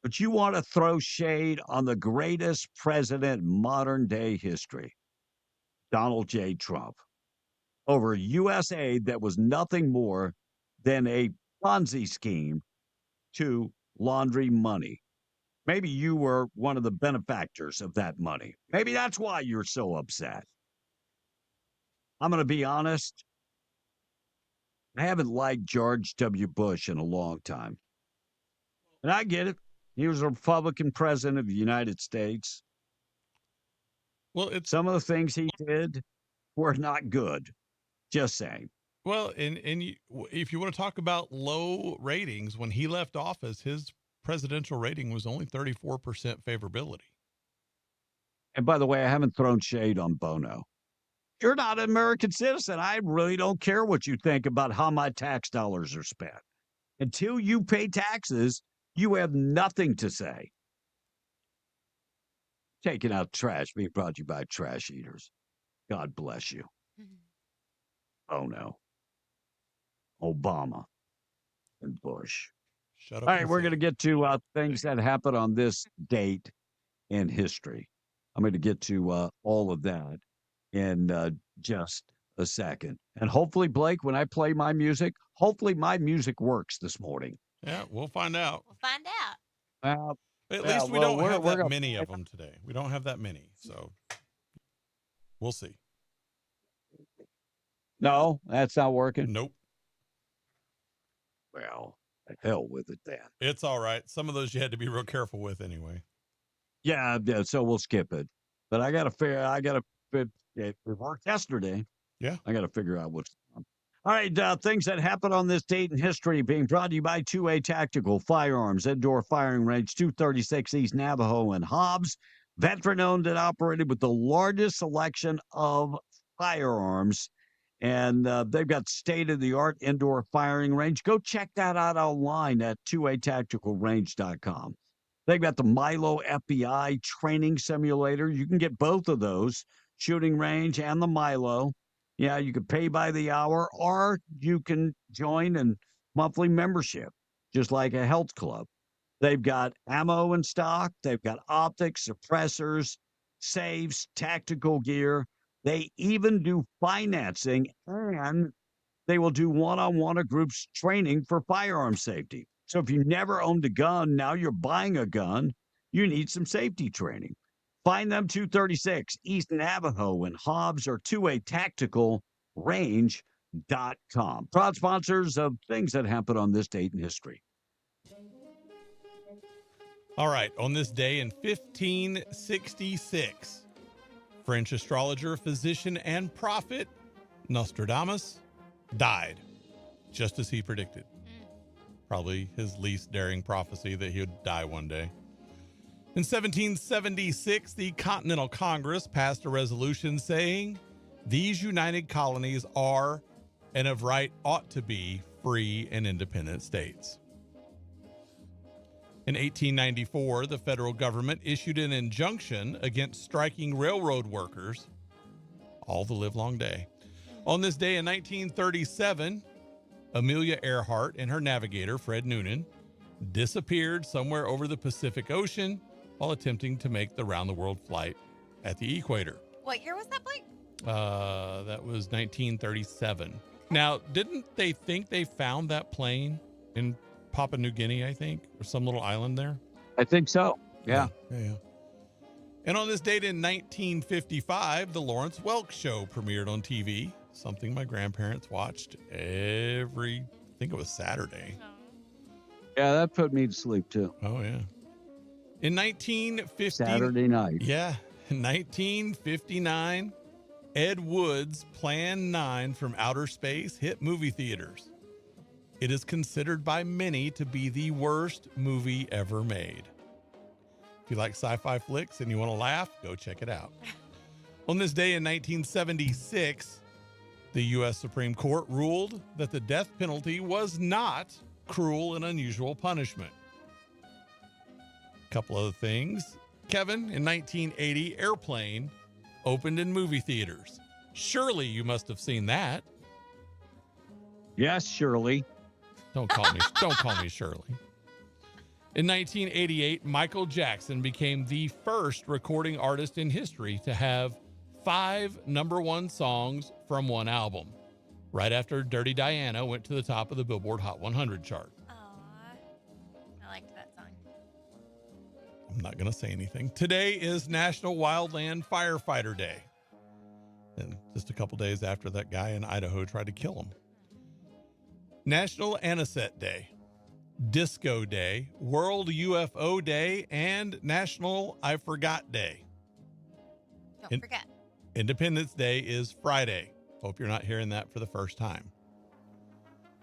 But you want to throw shade on the greatest president in modern day history, Donald J. Trump, over U.S. aid that was nothing more than a Ponzi scheme to laundry money. Maybe you were one of the benefactors of that money. Maybe that's why you're so upset. I'm going to be honest. I haven't liked George W. Bush in a long time. And I get it. He was a Republican president of the United States. Well, some of the things he did were not good. Just saying. Well, if you want to talk about low ratings, when he left office, his presidential rating was only 34% favorability. And by the way, I haven't thrown shade on Bono. You're not an American citizen. I really don't care what you think about how my tax dollars are spent. Until you pay taxes, you have nothing to say. Taking out trash, being brought to you by Trash Eaters. God bless you. Oh, no. Obama and Bush. Shut up. All right, we're going to get to things that happened on this date in history. I'm going to get to all of that in just a second. And hopefully, Blake, when I play my music, hopefully my music works this morning. Yeah, we'll find out. We'll find out. At least we don't have that many of them today. We don't have that many, so we'll see. No, that's not working. Nope. Well, the hell with it then. It's all right. Some of those you had to be real careful with anyway. Yeah, so we'll skip it. But it worked yesterday. Yeah. I got to figure out what's on. All right, things that happened on this date in history being brought to you by 2A Tactical Firearms, Indoor Firing Range, 236 East Navajo and Hobbs. Veteran-owned and operated with the largest selection of firearms. And they've got state-of-the-art indoor firing range. Go check that out online at 2atacticalrange.com. They've got the Milo FBI training simulator. You can get both of those, shooting range and the Milo. Yeah, you can pay by the hour, or you can join in monthly membership, just like a health club. They've got ammo in stock. They've got optics, suppressors, safes, tactical gear. They even do financing, and they will do one-on-one or groups training for firearm safety. So if you never owned a gun, now you're buying a gun, you need some safety training. Find them 236 East Navajo and Hobbs or 2atacticalrange.com. Proud sponsors of things that happened on this date in history. All right. On this day in 1566, French astrologer, physician, and prophet Nostradamus died, just as he predicted. Probably his least daring prophecy that he would die one day. In 1776, the Continental Congress passed a resolution saying, "These united colonies are, and of right ought to be, free and independent states." In 1894, the federal government issued an injunction against striking railroad workers. all the live long day. On this day in 1937, Amelia Earhart and her navigator, Fred Noonan, disappeared somewhere over the Pacific Ocean while attempting to make the round-the-world flight at the equator. What year was that, Blake? That was 1937. Now, didn't they think they found that plane in Papua New Guinea, I think, or some little island there? I think so. Yeah. Yeah. And on this date in 1955, the Lawrence Welk Show premiered on TV, something my grandparents watched I think it was Saturday. Yeah, that put me to sleep too. Oh, yeah. In 1950, Saturday night. Yeah. In 1959, Ed Wood's Plan 9 from Outer Space hit movie theaters. It is considered by many to be the worst movie ever made. If you like sci-fi flicks and you want to laugh, go check it out. On this day in 1976, the U.S. Supreme Court ruled that the death penalty was not cruel and unusual punishment. A couple other things. Kevin, in 1980, Airplane opened in movie theaters. Surely you must have seen that. Yes, Shirley. Don't call me Shirley. In 1988, Michael Jackson became the first recording artist in history to have 5 #1 songs from one album, right after Dirty Diana went to the top of the Billboard Hot 100 chart. I liked that song. I'm not going to say anything. Today is National Wildland Firefighter Day. And just a couple days after that guy in Idaho tried to kill him. National Anisette Day, Disco Day, World UFO Day, and National I Forgot Day. Don't forget. Independence Day is Friday. Hope you're not hearing that for the first time.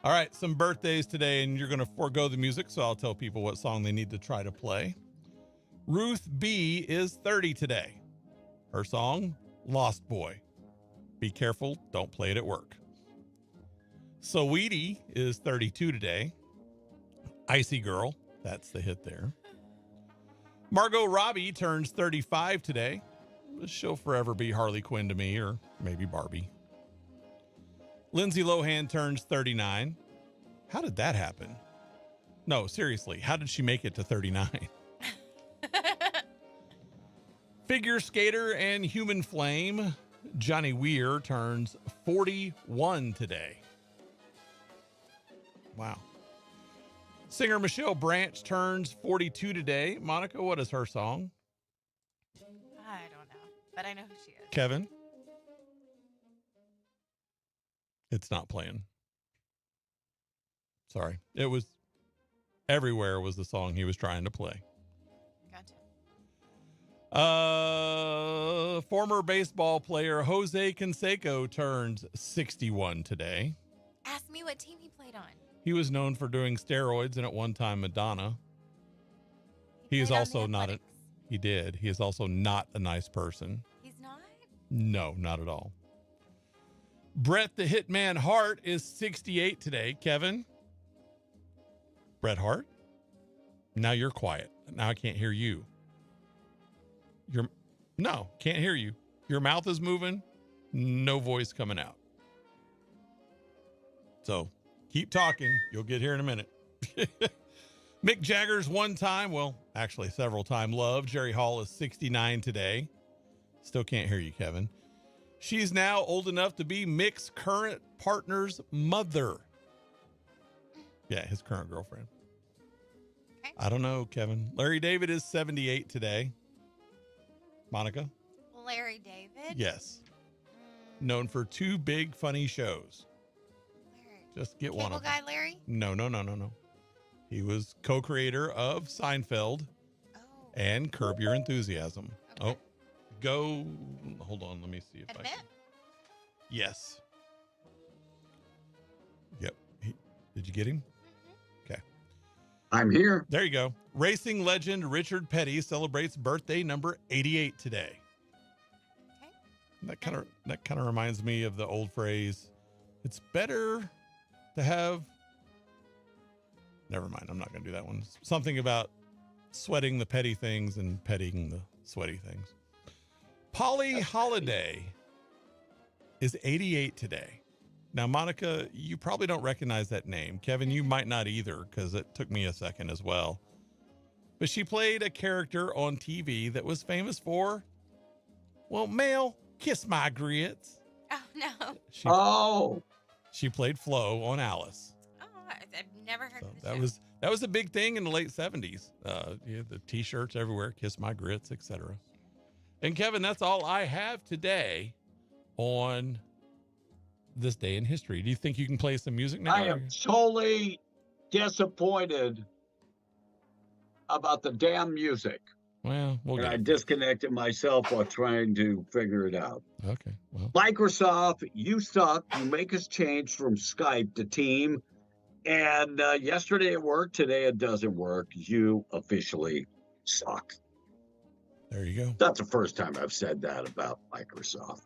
All right, some birthdays today, and you're going to forego the music, so I'll tell people what song they need to try to play. Ruth B. is 30 today. Her song, Lost Boy. Be careful, don't play it at work. Saweetie is 32 today. Icy Girl, that's the hit there. Margot Robbie turns 35 today. She'll forever be Harley Quinn to me, or maybe Barbie. Lindsay Lohan turns 39. How did that happen? No, seriously, how did she make it to 39? Figure skater and human flame Johnny Weir turns 41 today. Wow. Singer Michelle Branch turns 42 today. Monica, what is her song? I don't know, but I know who she is. Kevin? It's not playing. Sorry. It was Everywhere was the song he was trying to play. Gotcha. Former baseball player Jose Canseco turns 61 today. Ask me what team he played on. He was known for doing steroids and at one time Madonna. He is also not a, he did. He is also not a nice person. He's not? No, not at all. Bret the Hitman Hart is 68 today. Kevin? Bret Hart? Now you're quiet. Now I can't hear you. No, can't hear you. Your mouth is moving. No voice coming out. So keep talking. You'll get here in a minute. Mick Jagger's actually several time love. Jerry Hall is 69 today. Still can't hear you, Kevin. She's now old enough to be Mick's current partner's mother. Yeah, his current girlfriend. Okay. I don't know, Kevin. Larry David is 78 today. Monica? Larry David? Yes. Known for 2 big funny shows. Just get one of them. Cable Guy Larry? No. He was co-creator of Seinfeld and Curb Your Enthusiasm. Okay. Hold on, let me see if I can. Yes. Yep. Did you get him? Okay. I'm here. There you go. Racing legend Richard Petty celebrates birthday number 88 today. Okay. That kind of reminds me of the old phrase, it's better to have, never mind, I'm not going to do that one. Something about sweating the petty things and petting the sweaty things. Polly Holiday is 88 today. Now, Monica, you probably don't recognize that name. Kevin, you might not either, because it took me a second as well. But she played a character on TV that was famous for, well, Mel, kiss my grits. Oh, no. She played Flo on Alice. Oh, I've never heard of the That show. was a big thing in the late 70s. The T-shirts everywhere, kiss my grits, etc. And Kevin, that's all I have today on this day in history. Do you think you can play some music now? I am totally disappointed about the damn music. Well, I disconnected myself while trying to figure it out. Okay. Well, Microsoft, you suck. You make us change from Skype to Team. And yesterday it worked. Today it doesn't work. You officially suck. There you go. That's the first time I've said that about Microsoft.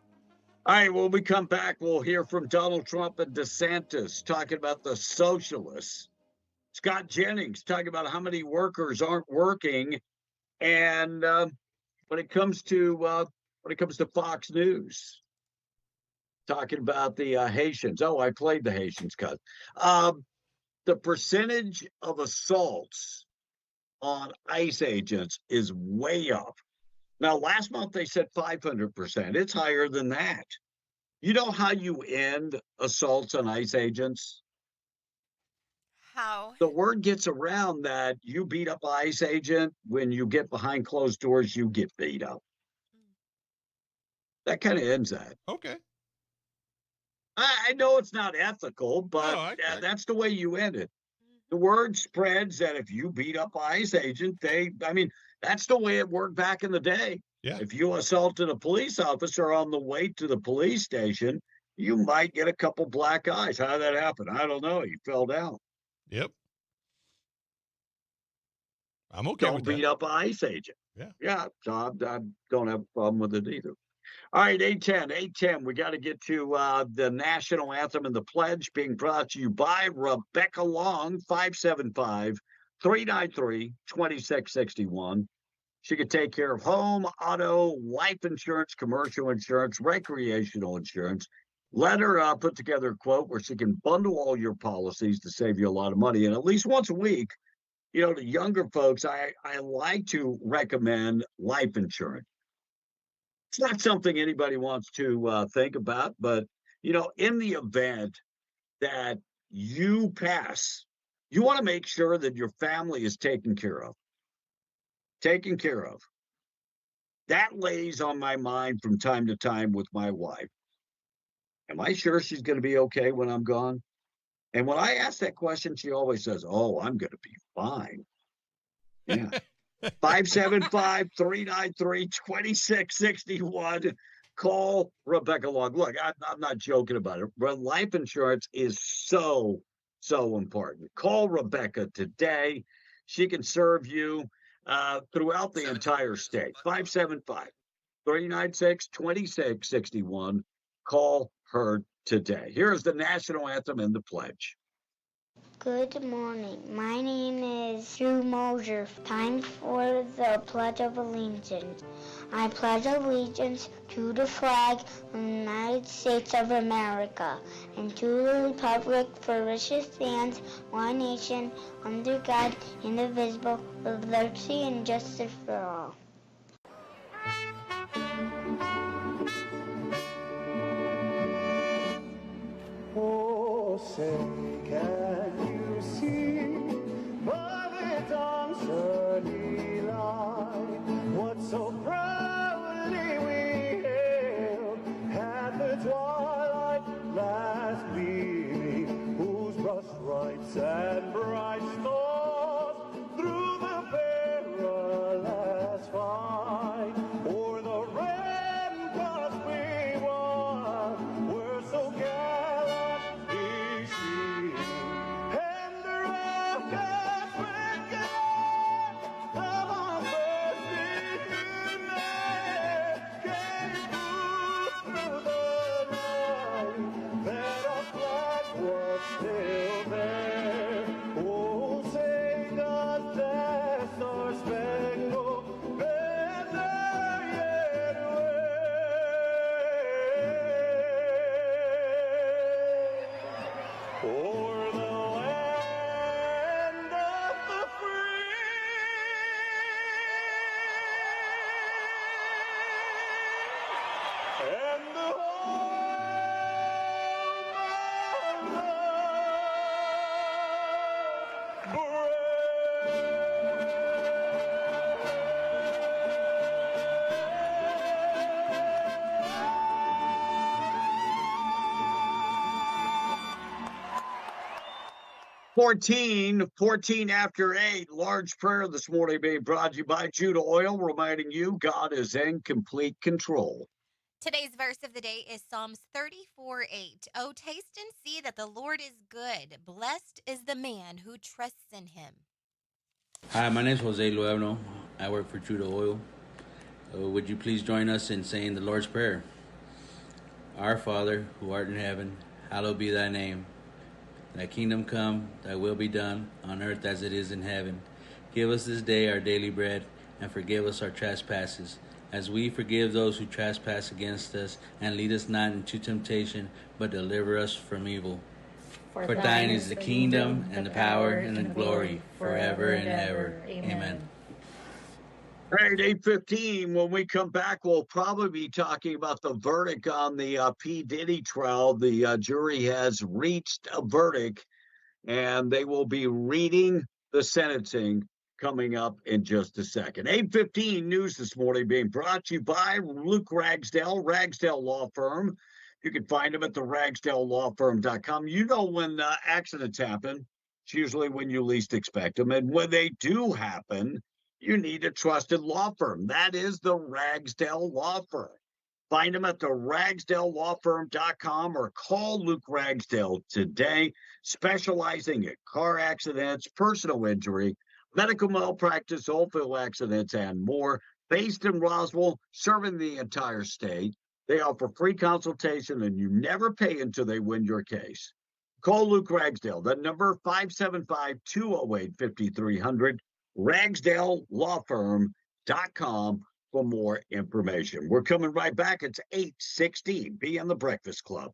All right, when we come back, we'll hear from Donald Trump and DeSantis talking about the socialists. Scott Jennings talking about how many workers aren't working. And when it comes to Fox News, talking about the Haitians. Oh, I played the Haitians cut. The percentage of assaults on ICE agents is way up. Now, last month they said 500%. It's higher than that. You know how you end assaults on ICE agents? How? The word gets around that you beat up an ICE agent. When you get behind closed doors, you get beat up. That kind of ends that. Okay. I know it's not ethical, but that's the way you end it. The word spreads that if you beat up an ICE agent, that's the way it worked back in the day. Yeah. If you assaulted a police officer on the way to the police station, you might get a couple black eyes. How did that happen? I don't know. He fell down. Yep. I'm okay Don't with that. beat up an ICE agent. Yeah. Yeah. So I don't have a problem with it either. All right, 810. We got to get to the national anthem and the pledge being brought to you by Rebecca Long, 575-393-2661. She could take care of home, auto, life insurance, commercial insurance, recreational insurance. Let her put together a quote where she can bundle all your policies to save you a lot of money. And at least once a week, to younger folks, I like to recommend life insurance. It's not something anybody wants to think about, but, in the event that you pass, you want to make sure that your family is taken care of. Taken care of. That lays on my mind from time to time with my wife. Am I sure she's going to be okay when I'm gone? And when I ask that question, she always says, "Oh, I'm going to be fine." Yeah. 575-393-2661. Call Rebecca Long. Look, I'm not joking about it, but life insurance is so important. Call Rebecca today. She can serve you throughout the entire state. 575-396-2661. Call her today. Here's the national anthem and the pledge. Good morning. My name is Drew Mosier. Time for the Pledge of Allegiance. I pledge allegiance to the flag of the United States of America and to the republic for which it stands, one nation, under God, indivisible, with liberty and justice for all. Oh, say, can you see by the dawn's early light what so proudly we hailed at the twilight last gleaming, whose brush stripes and bright stars through the perilous fight o'er the ramparts we won were so gallantly seen. Fourteen after 8. Large prayer this morning being brought to you by Judah Oil, reminding you God is in complete control. Today's verse of the day is Psalms 34:8. Oh, taste and see that the Lord is good. Blessed is the man who trusts in him. Hi, my name is Jose Luevno. I work for Judah Oil. Would you please join us in saying the Lord's Prayer? Our Father, who art in heaven, hallowed be thy name. Thy kingdom come, thy will be done, on earth as it is in heaven. Give us this day our daily bread, and forgive us our trespasses, as we forgive those who trespass against us. And lead us not into temptation, but deliver us from evil. For thine is the kingdom, and the power, and the glory, forever and ever. Amen. All right, 8:15. When we come back, we'll probably be talking about the verdict on the P. Diddy trial. The jury has reached a verdict, and they will be reading the sentencing coming up in just a second. 8:15 news this morning being brought to you by Luke Ragsdale, Ragsdale Law Firm. You can find them at the ragsdalelawfirm.com. You know when accidents happen, it's usually when you least expect them. And when they do happen, you need a trusted law firm. That is the Ragsdale Law Firm. Find them at the ragsdalelawfirm.com or call Luke Ragsdale today, specializing in car accidents, personal injury, medical malpractice, oil accidents, and more. Based in Roswell, serving the entire state. They offer free consultation, and you never pay until they win your case. Call Luke Ragsdale. The number 575-208-5300. RagsdaleLawFirm.com for more information. We're coming right back. It's 8:16. Be on the Breakfast Club.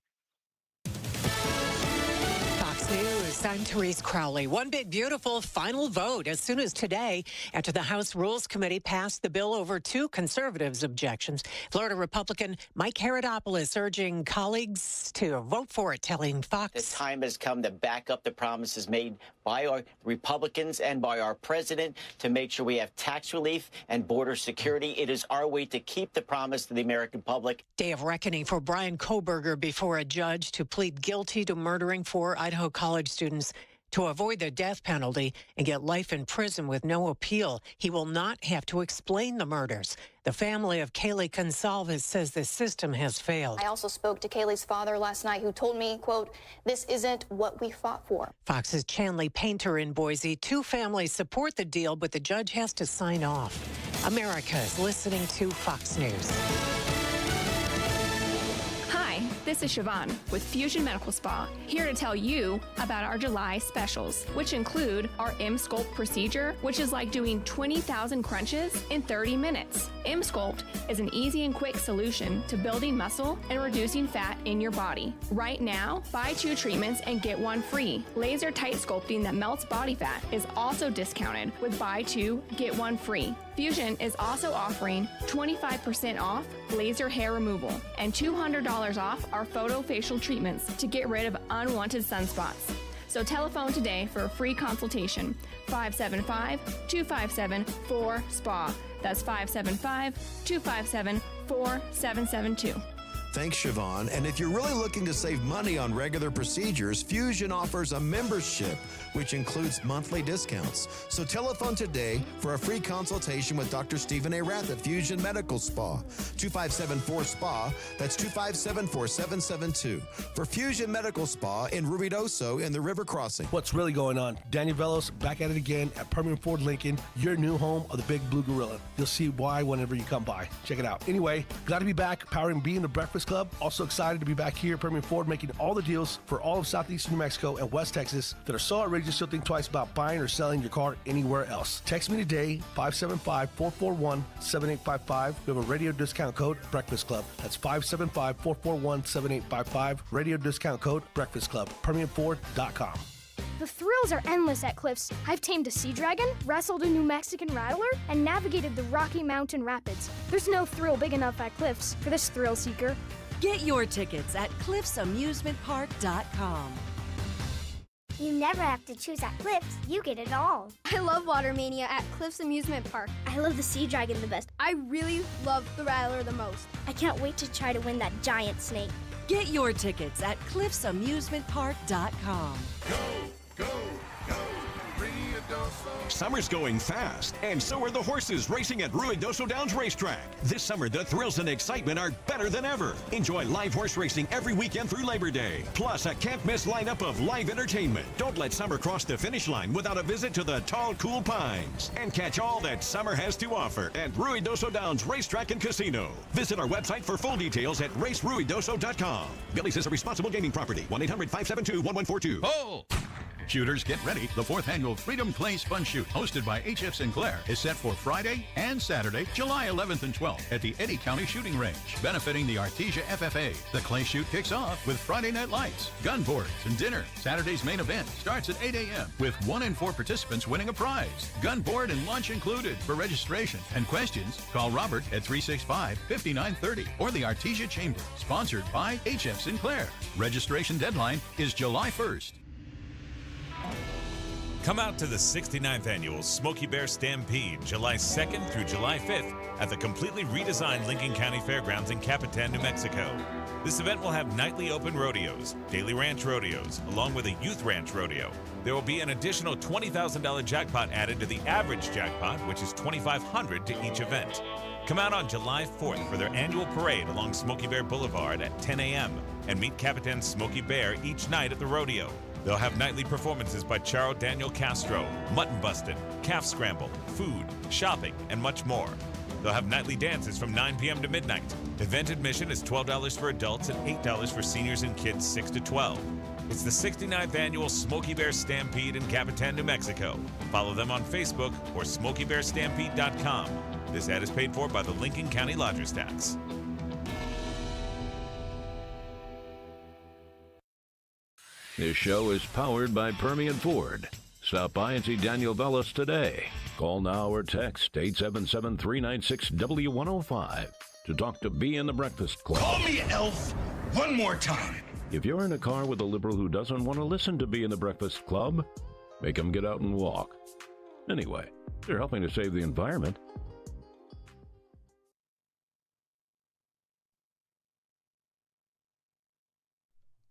Fox News, I'm Therese Crowley. One big, beautiful final vote as soon as today after the House Rules Committee passed the bill over two conservatives' objections. Florida Republican Mike Herodopoulos urging colleagues to vote for it, telling Fox. The time has come to back up the promises made by our Republicans and by our president to make sure we have tax relief and border security. It is our way to keep the promise to the American public. Day of reckoning for Brian Koberger before a judge to plead guilty to murdering four Idaho college students to avoid the death penalty and get life in prison with no appeal. He will not have to explain the murders. The family of Kaylee Gonsalves says the system has failed. I also spoke to Kaylee's father last night, who told me, quote, "This isn't what we fought for." Fox's Chanley Painter in Boise. Two families support the deal, but the judge has to sign off. America is listening to Fox News. Hi, this is Siobhan with Fusion Medical Spa, here to tell you about our July specials, which include our M-Sculpt procedure, which is like doing 20,000 crunches in 30 minutes. M-Sculpt is an easy and quick solution to building muscle and reducing fat in your body. Right now, buy 2 treatments and get 1 free. Laser tight sculpting that melts body fat is also discounted with buy 2, get 1 free. Fusion is also offering 25% off laser hair removal and $200 off our photo facial treatments to get rid of unwanted sunspots. So telephone today for a free consultation. 575-257-4SPA. That's 575-257-4772. Thanks, Siobhan. And if you're really looking to save money on regular procedures, Fusion offers a membership, which includes monthly discounts. So telephone today for a free consultation with Dr. Stephen A. Rath at Fusion Medical Spa. 257-4SPA. That's 257-4772. For Fusion Medical Spa in Ruidoso in the River Crossing. What's really going on? Daniel Velos back at it again at Permian Ford Lincoln, your new home of the Big Blue Gorilla. You'll see why whenever you come by. Check it out. Anyway, glad to be back powering B in the Breakfast Club. Also excited to be back here at Permian Ford making all the deals for all of Southeast New Mexico and West Texas that are so outrageous you'll think twice about buying or selling your car anywhere else. Text me today, 575-441-7855. We have a radio discount code, Breakfast Club. That's 575-441-7855. Radio discount code, Breakfast Club. PermianFord.com. The thrills are endless at Cliffs. I've tamed a sea dragon, wrestled a New Mexican rattler, and navigated the Rocky Mountain Rapids. There's no thrill big enough at Cliffs for this thrill seeker. Get your tickets at cliffsamusementpark.com. You never have to choose at Cliffs. You get it all. I love Water Mania at Cliffs Amusement Park. I love the Sea Dragon the best. I really love the Rattler the most. I can't wait to try to win that giant snake. Get your tickets at cliffsamusementpark.com. Summer's going fast, and so are the horses racing at Ruidoso Downs Racetrack. This summer, the thrills and excitement are better than ever. Enjoy live horse racing every weekend through Labor Day, plus a can't-miss lineup of live entertainment. Don't let summer cross the finish line without a visit to the Tall, Cool Pines, and catch all that summer has to offer at Ruidoso Downs Racetrack and Casino. Visit our website for full details at raceruidoso.com. Billy's is a responsible gaming property. 1-800-572-1142. Oh! Shooters, get ready. The 4th annual Freedom Clay Sponge Shoot, hosted by H.F. Sinclair, is set for Friday and Saturday, July 11th and 12th at the Eddy County Shooting Range, benefiting the Artesia FFA. The Clay Shoot kicks off with Friday night lights, gun boards, and dinner. Saturday's main event starts at 8 a.m. with 1 in 4 participants winning a prize. Gun board and lunch included. For registration and questions, call Robert at 365-5930 or the Artesia Chamber, sponsored by H.F. Sinclair. Registration deadline is July 1st. Come out to the 69th Annual Smoky Bear Stampede, July 2nd through July 5th at the completely redesigned Lincoln County Fairgrounds in Capitan, New Mexico. This event will have nightly open rodeos, daily ranch rodeos, along with a youth ranch rodeo. There will be an additional $20,000 jackpot added to the average jackpot, which is $2,500 to each event. Come out on July 4th for their annual parade along Smoky Bear Boulevard at 10 a.m. and meet Capitan Smoky Bear each night at the rodeo. They'll have nightly performances by Charo Daniel Castro, mutton busting, calf scramble, food, shopping, and much more. They'll have nightly dances from 9 p.m. to midnight. Event admission is $12 for adults and $8 for seniors and kids 6 to 12. It's the 69th Annual Smoky Bear Stampede in Capitan, New Mexico. Follow them on Facebook or SmokyBearStampede.com. This ad is paid for by the Lincoln County Lodgers Tax. This show is powered by Permian Ford. Stop by and see Daniel Velez today. Call now or text 877-396-W105 to talk to B in the Breakfast Club. Call me Elf one more time. If you're in a car with a liberal who doesn't want to listen to B in the Breakfast Club, make him get out and walk. Anyway, they're helping to save the environment.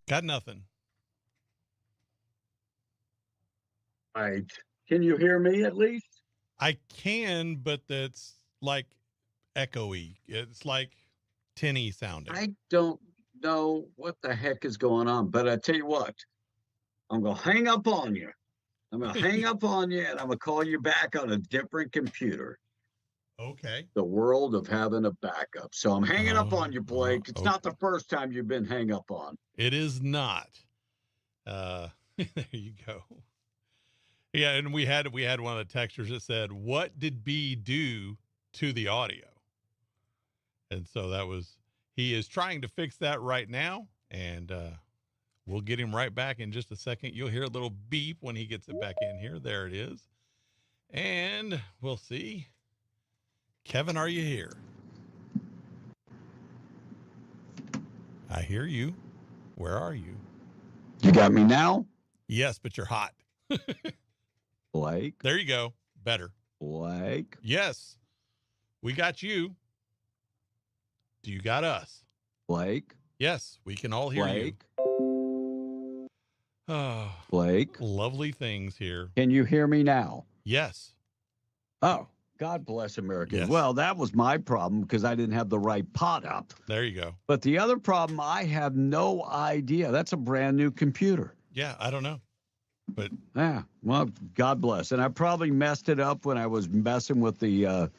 Got nothing. Right. Can you hear me at least? I can, but that's like echoey. It's like tinny sounding. I don't know what the heck is going on, but I tell you what, I'm going to hang up on you. I'm going to hang up on you, and I'm going to call you back on a different computer. Okay. The world of having a backup. So I'm hanging up on you, Blake. It's not the first time you've been hung up on. It is not. There you go. Yeah, and we had one of the texters that said, "What did B do to the audio?" And so he is trying to fix that right now, and we'll get him right back in just a second. You'll hear a little beep when he gets it back in here. There it is. And we'll see. Kevin, are you here? I hear you. Where are you? You got me now? Yes, but you're hot. Blake? There you go. Better. Blake? Yes. We got you. Do you got us? Blake? Yes, we can all hear Blake? you. Oh, Blake? Lovely things here. Can you hear me now? Yes. Oh, God bless America. Yes. Well, that was my problem because I didn't have the right pot up. There you go. But the other problem, I have no idea. That's a brand new computer. Yeah, I don't know. But yeah, well, God bless. And I probably messed it up when I was messing with the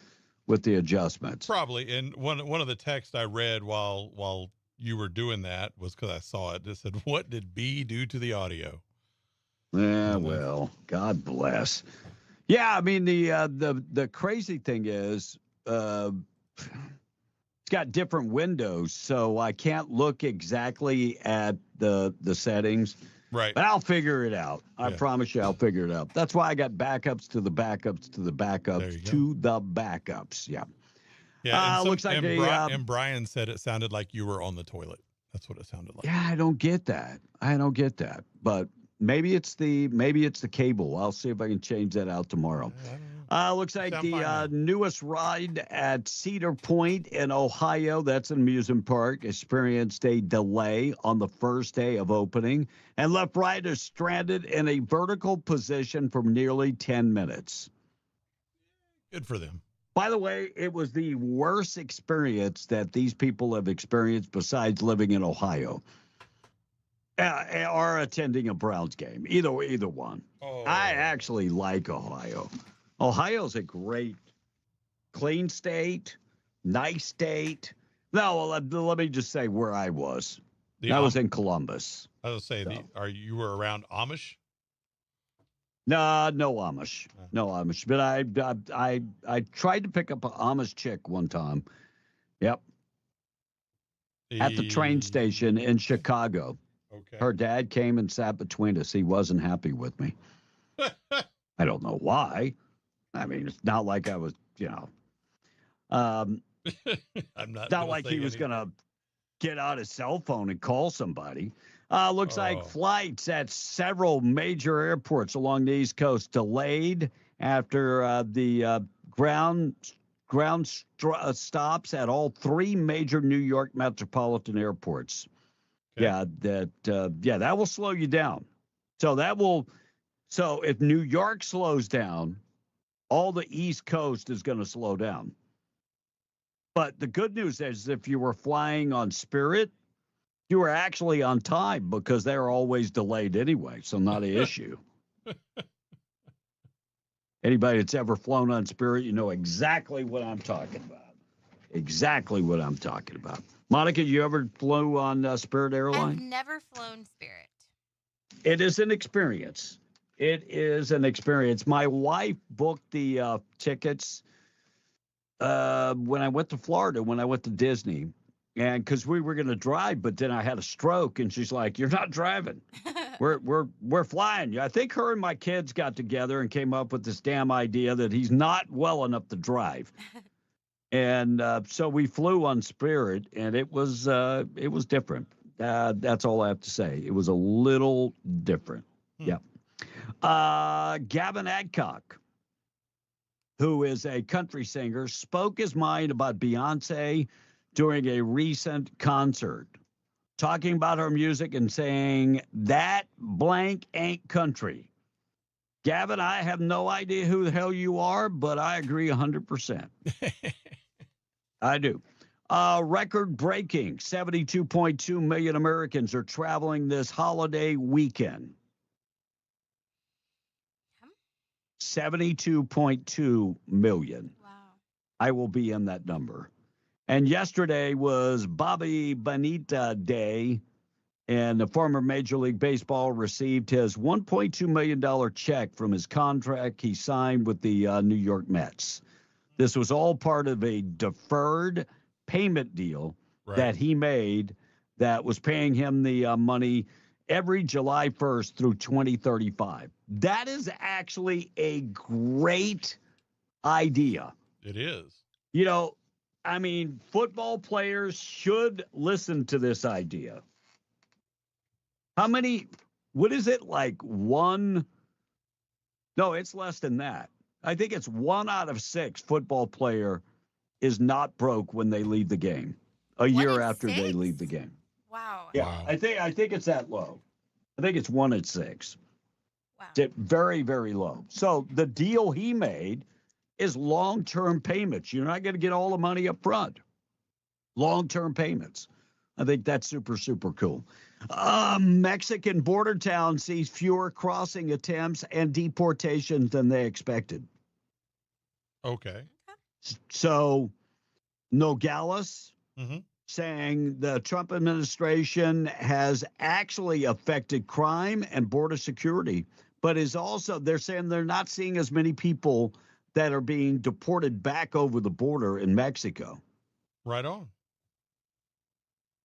adjustments. Probably. And one of the texts I read while you were doing that was because I saw it. It said, "What did B do to the audio?" Yeah, well, God bless. Yeah, I mean the crazy thing is it's got different windows, so I can't look exactly at the settings. Right. But I'll figure it out. I promise you I'll figure it out. That's why I got backups to the backups to the backups to the backups. Yeah. Yeah, looks like and Brian said it sounded like you were on the toilet. That's what it sounded like. Yeah, I don't get that. But maybe it's the cable. I'll see if I can change that out tomorrow. Looks like the newest ride at Cedar Point in Ohio, that's an amusement park, experienced a delay on the first day of opening and left riders stranded in a vertical position for nearly 10 minutes. Good for them. By the way, it was the worst experience that these people have experienced besides living in Ohio. Or attending a Browns game. Either one. Oh. I actually like Ohio. Ohio's a great, clean state, nice state. No, let me just say where I was. I was in Columbus. I was going to say, you were around Amish? No Amish. No Amish. But I tried to pick up an Amish chick one time. Yep. At the train station in Chicago. Okay. Her dad came and sat between us. He wasn't happy with me. I don't know why. I mean, it's not like I was, I'm not like he was going to get out his cell phone and call somebody. Looks like flights at several major airports along the East Coast delayed after the ground stops at all three major New York metropolitan airports. Okay. That will slow you down. So if New York slows down, all the East Coast is going to slow down. But the good news is if you were flying on Spirit, you were actually on time because they're always delayed anyway, so not an issue. Anybody that's ever flown on Spirit, you know exactly what I'm talking about. Exactly what I'm talking about. Monica, you ever flew on Spirit Airline? I've never flown Spirit. It is an experience. It is an experience. My wife booked the tickets when I went to Florida, when I went to Disney. And because we were going to drive, but then I had a stroke, and she's like, "You're not driving. We're flying." I think her and my kids got together and came up with this damn idea that he's not well enough to drive. And so we flew on Spirit, and it was different. That's all I have to say. It was a little different. Yeah. Gavin Adcock, who is a country singer, spoke his mind about Beyonce during a recent concert, talking about her music and saying, "That blank ain't country." Gavin, I have no idea who the hell you are, but I agree 100%. I do. Record-breaking 72.2 million Americans are traveling this holiday weekend. 72.2 million. Wow. I will be in that number. And yesterday was Bobby Bonilla Day, and the former Major League Baseball received his $1.2 million check from his contract he signed with the New York Mets. This was all part of a deferred payment deal that he made that was paying him the money every July 1st through 2035. That is actually a great idea. It is. I mean, football players should listen to this idea. What is it, like one? No, it's less than that. I think it's 1 out of 6 football player is not broke when they leave the game a year after they leave the game. Wow. Yeah, wow. I think it's that low. I think it's 1 in 6. Wow. It's very, very low. So the deal he made is long-term payments. You're not going to get all the money up front. Long-term payments. I think that's super, super cool. Mexican border town sees fewer crossing attempts and deportations than they expected. Okay. So Nogales saying the Trump administration has actually affected crime and border security, but they're saying they're not seeing as many people that are being deported back over the border in Mexico. Right on.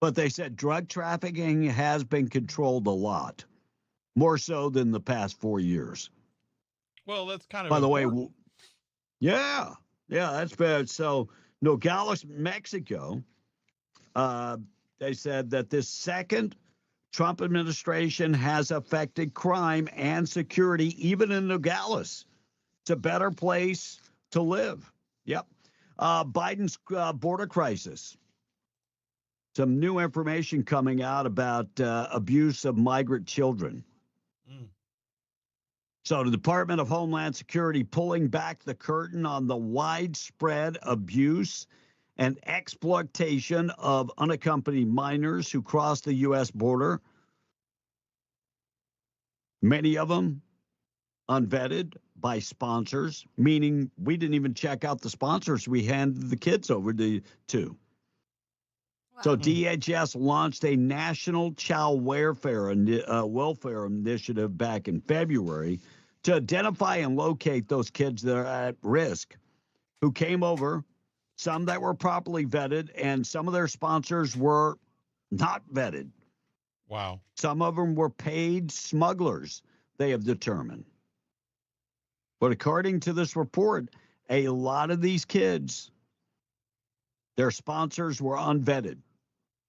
But they said drug trafficking has been controlled a lot, more so than the past 4 years. Well, that's kind of by the way. Yeah, that's bad. So Nogales, Mexico, they said that this second Trump administration has affected crime and security, even in Nogales. It's a better place to live. Yep. Biden's border crisis. Some new information coming out about abuse of migrant children. So the Department of Homeland Security pulling back the curtain on the widespread abuse and exploitation of unaccompanied minors who cross the U.S. border. Many of them unvetted by sponsors, meaning we didn't even check out the sponsors we handed the kids over to. So DHS launched a national child welfare initiative back in February to identify and locate those kids that are at risk who came over, some that were properly vetted, and some of their sponsors were not vetted. Wow. Some of them were paid smugglers, they have determined. But according to this report, a lot of these kids, their sponsors were unvetted.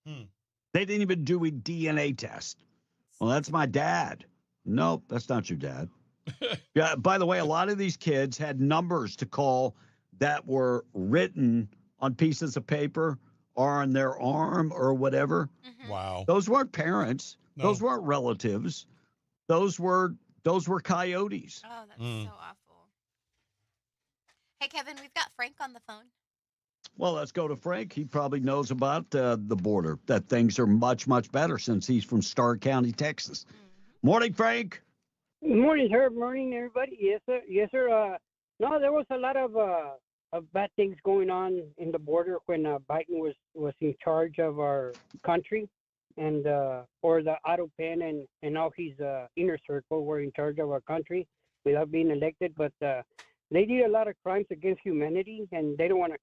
They didn't even do a DNA test. Well, that's my dad. Nope, that's not your dad. Yeah. By the way, a lot of these kids had numbers to call that were written on pieces of paper or on their arm or whatever. Wow. Those weren't parents. No. Those weren't relatives. Those were coyotes. Oh, that's so awful. Hey, Kevin, we've got Frank on the phone. Well, let's go to Frank. He probably knows about the border, that things are much, much better since he's from Starr County, Texas. Morning, Frank. Good morning, sir. Morning, everybody. Yes, sir. Yes, sir. No, there was a lot of bad things going on in the border when Biden was in charge of our country, and or the Otto Penn and all his inner circle were in charge of our country without being elected. But they did a lot of crimes against humanity, and they don't want to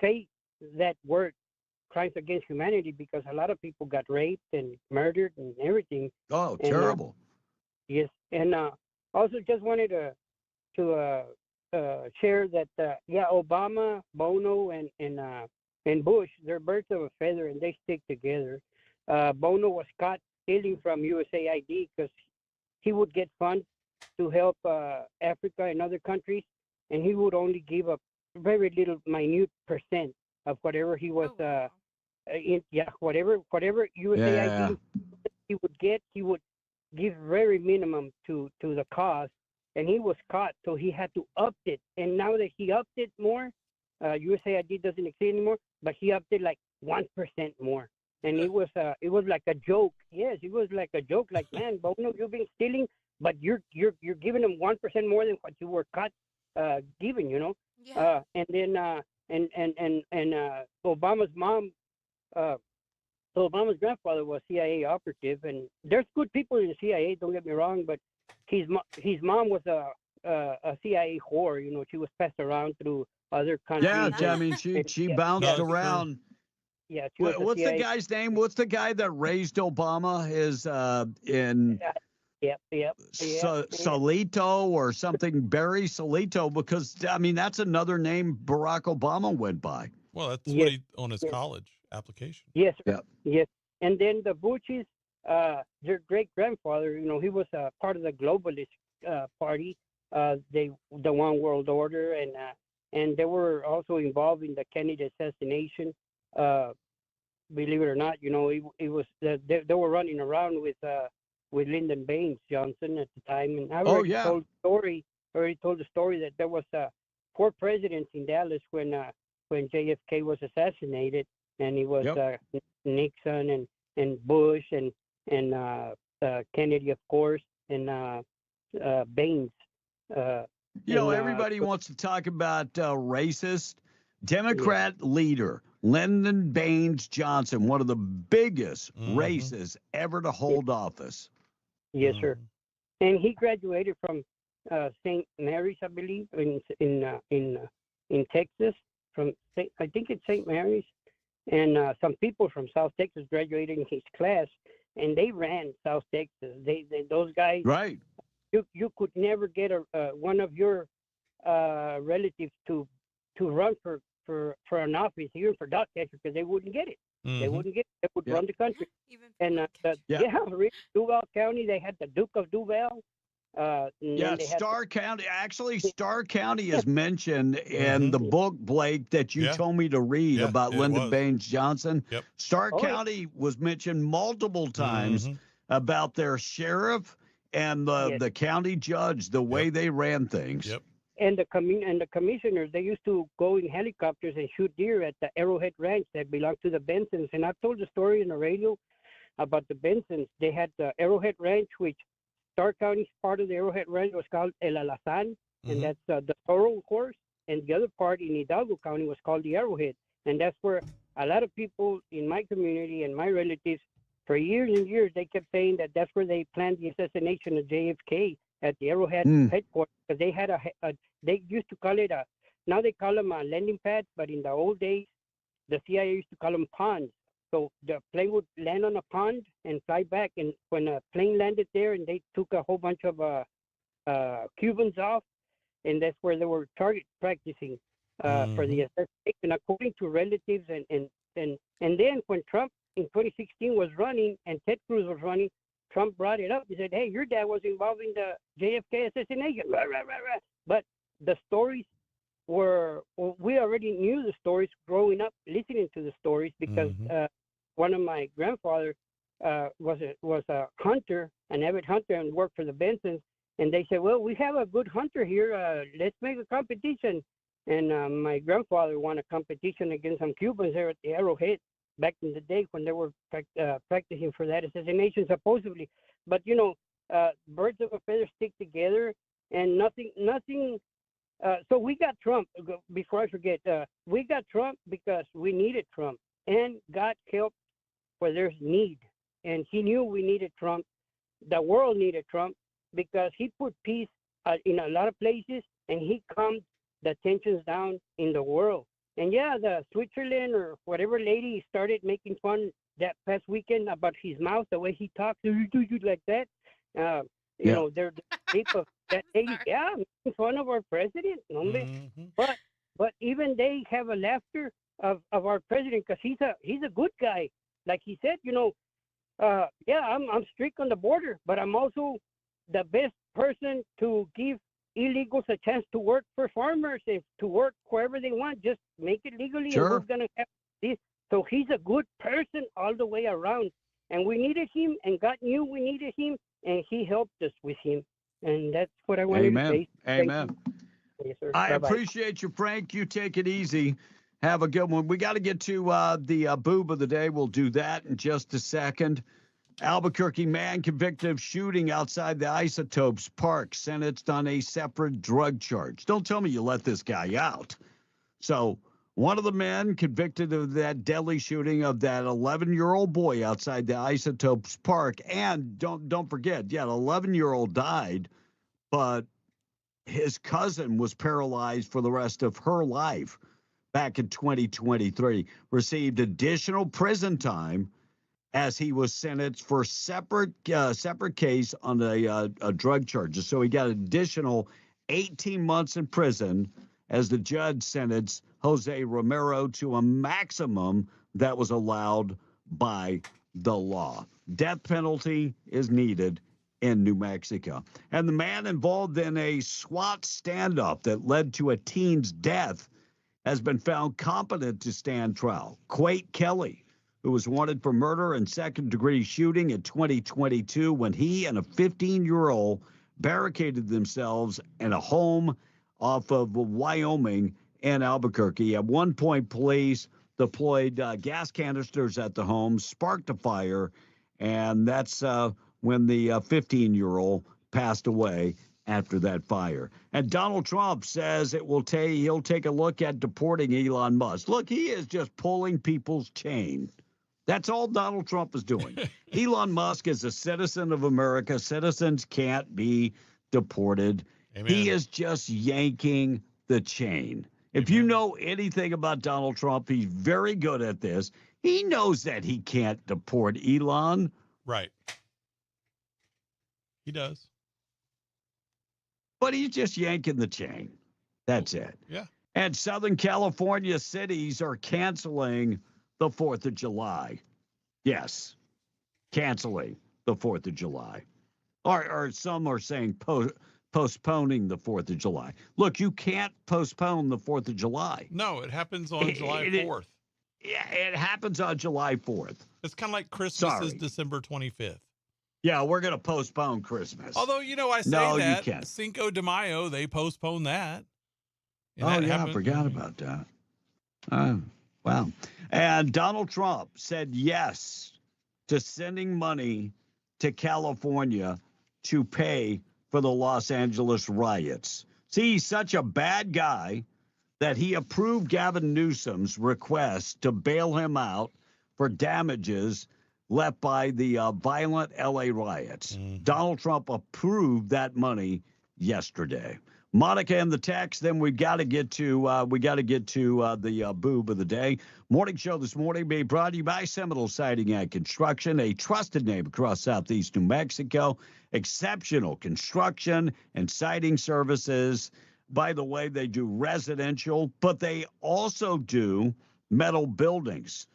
say that word, crimes against humanity, because a lot of people got raped and murdered and everything. Oh, terrible. Yes, and also just wanted to share that Obama, Bono, and Bush, they're birds of a feather and they stick together. Bono was caught stealing from USAID because he would get funds to help Africa and other countries, and he would only give a very little minute percent of whatever he was whatever USAID he would get, he would give very minimum to the cause, and he was caught, so he had to up it. And now that he upped it more, USAID doesn't exist anymore, but he upped it like 1% more. And it was like a joke. Yes, it was like a joke. Like, man, Bono, you've been stealing, but you're giving them 1% more than what you were caught giving, you know. Yeah. And then Obama's mom, Obama's grandfather was CIA operative, and there's good people in the CIA. Don't get me wrong, but his mom was a CIA whore. You know, she was passed around through other countries. Yeah, I mean, she bounced around. Yeah. What's the guy's name? What's the guy that raised Obama? Is in. Yep. Solito or something, Barry Solito, because I mean that's another name Barack Obama went by. Well, that's what he on his college application. Yes. Yes. And then the Bushes, their great grandfather, you know, he was part of the globalist party, the One World Order, and they were also involved in the Kennedy assassination. Believe it or not, you know, it was they were running around with Lyndon Baines Johnson at the time, and I already told the story that there was 4 presidents in Dallas when JFK was assassinated, and it was Nixon and Bush and Kennedy, of course, and Baines. Everybody wants to talk about racist. Democrat leader Lyndon Baines Johnson, one of the biggest racists ever to hold office. Yes, sir. And he graduated from St. Mary's, I believe, in Texas. I think it's St. Mary's, and some people from South Texas graduated in his class, and they ran South Texas. Those guys. Right. You could never get one of your relatives to run for for an office here for dog catcher because they wouldn't get it. They wouldn't get it. They would run the country. And really, Duval County, they had the Duke of Duval. Starr County. Actually, Starr County is mentioned in the book, Blake, that you told me to read about Lyndon Baines Johnson. Starr County was mentioned multiple times about their sheriff and the county judge, the way they ran things. And the commissioners, they used to go in helicopters and shoot deer at the Arrowhead Ranch that belonged to the Bensons. And I've told the story on the radio about the Bensons. They had the Arrowhead Ranch, which Starr County's part of the Arrowhead Ranch was called El Alazan, and that's the Toro horse. And the other part in Hidalgo County was called the Arrowhead. And that's where a lot of people in my community and my relatives, for years and years, they kept saying that that's where they planned the assassination of JFK at the Arrowhead headquarters. Because they had they used to call it now they call them a landing pad, but in the old days, the CIA used to call them ponds. So the plane would land on a pond and fly back. And when a plane landed there and they took a whole bunch of Cubans off, and that's where they were target practicing for the assassination, according to relatives. And then when Trump in 2016 was running and Ted Cruz was running, Trump brought it up. He said, hey, your dad was involved in the JFK assassination. But the stories we already knew the stories growing up, listening to the stories, because one of my grandfather was a hunter, an avid hunter, and worked for the Bensons. And they said, well, we have a good hunter here. Let's make a competition. And my grandfather won a competition against some Cubans there at the Arrowhead back in the day when they were practicing for that assassination, supposedly. But, birds of a feather stick together, and nothing. So we got Trump, before I forget, we got Trump because we needed Trump, and God helped where there's need. And he knew we needed Trump. The world needed Trump because he put peace in a lot of places, and he calmed the tensions down in the world. And the Switzerland or whatever lady started making fun that past weekend about his mouth, the way he talks, like that. They're the shape of that lady. Making fun of our president. But even they have a laughter of our president because he's a good guy. Like he said, I'm strict on the border, but I'm also the best person to give illegals a chance to work for farmers and to work wherever they want. Just make it legally. Sure. And we're gonna have this. So he's a good person all the way around. And we needed him, and God knew we needed him, and he helped us with him. And that's what I wanted to say. Amen. Yes, sir. I Bye-bye. appreciate you, Frank. You take it easy. Have a good one. We got to get to the boob of the day. We'll do that in just a second. Albuquerque man convicted of shooting outside the Isotopes Park, sentenced on a separate drug charge. Don't tell me you let this guy out. So one of the men convicted of that deadly shooting of that 11-year-old boy outside the Isotopes Park, and don't forget, the 11-year-old died, but his cousin was paralyzed for the rest of her life back in 2023, received additional prison time as he was sentenced for separate case on a drug charges. So he got additional 18 months in prison as the judge sentenced Jose Romero to a maximum that was allowed by the law. Death penalty is needed in New Mexico. And the man involved in a SWAT standoff that led to a teen's death has been found competent to stand trial. Quate Kelly, who was wanted for murder and second-degree shooting in 2022 when he and a 15-year-old barricaded themselves in a home off of Wyoming in Albuquerque. At one point, police deployed gas canisters at the home, sparked a fire, and that's when the 15-year-old passed away after that fire. And Donald Trump says he'll take a look at deporting Elon Musk. Look, he is just pulling people's chain. That's all Donald Trump is doing. Elon Musk is a citizen of America. Citizens can't be deported. Amen. He is just yanking the chain. If you know anything about Donald Trump, he's very good at this. He knows that he can't deport Elon. Right. He does. But he's just yanking the chain. That's it. Yeah. And Southern California cities are canceling the 4th of July. Yes, canceling the 4th of July. Or some are saying postponing the 4th of July. Look, you can't postpone the 4th of July. No, it happens on July 4th. Yeah, it happens on July 4th. It's kind of like Christmas is December 25th. Yeah, we're going to postpone Christmas. Although, I say No, that. you can't. Cinco de Mayo, they postponed that. And Oh, that yeah, I happened- forgot about that. Wow. And Donald Trump said yes to sending money to California to pay for the Los Angeles riots. See, he's such a bad guy that he approved Gavin Newsom's request to bail him out for damages left by the violent LA riots. Donald Trump approved that money yesterday. Monica and the text. Then we got to get to the boob of the day. Morning show this morning being brought to you by Seminole Siding and Construction, a trusted name across Southeast New Mexico. Exceptional construction and siding services. By the way, they do residential, but they also do metal buildings,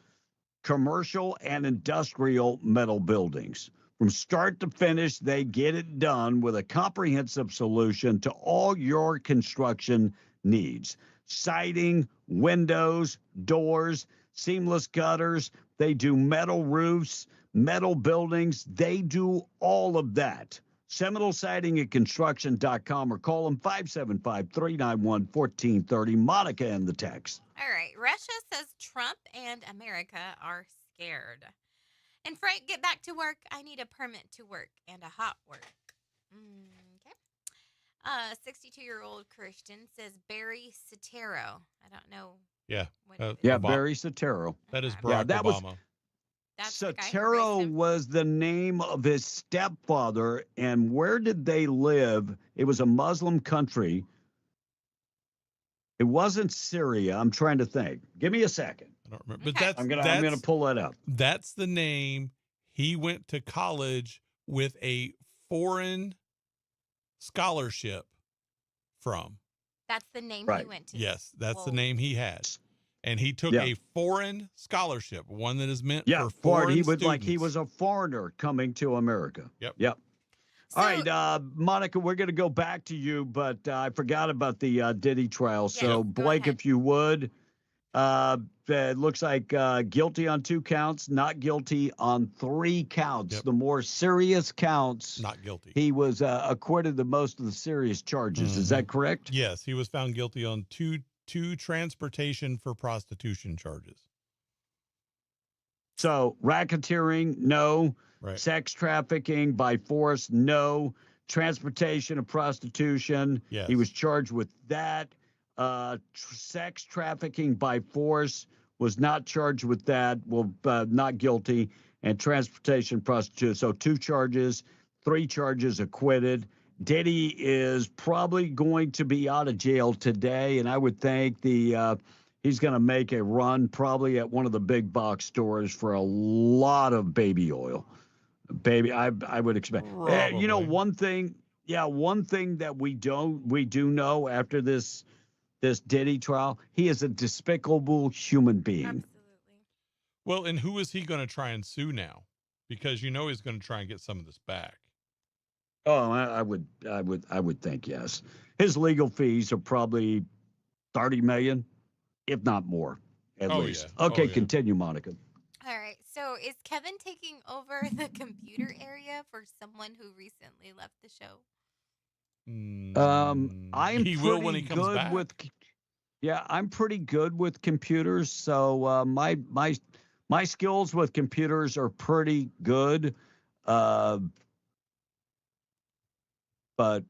commercial and industrial metal buildings. From start to finish, they get it done with a comprehensive solution to all your construction needs. Siding, windows, doors, seamless gutters. They do metal roofs, metal buildings. They do all of that. Seminole Siding at Construction.com or call them 575-391-1430. Monica and the text. All right. Russia says Trump and America are scared. And Frank, get back to work. I need a permit to work and a hot work. Okay. 62-year-old Christian says Barry Soetoro. I don't know. Yeah. Barry Soetoro. That is Barack Obama. Soetoro was the name of his stepfather. And where did they live? It was a Muslim country. It wasn't Syria. I'm trying to think. Give me a second. I don't remember. But I'm gonna pull that up. That's the name he went to college with a foreign scholarship from. That's the name he went to. Yes, that's the name he had. And he took a foreign scholarship, one that is meant for foreign students. He was a foreigner coming to America. Yep. All right, Monica, we're going to go back to you, but I forgot about the Diddy trial. So, Blake, if you would, it looks like guilty on 2 counts, not guilty on 3 counts. The more serious counts, not guilty. He was acquitted of most of the serious charges. Is that correct? Yes, he was found guilty on two transportation for prostitution charges. So, racketeering, no. Right. Sex trafficking by force, no. Transportation of prostitution, yes. He was charged with that. Sex trafficking by force was not charged with that. Well, not guilty. And transportation prostitution. So 2 charges, 3 charges acquitted. Diddy is probably going to be out of jail today, and I would think he's going to make a run probably at one of the big box stores for a lot of baby oil. I would expect. One thing that we do know after this Diddy trial, he is a despicable human being. Absolutely. Well, and who is he going to try and sue now? Because he's going to try and get some of this back. Oh, I would think yes. His legal fees are probably $30 million, if not more, at least. Yeah. Okay, continue, Monica. All right. So is Kevin taking over the computer area for someone who recently left the show? I'm he will when he comes good back. I'm pretty good with computers. So my skills with computers are pretty good. But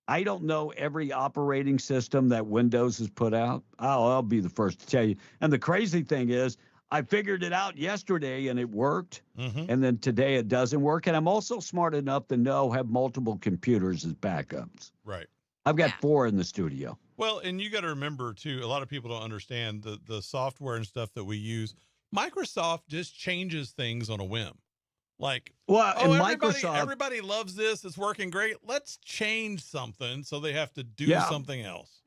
I don't know every operating system that Windows has put out. I'll be the first to tell you. And the crazy thing is, I figured it out yesterday and it worked. And then today it doesn't work. And I'm also smart enough to have multiple computers as backups. Right. I've got 4 in the studio. Well, and you got to remember too, a lot of people don't understand the software and stuff that we use. Microsoft just changes things on a whim. Like, everybody loves this. It's working great. Let's change something. So they have to do something else.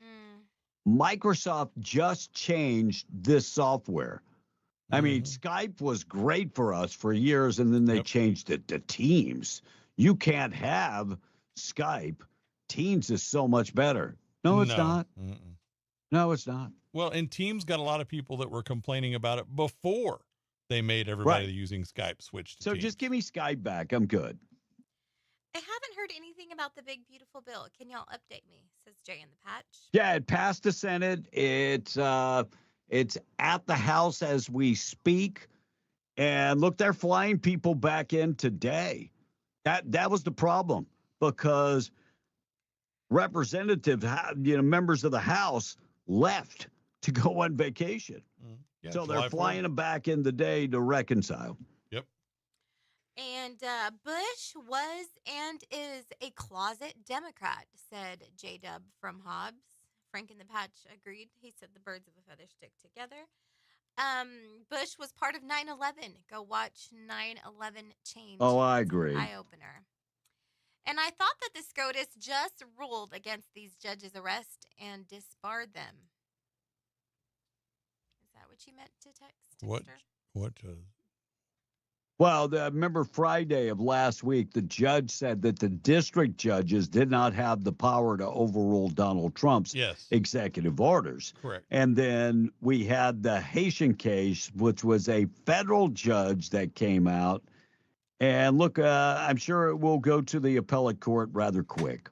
Microsoft just changed this software. I mean, Skype was great for us for years, and then they changed it to Teams. You can't have Skype. Teams is so much better. No, it's not. No, it's not. Well, and Teams got a lot of people that were complaining about it before they made everybody using Skype switch to So Teams. just give me Skype back. I'm good. I haven't heard anything about the big, beautiful bill. Can y'all update me? Says Jay in the Patch. Yeah, it passed the Senate. It's at the House as we speak. And look, they're flying people back in today. That was the problem, because members of the House left to go on vacation. Yeah, so July they're flying 4th. them back in today to reconcile. Yep. And Bush was and is a closet Democrat, said J-Dub from Hobbs. Frank in the Patch agreed. He said the birds of a feather stick together. Bush was part of 9/11. Go watch 9/11 change. Oh, I agree. Eye opener. And I thought that the SCOTUS just ruled against these judges' arrest and disbarred them. Is that what you meant to text? What? Well, remember Friday of last week, the judge said that the district judges did not have the power to overrule Donald Trump's executive orders. Correct. And then we had the Haitian case, which was a federal judge that came out. And look, I'm sure it will go to the appellate court rather quick.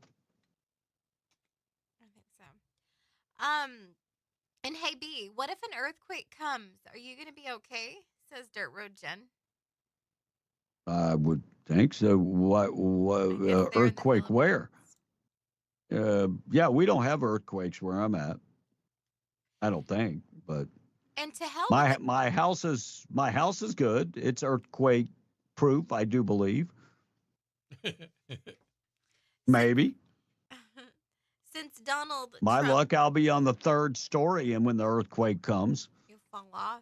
I think so. And hey, B, what if an earthquake comes? Are you going to be okay? Says Dirt Road Jen. I would think so. What earthquake where? Yeah, we don't have earthquakes where I'm at. I don't think, but and to help my house is good. It's earthquake proof, I do believe. Maybe. Since Donald My Trump, luck, I'll be on the third story, and when the earthquake comes. you fall off.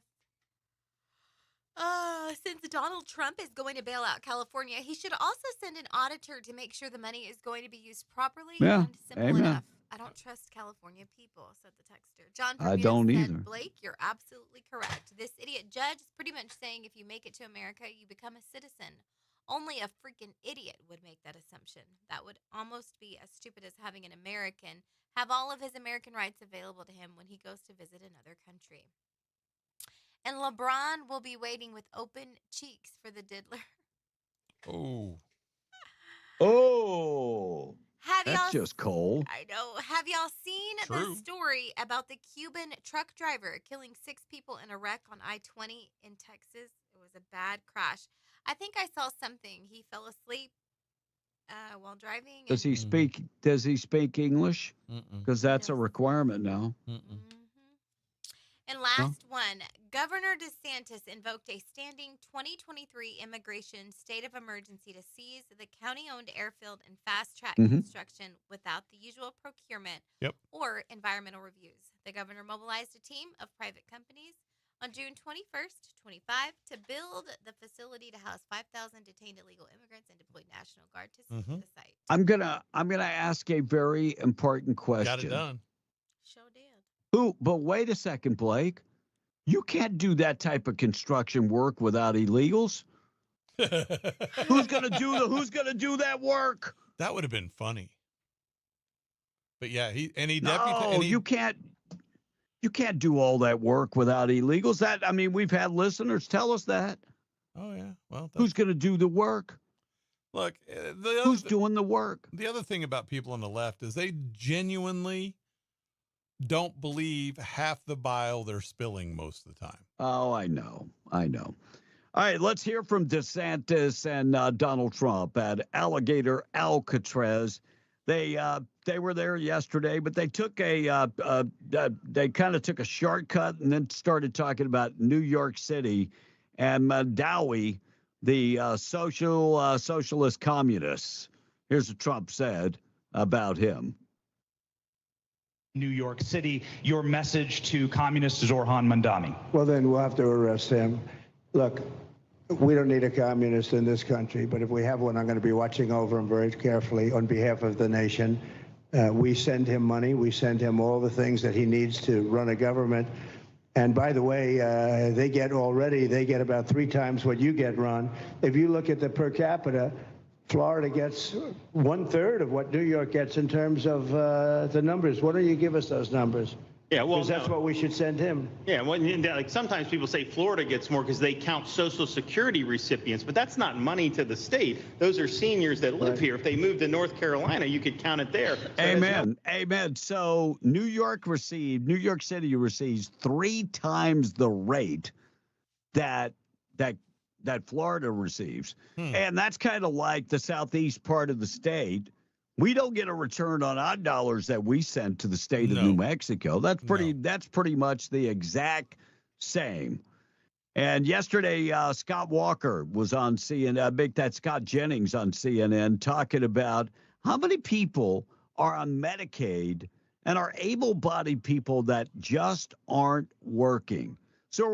Since Donald Trump is going to bail out California, he should also send an auditor to make sure the money is going to be used properly Yeah, and simple amen. enough. I don't trust California people, said the texter. John I Bermudez don't said, either. Blake, you're absolutely correct. This idiot judge is pretty much saying if you make it to America, you become a citizen. Only a freaking idiot would make that assumption. That would almost be as stupid as having an American have all of his American rights available to him when he goes to visit another country. And LeBron will be waiting with open cheeks for the diddler. Oh. Oh. Have That's y'all just cold. I know. Have y'all seen True. the story about the Cuban truck driver killing 6 people in a wreck on I-20 in Texas? It was a bad crash. I think I saw something. He fell asleep while driving. Does he speak English? Because that's a requirement now. And last one, Governor DeSantis invoked a standing 2023 immigration state of emergency to seize the county-owned airfield and fast-track construction without the usual procurement or environmental reviews. The governor mobilized a team of private companies on June 21st, 25, to build the facility to house 5,000 detained illegal immigrants and deployed National Guard to seize the site. I'm gonna ask a very important question. Got it done. Sure did. But wait a second, Blake. You can't do that type of construction work without illegals. Who's gonna do that work? That would have been funny. But yeah, you can't do all that work without illegals. We've had listeners tell us that. Oh yeah. Well, who's gonna do the work? Look, who's doing the work? The other thing about people on the left is they genuinely don't believe half the bile they're spilling most of the time. Oh, I know. All right, let's hear from DeSantis and Donald Trump at Alligator Alcatraz. They were there yesterday, but they took they kind of took a shortcut and then started talking about New York City and Dowie, the socialist communists. Here's what Trump said about him. New York City, your message to communist Zorhan Mandami. Well, then we'll have to arrest him. Look, we don't need a communist in this country, but if we have one, I'm going to be watching over him very carefully on behalf of the nation. We send him money. We send him all the things that he needs to run a government. And by the way, they get about 3 times what you get, Ron. If you look at the per capita, Florida gets 1/3 of what New York gets in terms of the numbers. Why don't you give us those numbers? Yeah, well, because that's what we should send him. Yeah, well, like sometimes people say Florida gets more because they count Social Security recipients, but that's not money to the state. Those are seniors that live here. If they moved to North Carolina, you could count it there. So Amen. Amen. So New York City receives 3 times the rate that Florida receives. And that's kind of like the southeast part of the state. We don't get a return on our dollars that we send to the state of New Mexico. That's pretty much the exact same. And yesterday, Scott Walker was on CNN, Scott Jennings on CNN, talking about how many people are on Medicaid and are able-bodied people that just aren't working. So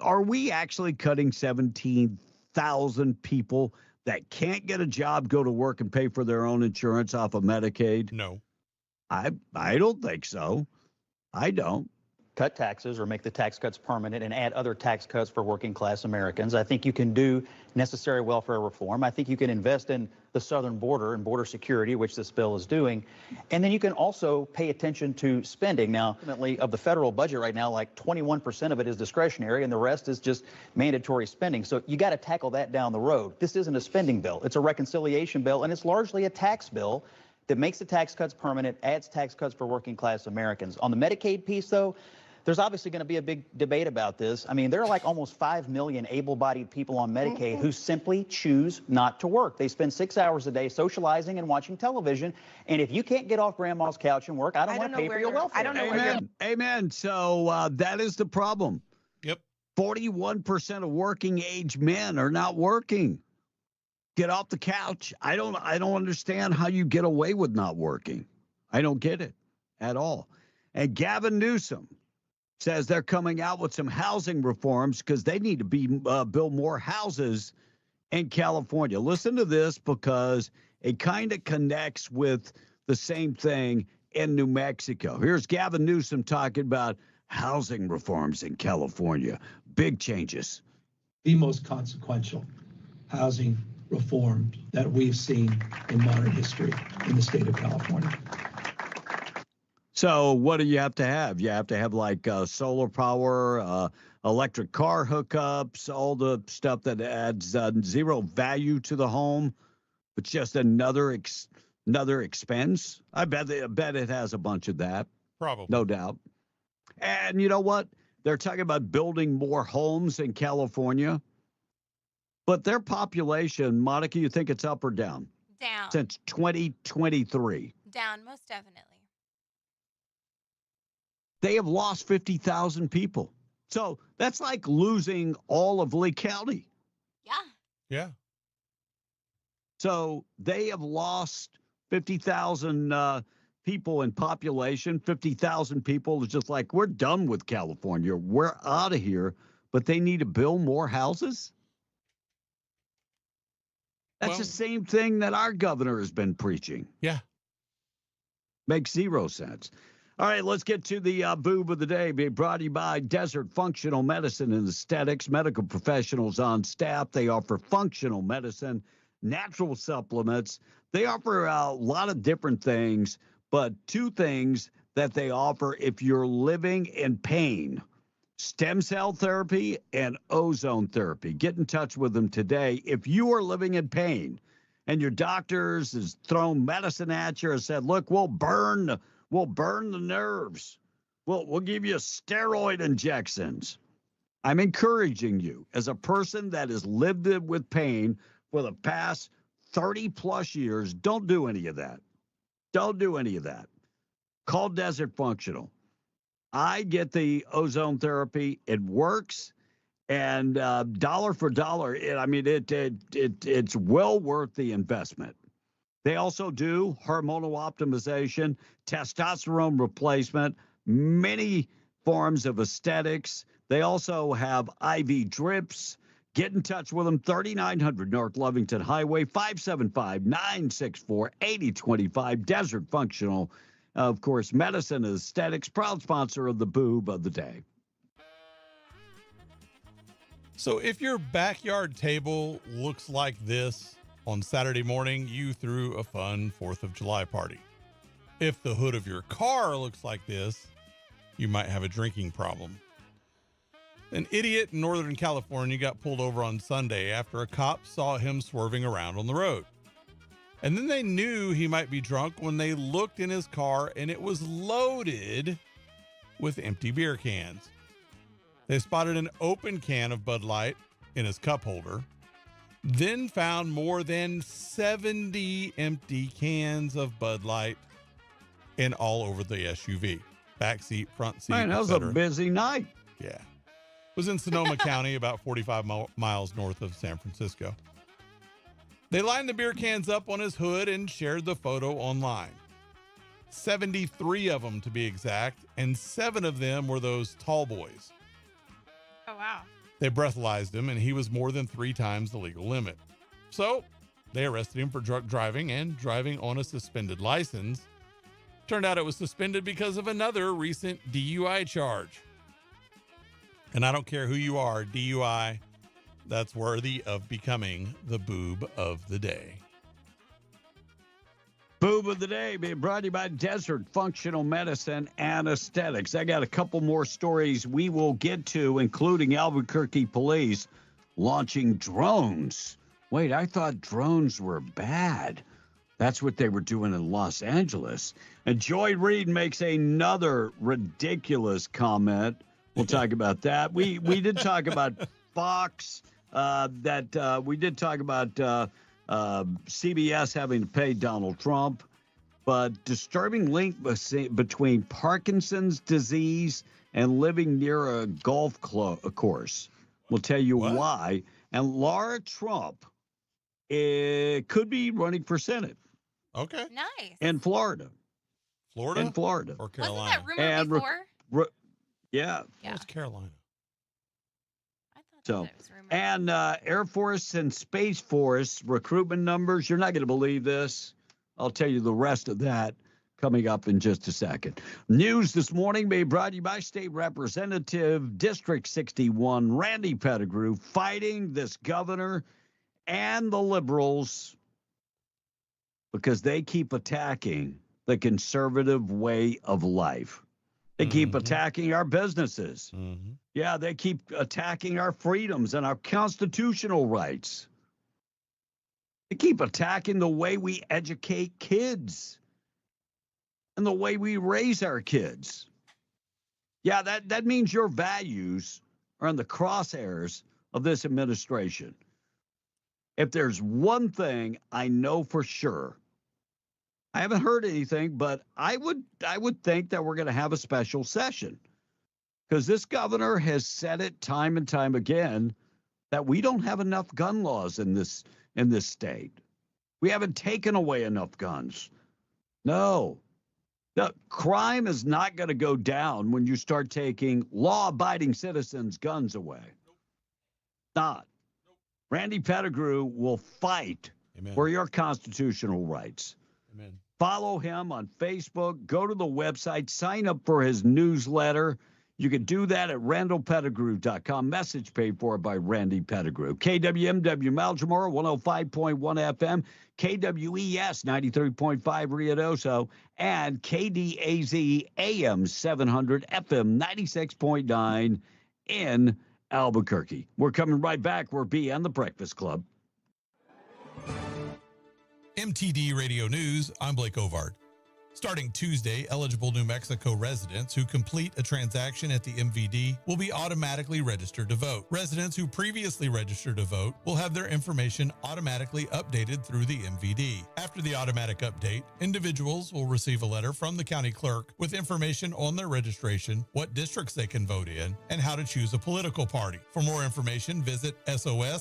are we actually cutting 17,000 people that can't get a job, go to work, and pay for their own insurance off of Medicaid? No. I don't think so. I don't. Cut taxes or make the tax cuts permanent and add other tax cuts for working class Americans. I think you can do necessary welfare reform. I think you can invest in the southern border and border security, which this bill is doing. And then you can also pay attention to spending. Now, ultimately, of the federal budget right now, like 21% of it is discretionary and the rest is just mandatory spending. So you got to tackle that down the road. This isn't a spending bill. It's a reconciliation bill, and it's largely a tax bill that makes the tax cuts permanent, adds tax cuts for working class Americans. On the Medicaid piece, though, there's obviously going to be a big debate about this. I mean, there are like almost 5 million able-bodied people on Medicaid who simply choose not to work. They spend 6 hours a day socializing and watching television. And if you can't get off grandma's couch and work, I don't want to pay for your welfare. I don't know where Amen. Amen. So that is the problem. Yep. 41% of working age men are not working. Get off the couch. I don't understand how you get away with not working. I don't get it at all. And Gavin Newsom says they're coming out with some housing reforms because they need to build more houses in California. Listen to this because it kind of connects with the same thing in New Mexico. Here's Gavin Newsom talking about housing reforms in California. Big changes. The most consequential housing reform that we've seen in modern history in the state of California. So what do you have to have? You have to have like solar power, electric car hookups, all the stuff that adds zero value to the home. It's just another expense. I bet it has a bunch of that. Probably. No doubt. And you know what? They're talking about building more homes in California. But their population, Monica, you think it's up or down? Down. Since 2023. Down, most definitely. They have lost 50,000 people. So that's like losing all of Lee County. Yeah. Yeah. So they have lost 50,000 people in population. 50,000 people is just like, we're done with California. We're out of here. But they need to build more houses? That's the same thing that our governor has been preaching. Yeah. Makes zero sense. All right, let's get to the boob of the day. Being brought to you by Desert Functional Medicine and Aesthetics. Medical professionals on staff. They offer functional medicine, natural supplements. They offer a lot of different things, but 2 things that they offer if you're living in pain: stem cell therapy and ozone therapy. Get in touch with them today. If you are living in pain and your doctors has thrown medicine at you and said, look, we'll burn the nerves. We'll give you steroid injections. I'm encouraging you, as a person that has lived with pain for the past 30 plus years, don't do any of that. Don't do any of that. Call Desert Functional. I get the ozone therapy. It works. And dollar for dollar, it's well worth the investment. They also do hormonal optimization, testosterone replacement, many forms of aesthetics. They also have IV drips, Get in touch with them, 3900 North Lovington Highway, 575-964-8025. Desert Functional, of course, Medicine and Aesthetics, proud sponsor of the Boob of the Day. So if your backyard table looks like this on Saturday morning, you threw a fun 4th of July party. If the hood of your car looks like this, you might have a drinking problem. An idiot in Northern California got pulled over on Sunday after a cop saw him swerving around on the road. And then they knew he might be drunk when they looked in his car and it was loaded with empty beer cans. They spotted an open can of Bud Light in his cup holder, then found more than 70 empty cans of Bud Light and all over the SUV. Back seat, front seat, Man, that was a busy night. Yeah. Was in Sonoma County, about 45 miles north of San Francisco. They lined the beer cans up on his hood and shared the photo online. 73 of them to be exact, and 7 of them were those tall boys. Oh, wow. They breathalyzed him, and he was more than 3 times the legal limit. So they arrested him for drunk driving and driving on a suspended license. Turned out it was suspended because of another recent DUI charge. And I don't care who you are, DUI, that's worthy of becoming the boob of the day. Boob of the Day being brought to you by Desert Functional Medicine and Aesthetics. I got a couple more stories we will get to, including Albuquerque police launching drones. Wait, I thought drones were bad. That's what they were doing in Los Angeles. And Joy Reid makes another ridiculous comment. We'll talk about that. We did talk about Fox, we did talk about CBS having to pay Donald Trump, but disturbing link between Parkinson's disease and living near a golf course. We'll tell you why. And Laura Trump could be running for Senate. Okay. Nice. In Florida. Florida? In Florida. Or Carolina? Wasn't that rumored before? Yeah. Yeah. It's Carolina. So, and Air Force and Space Force recruitment numbers, you're not going to believe this. I'll tell you the rest of that coming up in just a second. News this morning being brought to you by State Representative District 61, Randy Pettigrew, fighting this governor and the liberals because they keep attacking the conservative way of life. They keep attacking our businesses. Yeah, they keep attacking our freedoms and our constitutional rights. They keep attacking the way we educate kids and the way we raise our kids. Yeah, that means your values are in the crosshairs of this administration. If there's one thing I know for sure, I haven't heard anything, but I would think that we're going to have a special session because this governor has said it time and time again that we don't have enough gun laws in this state. We haven't taken away enough guns. No. The crime is not going to go down when you start taking law-abiding citizens' guns away. Not. Randy Pettigrew will fight for your constitutional rights. Amen. Follow him on Facebook. Go to the website. Sign up for his newsletter. You can do that at randallpettigrew.com. Message paid for by Randy Pettigrew. KWMW Maljamora, 105.1 FM. KWES, 93.5 Ruidoso. And KDAZ AM 700 FM 96.9 in Albuquerque. We're coming right back. We're B and the Breakfast Club. MTD Radio News, I'm Blake Ovard. Starting Tuesday, eligible New Mexico residents who complete a transaction at the MVD will be automatically registered to vote. Residents who previously registered to vote will have their information automatically updated through the MVD. After the automatic update, individuals will receive a letter from the county clerk with information on their registration, what districts they can vote in, and how to choose a political party. For more information, visit sos.nm.gov.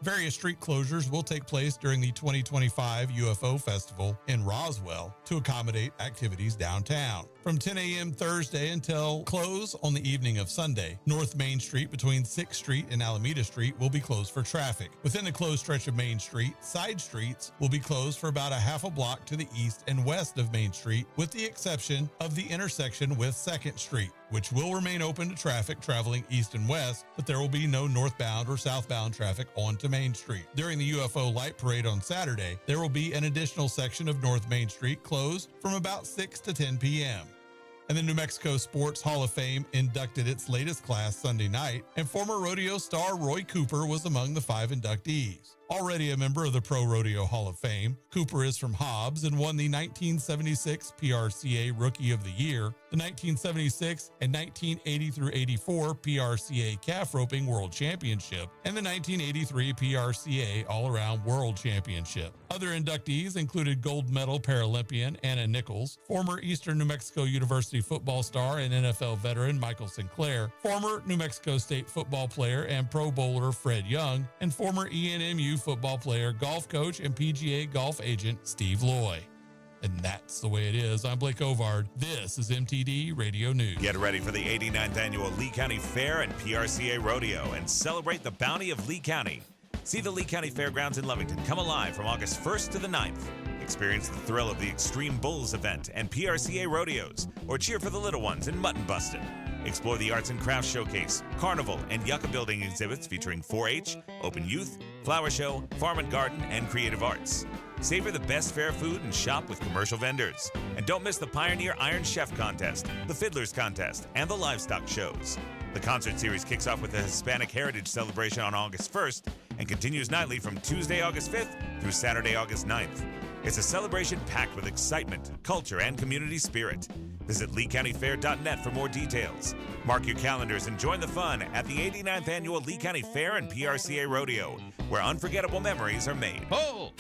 Various street closures will take place during the 2025 UFO Festival in Roswell to accommodate activities downtown. From 10 a.m. Thursday until close on the evening of Sunday, North Main Street between 6th Street and Alameda Street will be closed for traffic. Within the closed stretch of Main Street, side streets will be closed for about a half a block to the east and west of Main Street, with the exception of the intersection with 2nd Street, which will remain open to traffic traveling east and west, but there will be no northbound or southbound traffic onto Main Street. During the UFO Light Parade on Saturday, there will be an additional section of North Main Street closed from about 6 to 10 p.m. And the New Mexico Sports Hall of Fame inducted its latest class Sunday night, and former rodeo star Roy Cooper was among the 5 inductees. Already a member of the Pro Rodeo Hall of Fame, Cooper is from Hobbs and won the 1976 PRCA Rookie of the Year, the 1976 and 1980 through 84 PRCA Calf Roping World Championship, and the 1983 PRCA All-Around World Championship. Other inductees included gold medal Paralympian Anna Nichols, former Eastern New Mexico University football star and NFL veteran Michael Sinclair, former New Mexico State football player and Pro Bowler Fred Young, and former ENMU football player, golf coach, and PGA golf agent Steve Loy. And that's the way it is. I'm Blake Ovard. This is MTD Radio News. Get ready for the 89th Annual Lee County Fair and PRCA Rodeo and celebrate the bounty of Lee County. See the Lee County Fairgrounds in Lovington come alive from August 1st to the 9th. Experience the thrill of the Extreme Bulls event and PRCA rodeos, or cheer for the little ones in Mutton Bustin'. Explore the Arts and Crafts Showcase, Carnival, and Yucca Building exhibits featuring 4-H, Open Youth, Flower Show, Farm and Garden, and Creative Arts. Savor the best fair food and shop with commercial vendors. And don't miss the Pioneer Iron Chef Contest, the Fiddlers Contest, and the Livestock Shows. The concert series kicks off with the Hispanic Heritage Celebration on August 1st and continues nightly from Tuesday, August 5th through Saturday, August 9th. It's a celebration packed with excitement, culture, and community spirit. Visit LeeCountyFair.net for more details. Mark your calendars and join the fun at the 89th Annual Lee County Fair and PRCA Rodeo, where unforgettable memories are made. Oh!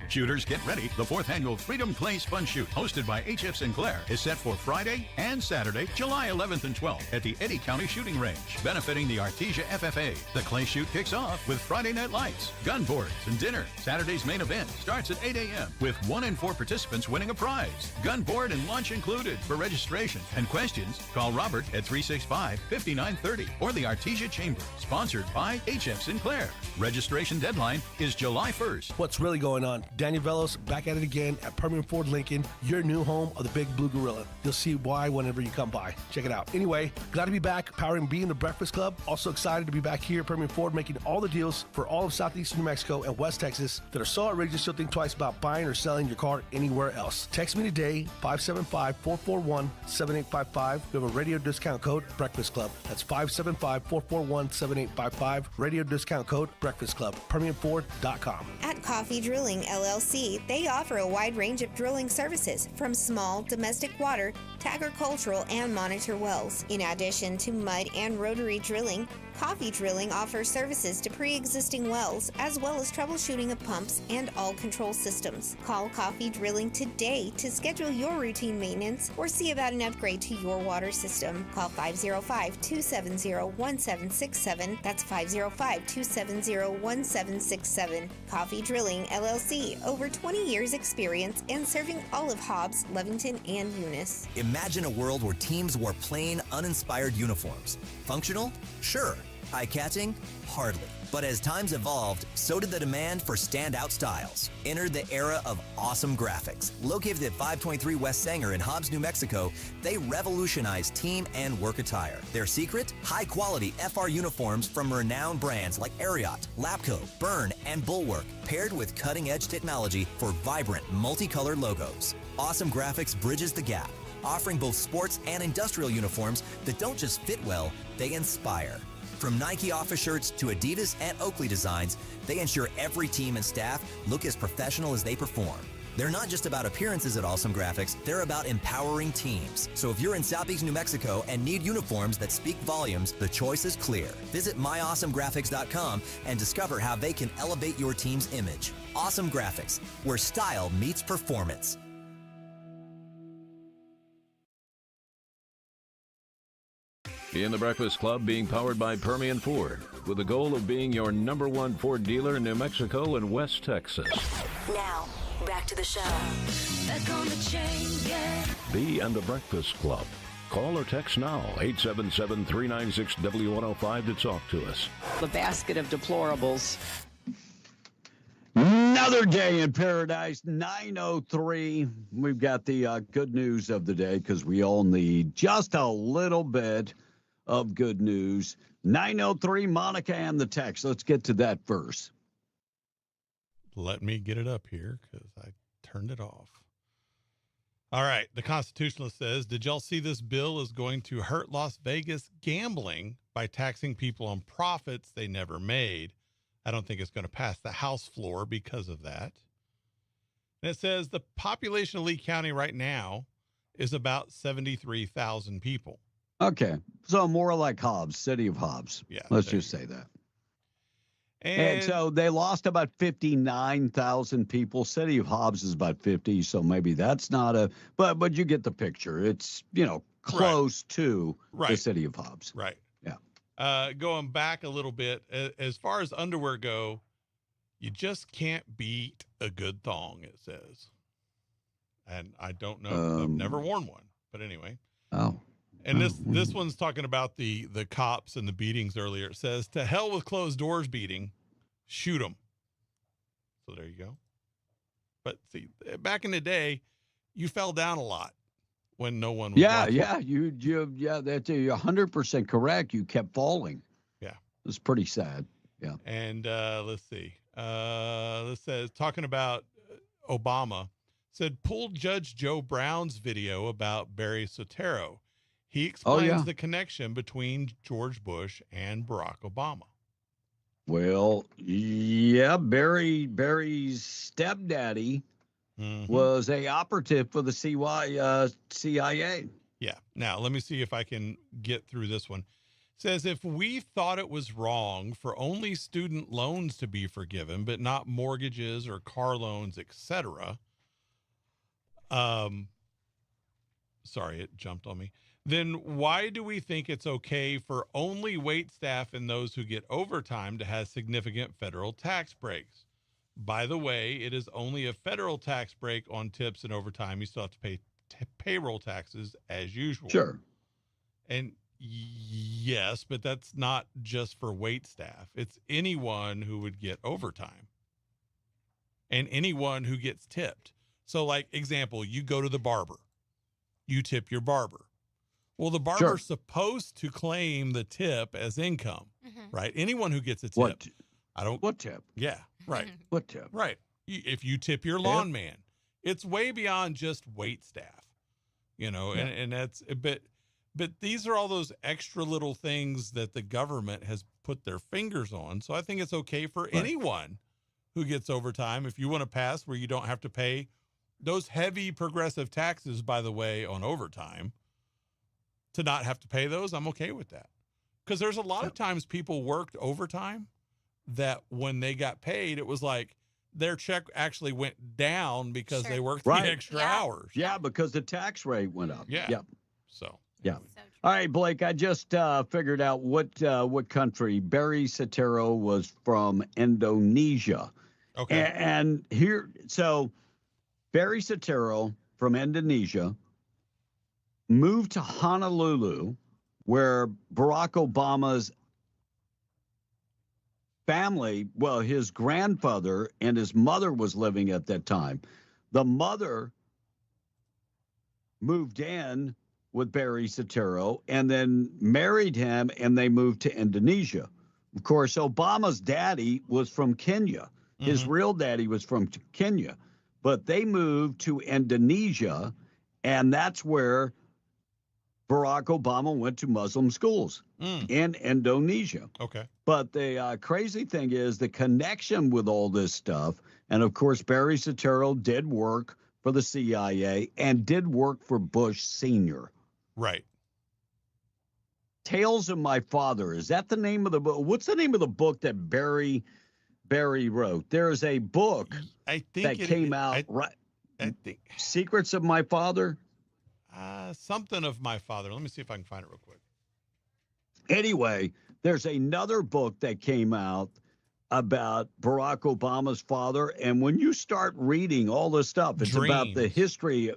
Shooters, get ready. The 4th annual Freedom Clay Fun Shoot, hosted by H.F. Sinclair, is set for Friday and Saturday, July 11th and 12th at the Eddy County Shooting Range, benefiting the Artesia FFA. The Clay Shoot kicks off with Friday Night Lights, gun boards, and dinner. Saturday's main event starts at 8 a.m. with 1 in 4 participants winning a prize. Gun board and lunch included. For registration and questions, call Robert at 365-5930 or the Artesia Chamber, sponsored by H.F. Sinclair. Registration deadline is July 1st. What's really going on? Daniel Velos back at it again at Permian Ford Lincoln, your new home of the Big Blue Gorilla. You'll see why whenever you come by. Check it out. Anyway, glad to be back powering B in the Breakfast Club. Also excited to be back here at Permian Ford making all the deals for all of Southeastern New Mexico and West Texas that are so outrageous you'll think twice about buying or selling your car anywhere else. Text me today, 575-441-7855. We have a radio discount code, Breakfast Club. That's 575-441-7855. Radio discount code, Breakfast Club. PermianFord.com. At Coffee Drilling LLC, they offer a wide range of drilling services, from small domestic water to agricultural and monitor wells. In addition to mud and rotary drilling, Coffee Drilling offers services to pre-existing wells, as well as troubleshooting of pumps and all control systems. Call Coffee Drilling today to schedule your routine maintenance or see about an upgrade to your water system. Call 505-270-1767. That's 505-270-1767. Coffee Drilling LLC, over 20 years experience and serving all of Hobbs, Lovington, and Eunice. Imagine a world where teams wore plain, uninspired uniforms. Functional? Sure. Eye-catching? Hardly. But as times evolved, so did the demand for standout styles. Enter the era of awesome graphics. Located at 523 West Sanger in Hobbs, New Mexico, they revolutionized team and work attire. Their secret? High-quality FR uniforms from renowned brands like Ariat, Lapco, Byrne, and Bulwark, paired with cutting-edge technology for vibrant, multicolored logos. Awesome Graphics bridges the gap, offering both sports and industrial uniforms that don't just fit well, they inspire. From Nike office shirts to Adidas and Oakley designs, they ensure every team and staff look as professional as they perform. They're not just about appearances at Awesome Graphics, they're about empowering teams. So if you're in Southeast New Mexico and need uniforms that speak volumes, the choice is clear. Visit myawesomegraphics.com and discover how they can elevate your team's image. Awesome Graphics, where style meets performance. In the Breakfast Club being powered by Permian Ford, with the goal of being your #1 Ford dealer in New Mexico and West Texas. Now, back to the show. Back on the chain gang. Be and the Breakfast Club. Call or text now, 877-396-W105 to talk to us. The basket of deplorables. Another day in paradise, 9:03. We've got the good news of the day because we all need just a little bit of good news. 9:03, Monica and the text. Let's get to that first. Let me get it up here because I turned it off. All right. The Constitutionalist says, did y'all see this bill is going to hurt Las Vegas gambling by taxing people on profits they never made? I don't think it's going to pass the House floor because of that. And it says the population of Lee County right now is about 73,000 people. Okay. So more like Hobbs, city of Hobbs. Yeah. Let's just say that. And so they lost about 59,000 people. City of Hobbs is about 50, so maybe that's not a, but you get the picture. It's, close to the city of Hobbs. Right. Yeah. Going back a little bit, as far as underwear go, you just can't beat a good thong, it says. And I don't know. I've never worn one, but anyway. Oh. And this one's talking about the cops and the beatings earlier. It says, to hell with closed doors beating, shoot them. So there you go. But see, back in the day, you fell down a lot when no one was watching. You're 100% correct. You kept falling. Yeah. It was pretty sad. Yeah. And let's see. This says, talking about Obama, said, pull Judge Joe Brown's video about Barry Soetoro. He explains the connection between George Bush and Barack Obama. Well, yeah, Barry's stepdaddy was a operative for the CIA. Yeah. Now, let me see if I can get through this one. It says, if we thought it was wrong for only student loans to be forgiven, but not mortgages or car loans, etc. Sorry, it jumped on me. Then why do we think it's okay for only wait staff and those who get overtime to have significant federal tax breaks? By the way, it is only a federal tax break on tips and overtime. You still have to pay payroll taxes as usual. Sure. And yes, but that's not just for wait staff. It's anyone who would get overtime and anyone who gets tipped. So like example, you go to the barber, you tip your barber. Well, the barber's supposed to claim the tip as income, right? Anyone who gets a tip. What tip? Yeah, right. What tip? Right. If you tip your lawn man, it's way beyond just wait staff, and that's, but these are all those extra little things that the government has put their fingers on. So I think it's okay for anyone who gets overtime. If you want to pass where you don't have to pay those heavy progressive taxes, by the way, on overtime, to not have to pay those, I'm okay with that. Because there's a lot of times people worked overtime that when they got paid, it was like their check actually went down because they worked the extra hours. Yeah, because the tax rate went up. Yeah. Yep. So. Yeah. All right, Blake, I just figured out what country Barry Soetoro was from. Indonesia. Okay. And here, so Barry Soetoro from Indonesia moved to Honolulu, where Barack Obama's family, well, his grandfather and his mother was living at that time. The mother moved in with Barry Soetoro and then married him, and they moved to Indonesia. Of course, Obama's daddy was from Kenya. His real daddy was from Kenya, but they moved to Indonesia, and that's where Barack Obama went to Muslim schools in Indonesia. Okay. But the crazy thing is the connection with all this stuff. And of course, Barry Soetoro did work for the CIA and did work for Bush Sr. Right. Tales of My Father. Is that the name of the book? What's the name of the book that Barry wrote? There's a book that came out. I think Secrets of My Father. Something of My Father. Let me see if I can find it real quick. Anyway, there's another book that came out about Barack Obama's father. And when you start reading all this stuff, it's about the history,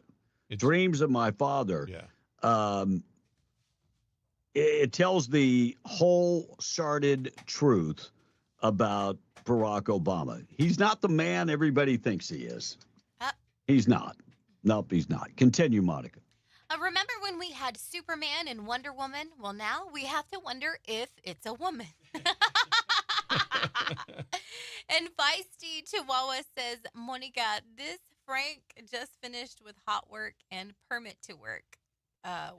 Dreams of My Father. Yeah. It tells the whole sordid truth about Barack Obama. He's not the man everybody thinks he is. He's not. Nope, he's not. Continue, Monica. Remember when we had Superman and Wonder Woman? Well, now we have to wonder if it's a woman. And Feisty Chihuahua says, Monica, this Frank just finished with hot work and permit to work.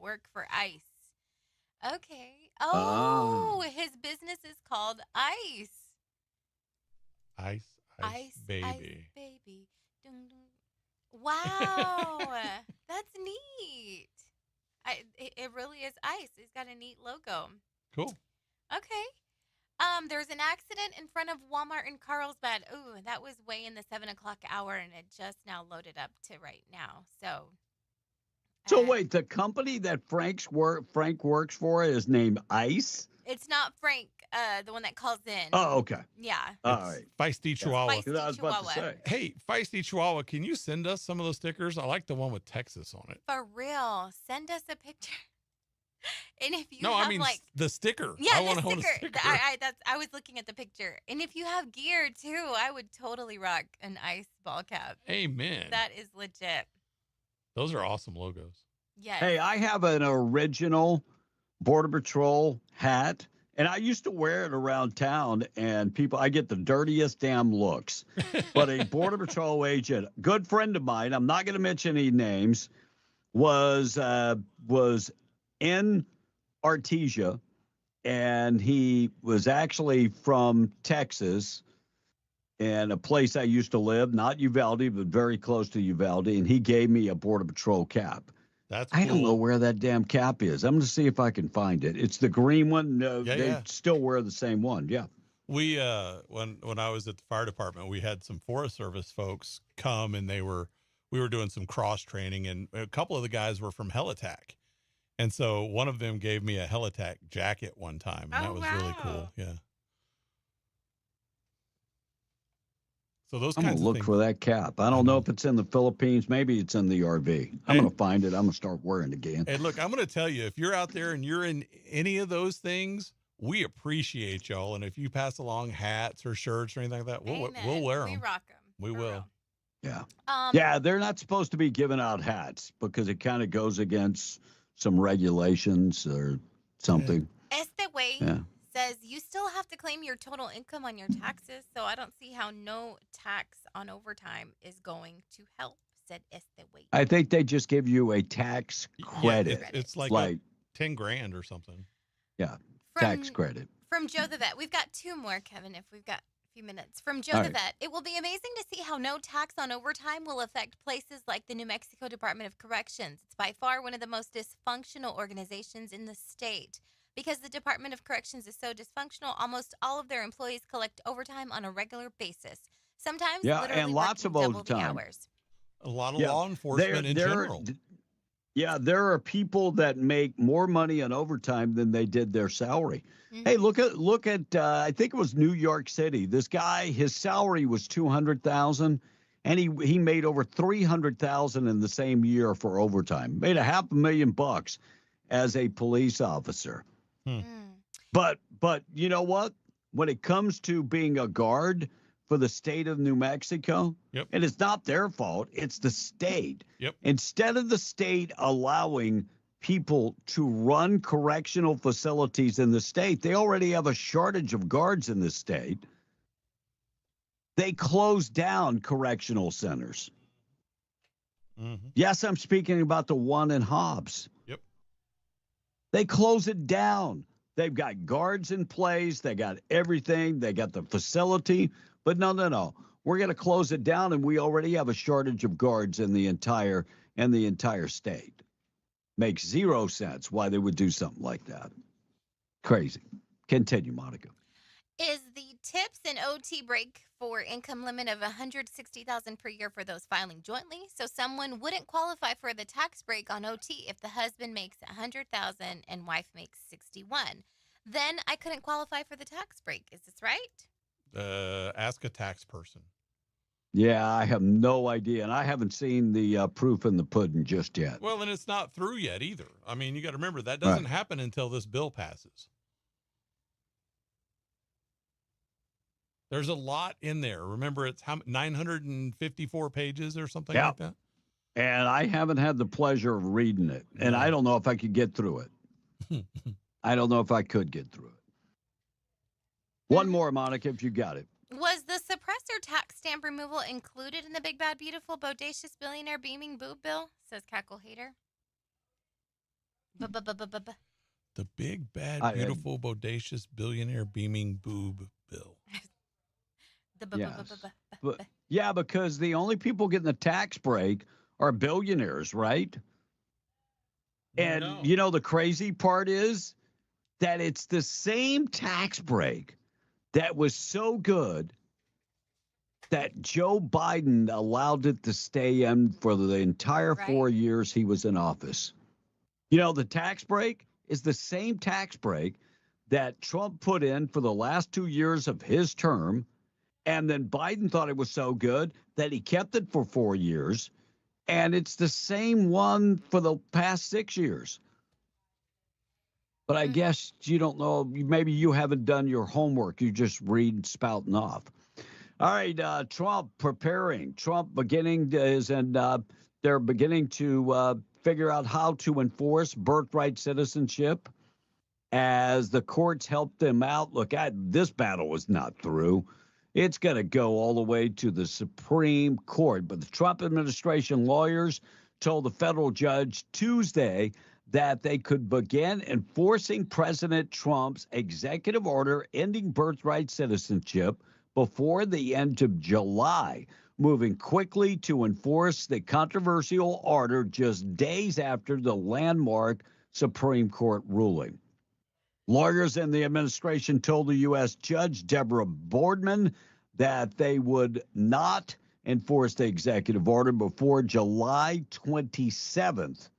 Work for ICE. Okay. Oh, his business is called ICE. Ice baby. Ice baby. Dun, dun. Wow. That's neat. It really is ICE. It's got a neat logo. Cool. Okay. There's an accident in front of Walmart in Carlsbad. Ooh, that was way in the 7 o'clock hour, and it just now loaded up to right now. So Wait, the company that Frank works for is named ICE? it's not Frank, the one that calls in. Oh, okay. Yeah. All right. Feisty Chihuahua. Feisty I was about to Chihuahua. say. Hey, Feisty Chihuahua, can you send us some of those stickers? I like the one with Texas on it. For real. Send us a picture. And if you No, have I mean like the sticker. yeah, I the want a sticker. sticker. I was looking at the picture. And if you have gear too, I would totally rock an ICE ball cap. Amen. That is legit. Those are awesome logos. Yes. Hey, I have an original Border Patrol hat, and I used to wear it around town, and I get the dirtiest damn looks. But a Border Patrol agent, good friend of mine, I'm not going to mention any names, was in Artesia, and he was actually from Texas, and a place I used to live, not Uvalde, but very close to Uvalde, and he gave me a Border Patrol cap. That's I don't cool. know where that damn cap is. I'm going to see if I can find it. It's the green one. No, Yeah, they yeah. still wear the same one. Yeah. We when I was at the fire department, we had some Forest Service folks come, and we were doing some cross training, and a couple of the guys were from Helitack. And so one of them gave me a Helitack jacket one time, and that was really cool. Yeah. So those I'm going kinds to of look things. for that cap. I don't know if it's in the Philippines. Maybe it's in the RV. I'm going to find it. I'm going to start wearing it again. And look, I'm going to tell you, if you're out there and you're in any of those things, we appreciate y'all. And if you pass along hats or shirts or anything like that, we'll wear them. We rock them. We will. Yeah. Um, Yeah, they're not supposed to be giving out hats because it kind of goes against some regulations or something. Este Way Yeah. says you still have to claim your total income on your taxes, so I don't see how no tax on overtime is going to help, said Este Way. I think they just give you a tax credit. Yeah, it's like 10 grand or something. Yeah, From- tax credit. From Joe the Vet, we've got two more, Kevin, if we've got a few minutes. From Joe All the right. Vet, it will be amazing to see how no tax on overtime will affect places like the New Mexico Department of Corrections. It's by far one of the most dysfunctional organizations in the state. Because the Department of Corrections is so dysfunctional, almost all of their employees collect overtime on a regular basis. Sometimes Yeah, literally and lots working of double the overtime. hours. A lot of law enforcement in general. Yeah, there are people that make more money on overtime than they did their salary. Mm-hmm. Hey, look at I think it was New York City. This guy, his salary was $200,000, and he made over $300,000 in the same year for overtime. Made $500,000 as a police officer. But you know what? When it comes to being a guard for the state of New Mexico, and it's not their fault, it's the state. Instead of the state allowing people to run correctional facilities in the state, they already have a shortage of guards in the state. They closed down correctional centers. Yes, I'm speaking about the one in Hobbs. They close it down. They've got guards in place. They got everything. They got the facility. But no. We're going to close it down, and we already have a shortage of guards in the entire state. Makes zero sense why they would do something like that. Crazy. Continue, Monica. Is the tips and OT break for income limit of $160,000 per year for those filing jointly? So someone wouldn't qualify for the tax break on OT if the husband makes $100,000 and wife makes $61,000. then I couldn't qualify for the tax break. Is this right? Ask a tax person. Yeah, I have no idea, and I haven't seen the proof in the pudding just yet. Well, and it's not through yet either. I mean, you got to remember that doesn't happen until this bill passes. There's a lot in there. Remember, it's 954 pages or something like that. And I haven't had the pleasure of reading it, and I don't know if I could get through it. I don't know if I could get through it. One more, Monica, if you got it. Was the suppressor tax stamp removal included in the big, bad, beautiful, bodacious billionaire beaming boob bill? Says Cackle Hater. The big, bad, beautiful, bodacious billionaire beaming boob bill. Yeah, because the only people getting the tax break are billionaires, right? And you know, the crazy part is that it's the same tax break that was so good that Joe Biden allowed it to stay in for the entire 4 years he was in office. You know, the tax break is the same tax break that Trump put in for the last 2 years of his term. And then Biden thought it was so good that he kept it for 4 years. And it's the same one for the past 6 years. But I guess you don't know. Maybe you haven't done your homework. You just read spouting off. All right, Trump preparing. Trump beginning is, and they're beginning to figure out how to enforce birthright citizenship as the courts help them out. Look, this battle is not through. It's going to go all the way to the Supreme Court. But the Trump administration lawyers told the federal judge Tuesday that they could begin enforcing President Trump's executive order ending birthright citizenship before the end of July, moving quickly to enforce the controversial order just days after the landmark Supreme Court ruling. Lawyers in the administration told the U.S. Judge Deborah Boardman that they would not enforce the executive order before July 27th.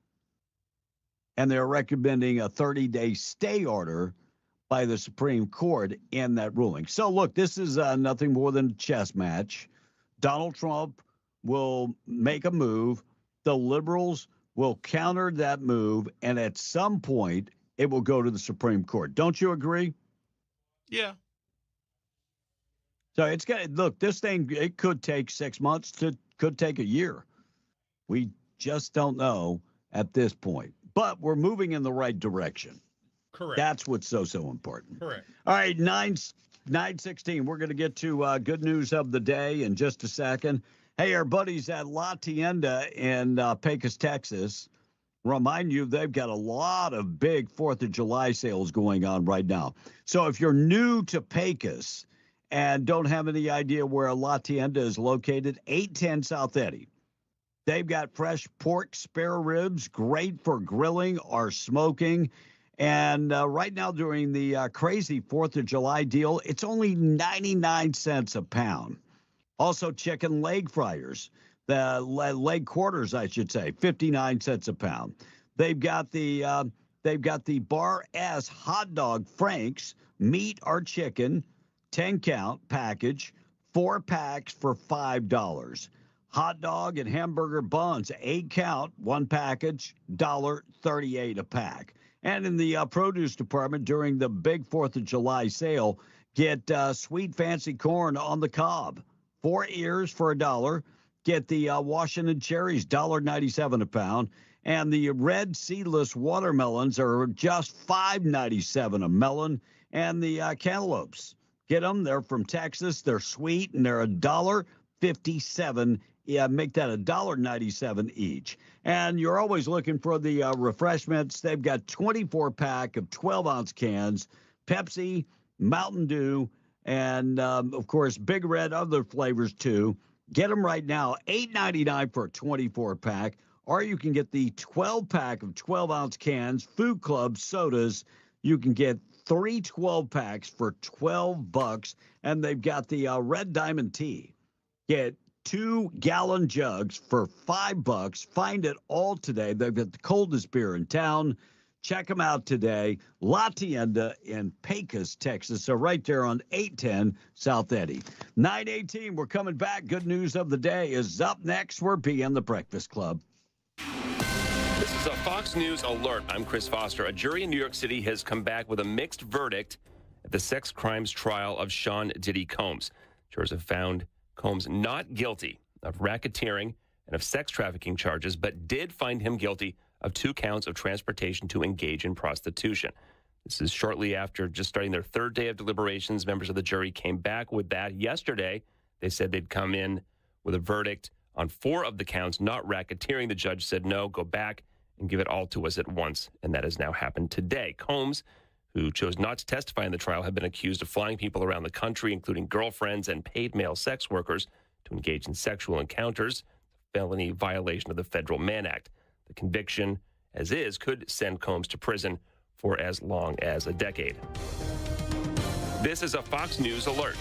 And they're recommending a 30-day stay order by the Supreme Court in that ruling. So, look, this is nothing more than a chess match. Donald Trump will make a move. The liberals will counter that move. And at some point, it will go to the Supreme Court. Don't you agree? Yeah. So it's got, look, this thing, it could take 6 months to could take a year. We just don't know at this point. But we're moving in the right direction. Correct. That's what's so important. Correct. All right, 9:16. We're going to get to good news of the day in just a second. Hey, our buddies at La Tienda in Pecos, Texas, remind you they've got a lot of big 4th of July sales going on right now. So if you're new to Pecos and don't have any idea where La Tienda is located, 810 South Eddy. They've got fresh pork spare ribs, great for grilling or smoking. And right now during the crazy 4th of July deal, it's only 99 cents a pound. Also chicken leg fryers, the leg quarters, I should say, 59 cents a pound. They've got the Bar S hot dog franks, meat or chicken, 10 count package, 4 packs for $5. Hot dog and hamburger buns, 8 count, 1 package, $1.38 a pack. And in the produce department during the big 4th of July sale, get sweet fancy corn on the cob, 4 ears for $1. Get the Washington cherries, $1.97 a pound. And the red seedless watermelons are just $5.97 a melon. And the cantaloupes, get them. They're from Texas. They're sweet, and they're $1.57. Yeah, make that $1.97 each. And you're always looking for the refreshments. They've got 24-pack of 12-ounce cans, Pepsi, Mountain Dew, and, of course, Big Red, other flavors, too. Get them right now, $8.99 for a 24-pack. Or you can get the 12-pack of 12-ounce cans, Food Club sodas. You can get 3 12-packs for $12. And they've got the Red Diamond tea. Get 2-gallon jugs for $5. Find it all today. They've got the coldest beer in town. Check them out today. La Tienda in Pecos, Texas. So right there on 810 South Eddy. 9:18, we're coming back. Good news of the day is up next. We're being the Breakfast Club. This is a Fox News alert. I'm Chris Foster. A jury in New York City has come back with a mixed verdict at the sex crimes trial of Sean Diddy Combs. Jurors have found Combs not guilty of racketeering and of sex trafficking charges, but did find him guilty of 2 counts of transportation to engage in prostitution. This is shortly after just starting their 3rd day of deliberations. Members of the jury came back with that yesterday. They said they'd come in with a verdict on 4 of the counts, not racketeering. The judge said, no, go back and give it all to us at once. And that has now happened today. Combs, who chose not to testify in the trial, had been accused of flying people around the country, including girlfriends and paid male sex workers, to engage in sexual encounters, a felony violation of the Federal Mann Act. The conviction, as is, could send Combs to prison for as long as a decade. This is a Fox News alert.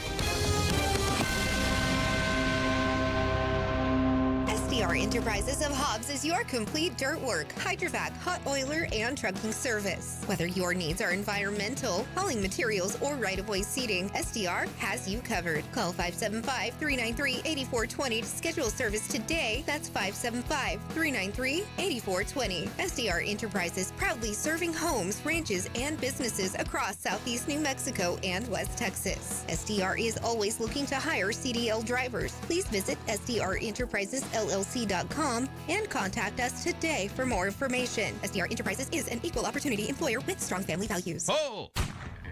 SDR Enterprises of Hobbs is your complete dirt work, hydrovac, hot oiler, and trucking service. Whether your needs are environmental, hauling materials, or right-of-way seating, SDR has you covered. Call 575-393-8420 to schedule service today. That's 575-393-8420. SDR Enterprises, proudly serving homes, ranches, and businesses across Southeast New Mexico and West Texas. SDR is always looking to hire CDL drivers. Please visit SDREnterprisesLLC.com and contact us today for more information. SDR Enterprises is an equal opportunity employer with strong family values. Oh!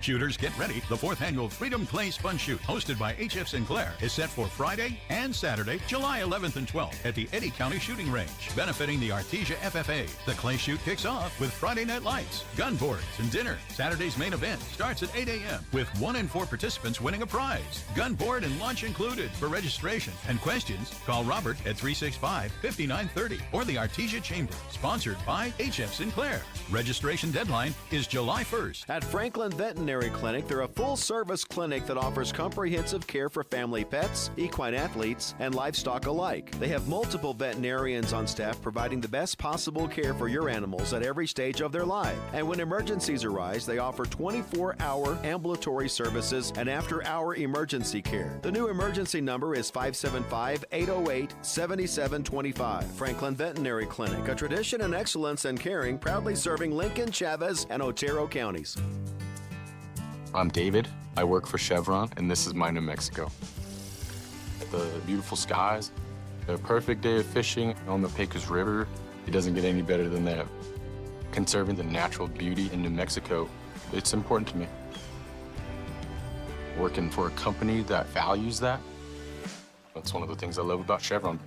Shooters, get ready. The 4th annual Freedom Clay Fun Shoot, hosted by H.F. Sinclair, is set for Friday and Saturday, July 11th and 12th at the Eddy County Shooting Range, benefiting the Artesia FFA. The Clay Shoot kicks off with Friday night lights, gun boards, and dinner. Saturday's main event starts at 8 a.m. with 1 in 4 participants winning a prize. Gun board and lunch included. For registration and questions, call Robert at 365-5930 or the Artesia Chamber, sponsored by H.F. Sinclair. Registration deadline is July 1st. At Franklin Veterinary Clinic, they're a full-service clinic that offers comprehensive care for family pets, equine athletes, and livestock alike. They have multiple veterinarians on staff providing the best possible care for your animals at every stage of their life. And when emergencies arise, they offer 24-hour ambulatory services and after-hour emergency care. The new emergency number is 575-808-7725. Franklin Veterinary Clinic, a tradition and excellence in caring, proudly serving Lincoln, Chavez, and Otero counties. I'm David. I work for Chevron, and this is my New Mexico. The beautiful skies, the perfect day of fishing on the Pecos River. It doesn't get any better than that. Conserving the natural beauty in New Mexico, it's important to me. Working for a company that values that, that's one of the things I love about Chevron.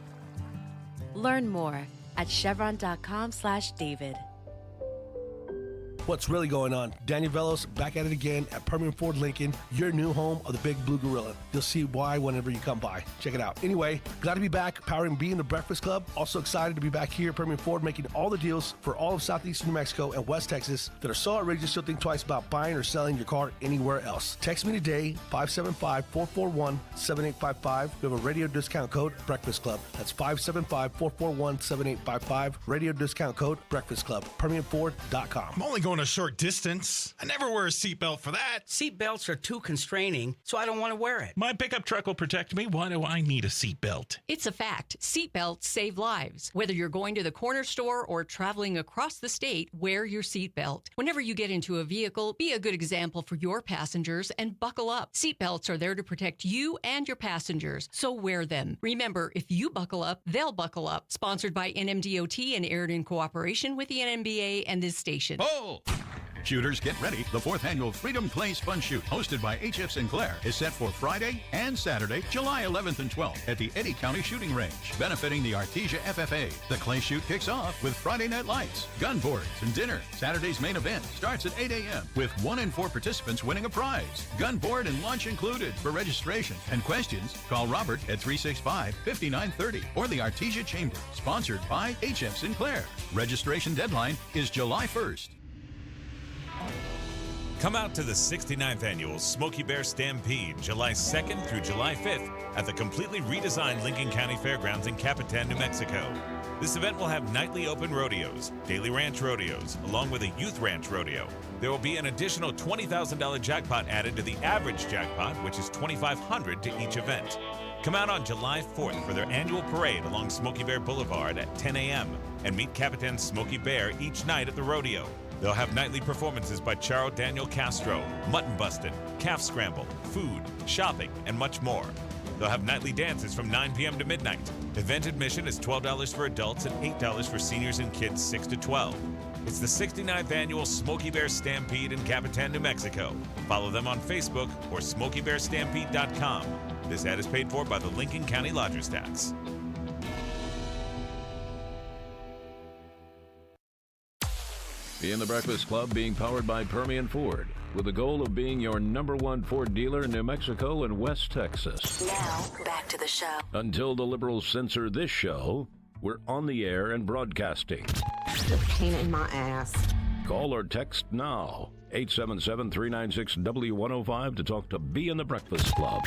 Learn more at chevron.com/David. What's really going on? Daniel Velos back at it again at Permian Ford Lincoln, your new home of the Big Blue Gorilla. You'll see why whenever you come by. Check it out. Anyway, glad to be back powering being the Breakfast Club. Also excited to be back here at Permian Ford making all the deals for all of Southeast New Mexico and West Texas that are so outrageous you'll think twice about buying or selling your car anywhere else. Text me today, 575-441-7855. We have a radio discount code, Breakfast Club. That's 575-441-7855. Radio discount code, Breakfast Club. PermianFord.com. I'm only going a short distance. I never wear a seatbelt for that. Seatbelts are too constraining, so I don't want to wear it. My pickup truck will protect me. Why do I need a seatbelt? It's a fact. Seatbelts save lives. Whether you're going to the corner store or traveling across the state, wear your seatbelt. Whenever you get into a vehicle, be a good example for your passengers and buckle up. Seatbelts are there to protect you and your passengers, so wear them. Remember, if you buckle up, they'll buckle up. Sponsored by NMDOT and aired in cooperation with the NMBA and this station. Oh! Shooters, get ready. The 4th annual Freedom Clay Fun Shoot, hosted by H.F. Sinclair, is set for Friday and Saturday, July 11th and 12th at the Eddy County Shooting Range, benefiting the Artesia FFA. The Clay Shoot kicks off with Friday night lights, gun boards, and dinner. Saturday's main event starts at 8 a.m. with 1 in 4 participants winning a prize. Gun board and lunch included. For registration and questions, call Robert at 365-5930 or the Artesia Chamber, sponsored by H.F. Sinclair. Registration deadline is July 1st. Come out to the 69th Annual Smokey Bear Stampede, July 2nd through July 5th at the completely redesigned Lincoln County Fairgrounds in Capitan, New Mexico. This event will have nightly open rodeos, daily ranch rodeos, along with a youth ranch rodeo. There will be an additional $20,000 jackpot added to the average jackpot, which is $2,500 to each event. Come out on July 4th for their annual parade along Smokey Bear Boulevard at 10 a.m. and meet Capitan Smokey Bear each night at the rodeo. They'll have nightly performances by Charo Daniel Castro, mutton busting, calf scramble, food, shopping, and much more. They'll have nightly dances from 9 p.m. to midnight. Event admission is $12 for adults and $8 for seniors and kids 6 to 12. It's the 69th Annual Smokey Bear Stampede in Capitan, New Mexico. Follow them on Facebook or SmokeyBearStampede.com. This ad is paid for by the Lincoln County Lodgers Tax. In the Breakfast Club being powered by Permian Ford, with the goal of being your #1 Ford dealer in New Mexico and West Texas. Now, back to the show. Until the liberals censor this show, we're on the air and broadcasting. The pain in my ass. Call or text now, 877-396-W105 to talk to B in the Breakfast Club.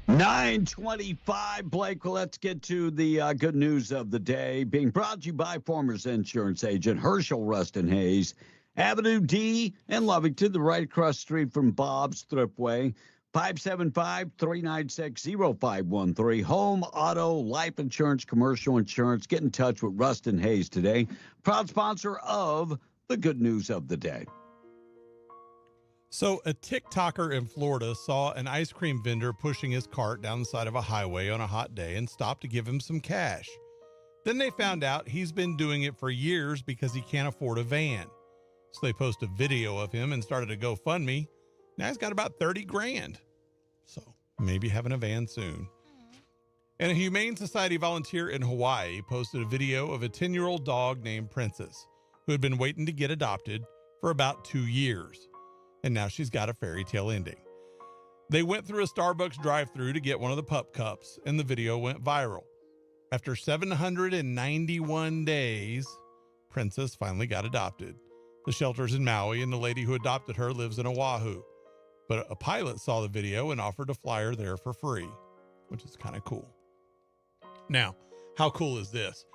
9:25, Blake. Well, let's get to the good news of the day. Being brought to you by Farmers Insurance Agent Herschel Rustin Hayes, Avenue D and Lovington, the right across the street from Bob's Thriftway. 575-396-0513. Home, auto, life insurance, commercial insurance. Get in touch with Rustin Hayes today. Proud sponsor of the good news of the day. So a TikToker in Florida saw an ice cream vendor pushing his cart down the side of a highway on a hot day and stopped to give him some cash. Then they found out he's been doing it for years because he can't afford a van. So they posted a video of him and started a GoFundMe. Now he's got about 30 grand. So maybe having a van soon. And a Humane Society volunteer in Hawaii posted a video of a 10-year-old dog named Princess, who had been waiting to get adopted for about 2 years. And now she's got a fairy tale ending. They went through a Starbucks drive-thru to get one of the pup cups, and the video went viral. After 791 days, Princess finally got adopted. The shelter's in Maui, and the lady who adopted her lives in Oahu. But a pilot saw the video and offered to fly her there for free, which is kind of cool. Now, how cool is this?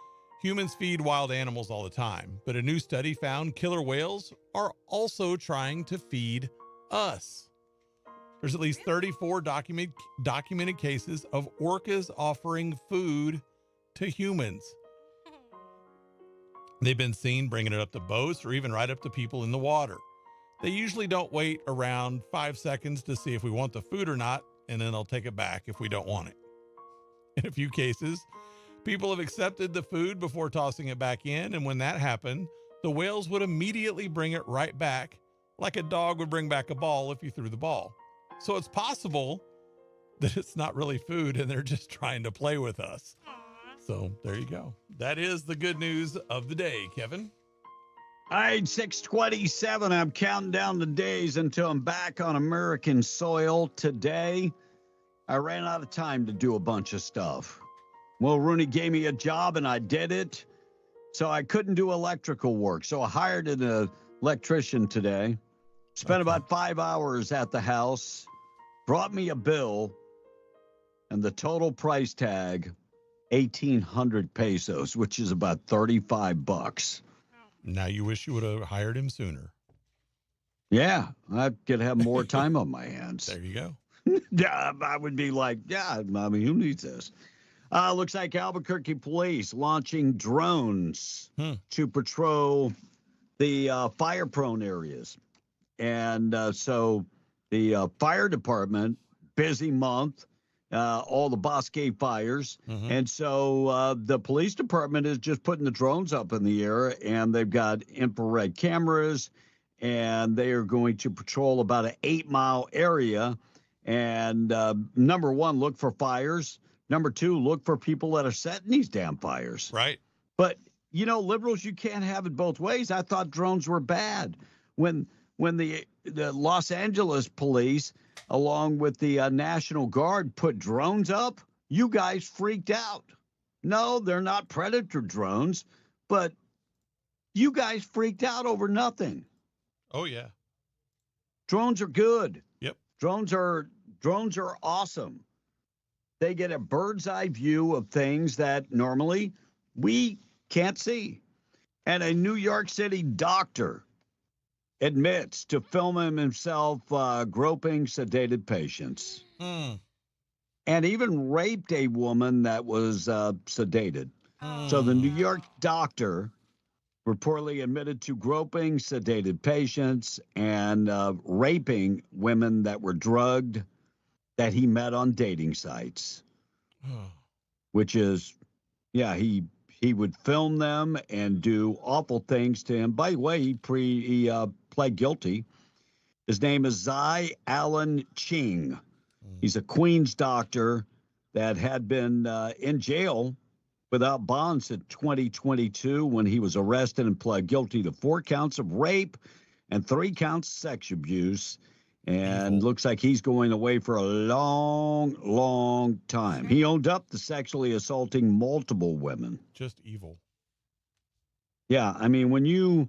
Humans feed wild animals all the time, but a new study found killer whales are also trying to feed us. There's at least 34 documented cases of orcas offering food to humans. They've been seen bringing it up to boats or even right up to people in the water. They usually don't wait around 5 seconds to see if we want the food or not, and then they'll take it back if we don't want it. In a few cases, people have accepted the food before tossing it back in, and when that happened, the whales would immediately bring it right back, like a dog would bring back a ball if you threw the ball. So it's possible that it's not really food and they're just trying to play with us. So there you go. That is the good news of the day, Kevin. All right, 6:27. I'm counting down the days until I'm back on American soil. Today, I ran out of time to do a bunch of stuff. Well, Rooney gave me a job and I did it. So I couldn't do electrical work. So I hired an electrician today. Spent about 5 hours at the house. Brought me a bill. And the total price tag, 1,800 pesos, which is about $35. Now you wish you would have hired him sooner. Yeah, I could have more time on my hands. There you go. Yeah, I would be like, yeah, I mean, who needs this? Looks like Albuquerque police launching drones to patrol the fire-prone areas. And so the fire department, busy month, all the Bosque fires. And so the police department is just putting the drones up in the air, and they've got infrared cameras, and they are going to patrol about an 8-mile area. And number one, look for fires. Number two, look for people that are setting these damn fires. Right. But, you know, liberals, you can't have it both ways. I thought drones were bad. When the Los Angeles police, along with the National Guard, put drones up, you guys freaked out. No, they're not Predator drones, but You guys freaked out over nothing. Oh, yeah. Drones are good. Yep. Drones are awesome. They get a bird's eye view of things that normally we can't see. And a New York City doctor admits to filming himself groping sedated patients. And even raped a woman that was sedated. So the New York doctor reportedly admitted to groping sedated patients and raping women that were drugged that he met on dating sites, which is, yeah, he would film them and do awful things to him. By the way, he pled guilty. His name is Zai Allen Ching. He's a Queens doctor that had been in jail without bonds in 2022 when he was arrested and pled guilty to 4 counts of rape and 3 counts of sex abuse. And looks like he's going away for a long, long time. He owned up to sexually assaulting multiple women. Just evil. Yeah, I mean, when you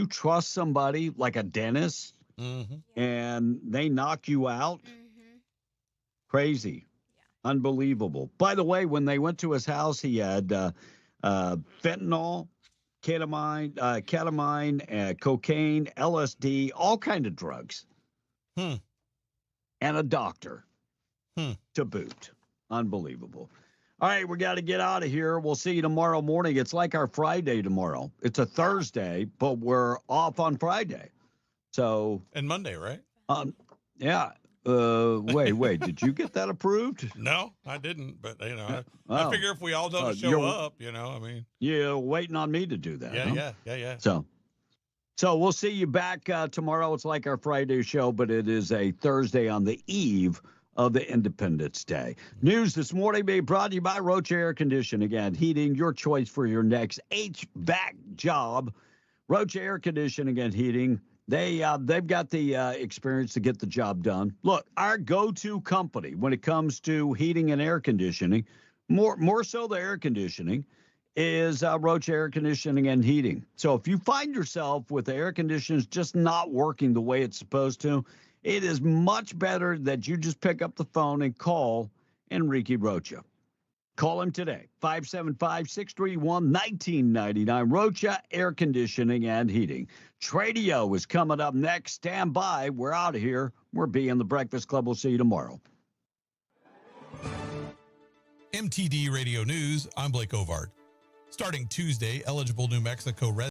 trust somebody like a dentist and they knock you out, crazy, unbelievable. By the way, when they went to his house, he had fentanyl, ketamine, cocaine, LSD, all kind of drugs, and a doctor to boot. Unbelievable. All right, we got to get out of here. We'll see you tomorrow morning. It's like our Friday tomorrow. It's a Thursday, but we're off on Friday. So and Monday, right? Yeah. Wait. Did you get that approved? No, I didn't. But I figure if we all don't show up, I mean, you're waiting on me to do that. Yeah. So we'll see you back tomorrow. It's like our Friday show, but it is a Thursday on the eve of the Independence Day. News this morning being brought to you by Roach Air Conditioning and Heating, your choice for your next HVAC job. Roach Air Conditioning and Heating. They've got the experience to get the job done. Look, our go-to company when it comes to heating and air conditioning, more so the air conditioning, is Roach Air Conditioning and Heating. So if you find yourself with the air conditioners just not working the way it's supposed to, it is much better that you just pick up the phone and call Enrique Rocha. Call him today, 575-631-1999, Rocha Air Conditioning and Heating. Tradio is coming up next. Stand by. We're out of here. We're being the Breakfast Club. We'll see you tomorrow. MTD Radio News, I'm Blake Ovard. Starting Tuesday, eligible New Mexico residents